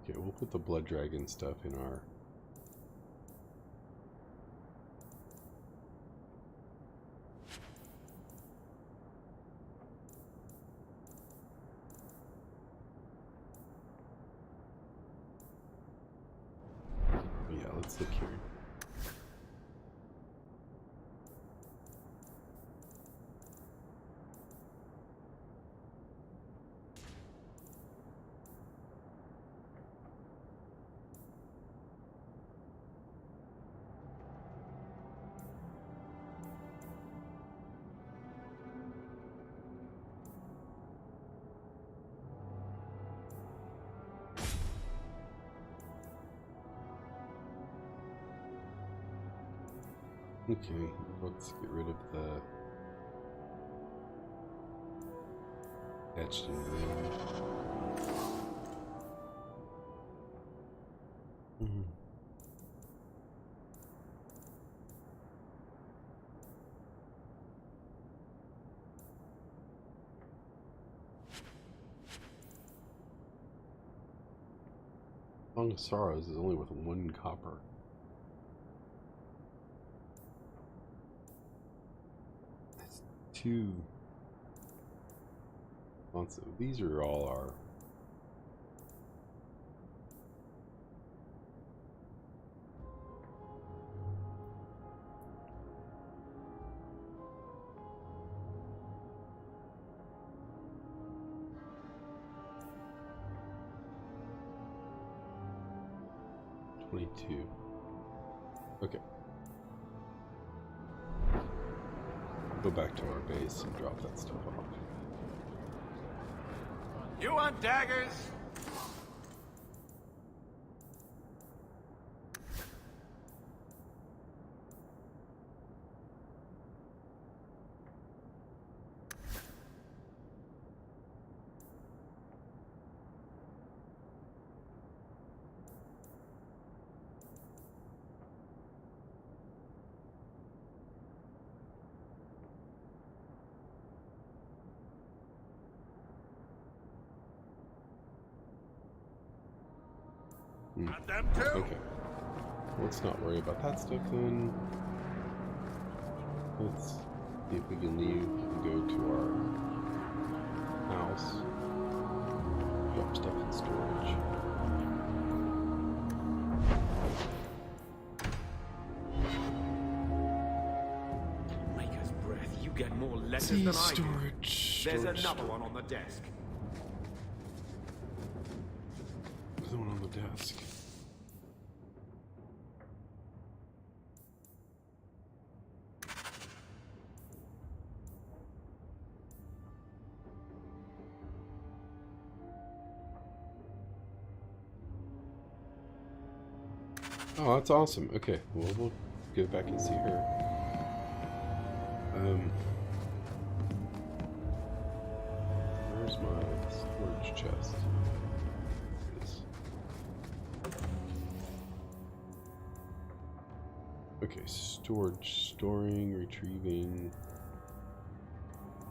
Okay, we'll put the blood dragon stuff in our... Yeah, let's look here. Okay, let's get rid of the etched in green. Song of Sorrows is only with 1 copper. That's 2 expensive. These are all our... 22. Okay. Go back to our base and drop that stuff off. You want daggers? Okay. Let's not worry about that stuff then. Let's see if we can leave and go to our house. Drop stuff in storage. Maker's breath, you get more letters than I do. Storage. There's another one on the desk. Another one on the desk. Oh, that's awesome. Okay, well, we'll go back and see her. Where's my storage chest? It is. Okay, storage, storing, retrieving.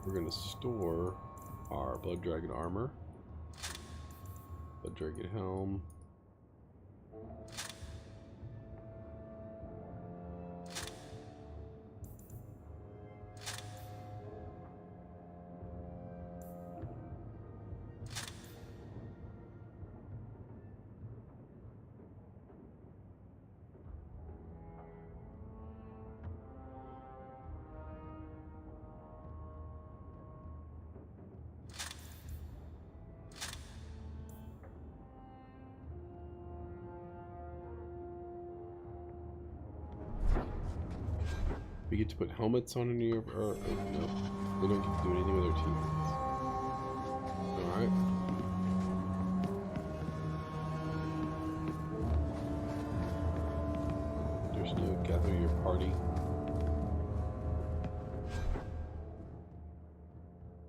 We're gonna store our Blood Dragon armor, Blood Dragon helm. We get to put helmets on any of our... no, we don't get to do anything with our teammates. Alright. There's no gather your party.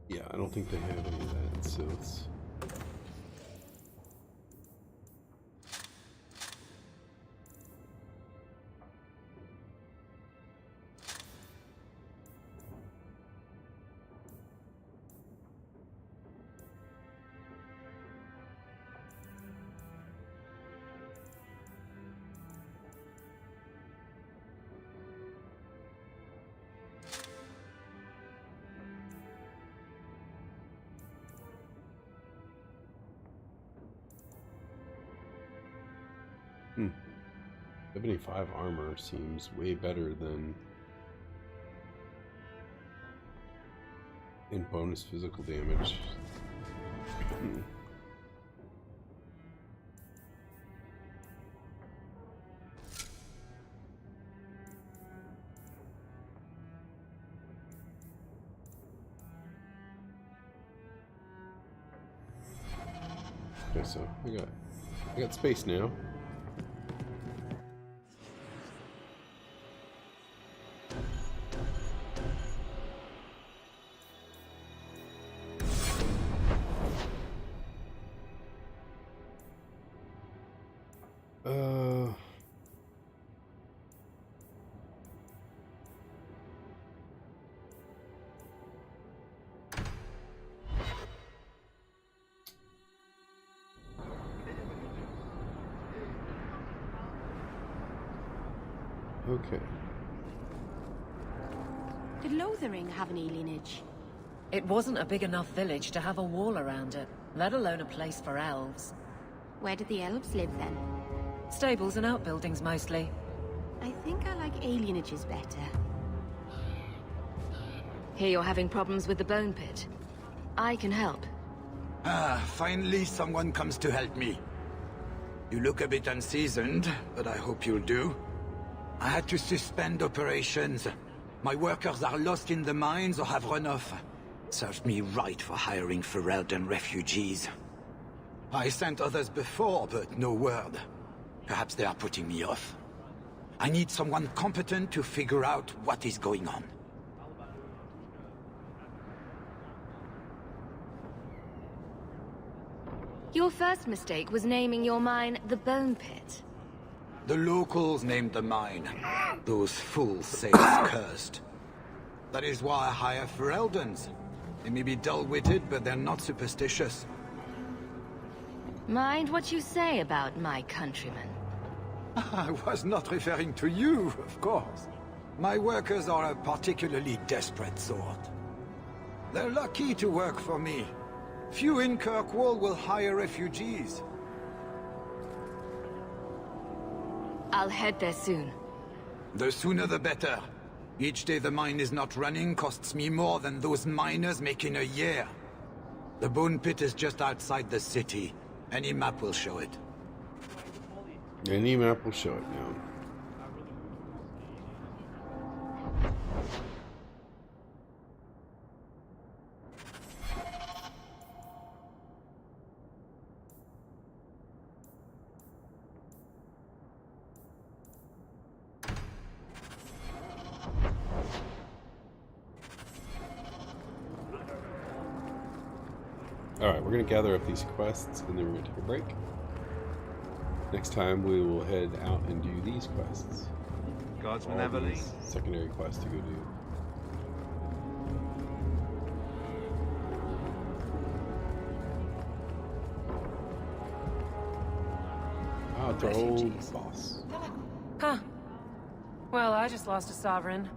Yeah, I don't think they have any of that, so it's... Hmm. 75 armor seems way better than in bonus physical damage. Okay, so I got space now. Okay. Did Lothering have any lineage? It wasn't a big enough village to have a wall around it, let alone a place for elves. Where did the elves live then? Stables and outbuildings mostly. I think I like alienages better. Hear you're having problems with the bone pit. I can help. Ah, finally someone comes to help me. You look a bit unseasoned, but I hope you'll do. I had to suspend operations. My workers are lost in the mines or have run off. Served me right for hiring Ferelden refugees. I sent others before, but no word. Perhaps they are putting me off. I need someone competent to figure out what is going on. Your first mistake was naming your mine the Bone Pit. The locals named the mine. Those fools say it's cursed. That is why I hire Fereldens. They may be dull-witted, but they're not superstitious. Mind what you say about my countrymen. I was not referring to you, of course. My workers are a particularly desperate sort. They're lucky to work for me. Few in Kirkwall will hire refugees. I'll head there soon. The sooner the better. Each day the mine is not running costs me more than those miners make in a year. The Bone Pit is just outside the city. Any map will show it. Any map will show it now. Alright, we're going to gather up these quests and then we're going to take a break. Next time we will head out and do these quests. Godsman All Everly. these secondary quests to go do. Oh, it's our old boss. Huh. Well, I just lost a sovereign.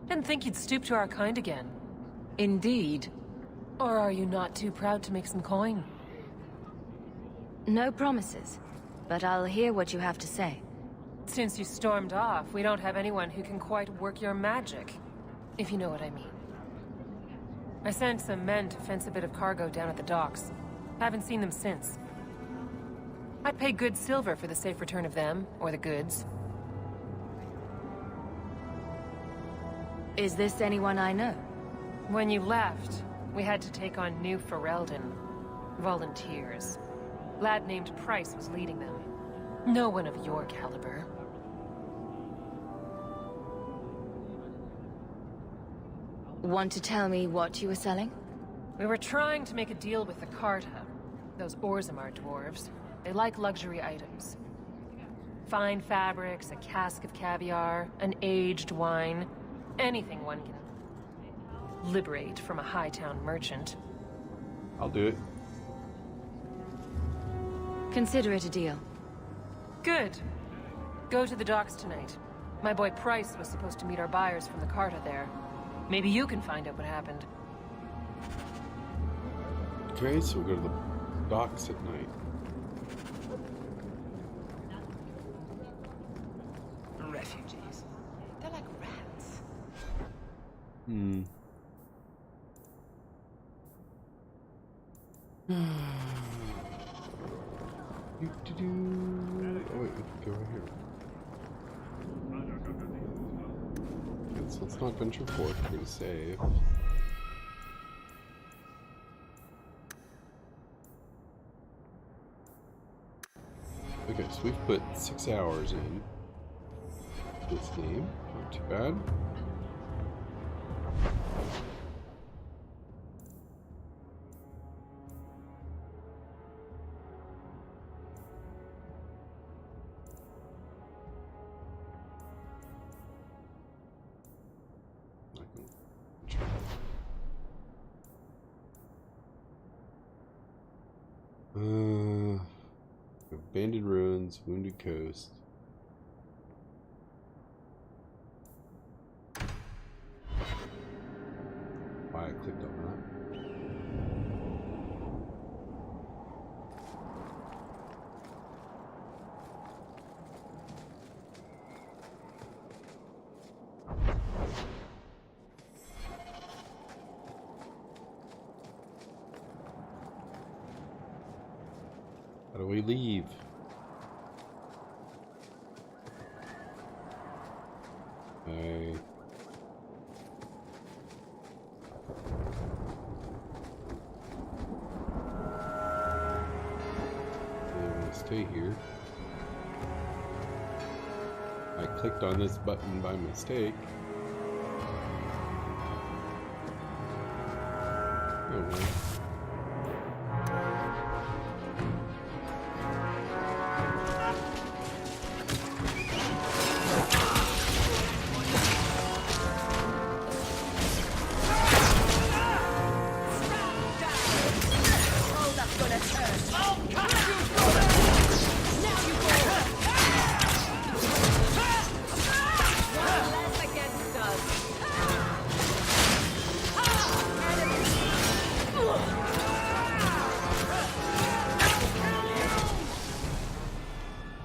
Didn't think you'd stoop to our kind again. Indeed. Or are you not too proud to make some coin? No promises, but I'll hear what you have to say. Since you stormed off, we don't have anyone who can quite work your magic, if you know what I mean. I sent some men to fence a bit of cargo down at the docks. Haven't seen them since. I'd pay good silver for the safe return of them, or the goods. Is this anyone I know? When you left, we had to take on new Ferelden. Volunteers. Lad named Price was leading them. No one of your caliber. Want to tell me what you were selling? We were trying to make a deal with the Carta. Those Orzammar dwarves. They like luxury items. Fine fabrics, a cask of caviar, an aged wine. Anything one can liberate from a Hightown merchant. I'll do it. Consider it a deal. Good. Go to the docks tonight. My boy Price was supposed to meet our buyers from the Carta there. Maybe you can find out what happened. Okay, so we'll go to the docks at night. Refugees. They're like rats. Hmm. Oh wait, we can go right here. Okay, so let's not venture forth. We're gonna save. Okay, so we've put 6 hours in this game. Not too bad. Abandoned ruins, wounded coast. Why I clicked on that? How do we leave? I'm gonna stay here. I clicked on this button by mistake. Oh well.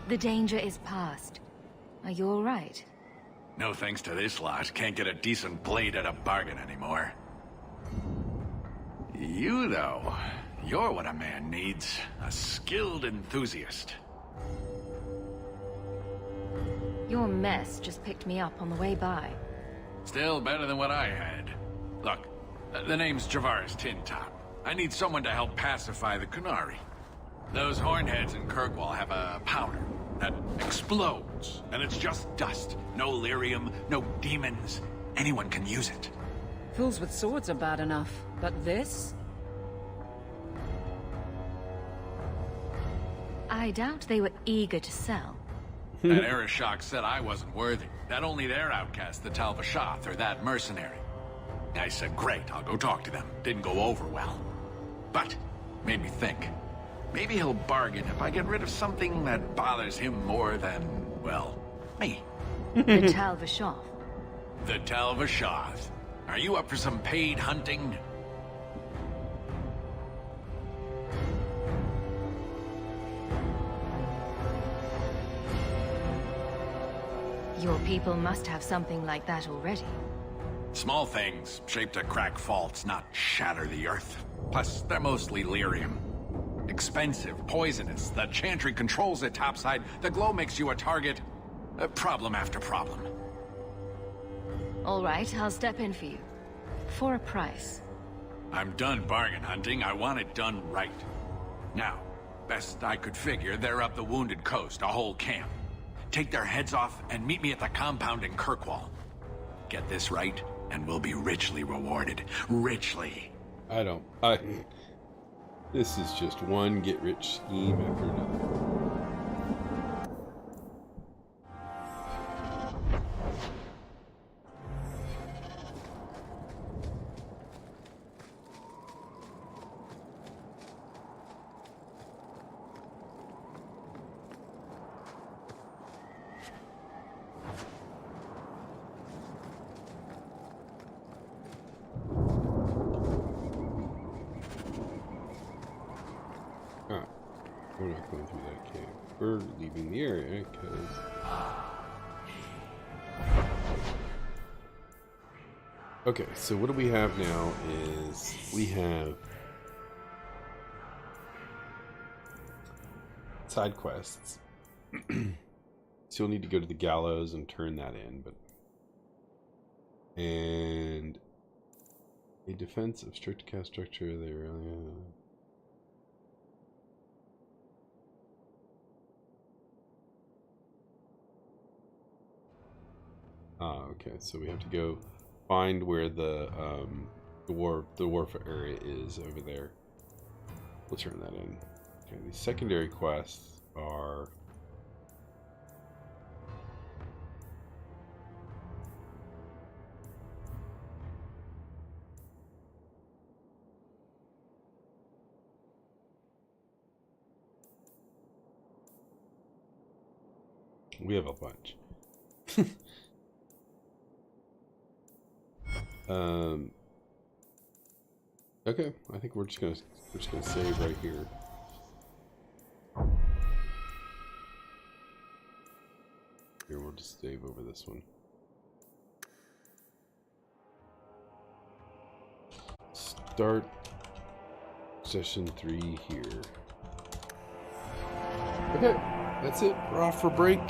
The danger is past. Are you all right? No thanks to this lot. Can't get a decent blade at a bargain anymore. You, though, you're what a man needs. A skilled enthusiast. Your mess just picked me up on the way by. Still better than what I had. Look, the name's Javaris Tintop. I need someone to help pacify the Qunari. Those hornheads in Kirkwall have a powder that explodes, and it's just dust. No lyrium, no demons. Anyone can use it. Fools with swords are bad enough, but this? I doubt they were eager to sell. That Arishok said I wasn't worthy. That only their outcast, the Tal-Vashoth, or that mercenary. I said, great, I'll go talk to them. Didn't go over well. But, made me think. Maybe he'll bargain if I get rid of something that bothers him more than, well, me. The Tal-Vashoth. The Tal-Vashoth. Are you up for some paid hunting? Your people must have something like that already. Small things, shaped to crack faults, not shatter the earth. Plus, they're mostly lyrium. Expensive, poisonous, the chantry controls it topside, the glow makes you a target. Problem after problem. All right, I'll step in for you. For a price. I'm done bargain hunting, I want it done right. Now, best I could figure, they're up the Wounded Coast, a whole camp. Take their heads off and meet me at the compound in Kirkwall. Get this right, and we'll be richly rewarded. Richly. This is just one get-rich scheme after another. We're not going through that cave. We're leaving the area because okay, so what do we have now is we have side quests. So you'll need to go to the gallows and turn that in, and a defense of strict caste structure. They really okay, so we have to go find where the wharf area is over there. We'll turn that in. Okay, these secondary quests are we have a bunch. Okay, I think we're just gonna save right here. Here, we'll just save over this one. Start session 3 here. Okay, that's it. We're off for break.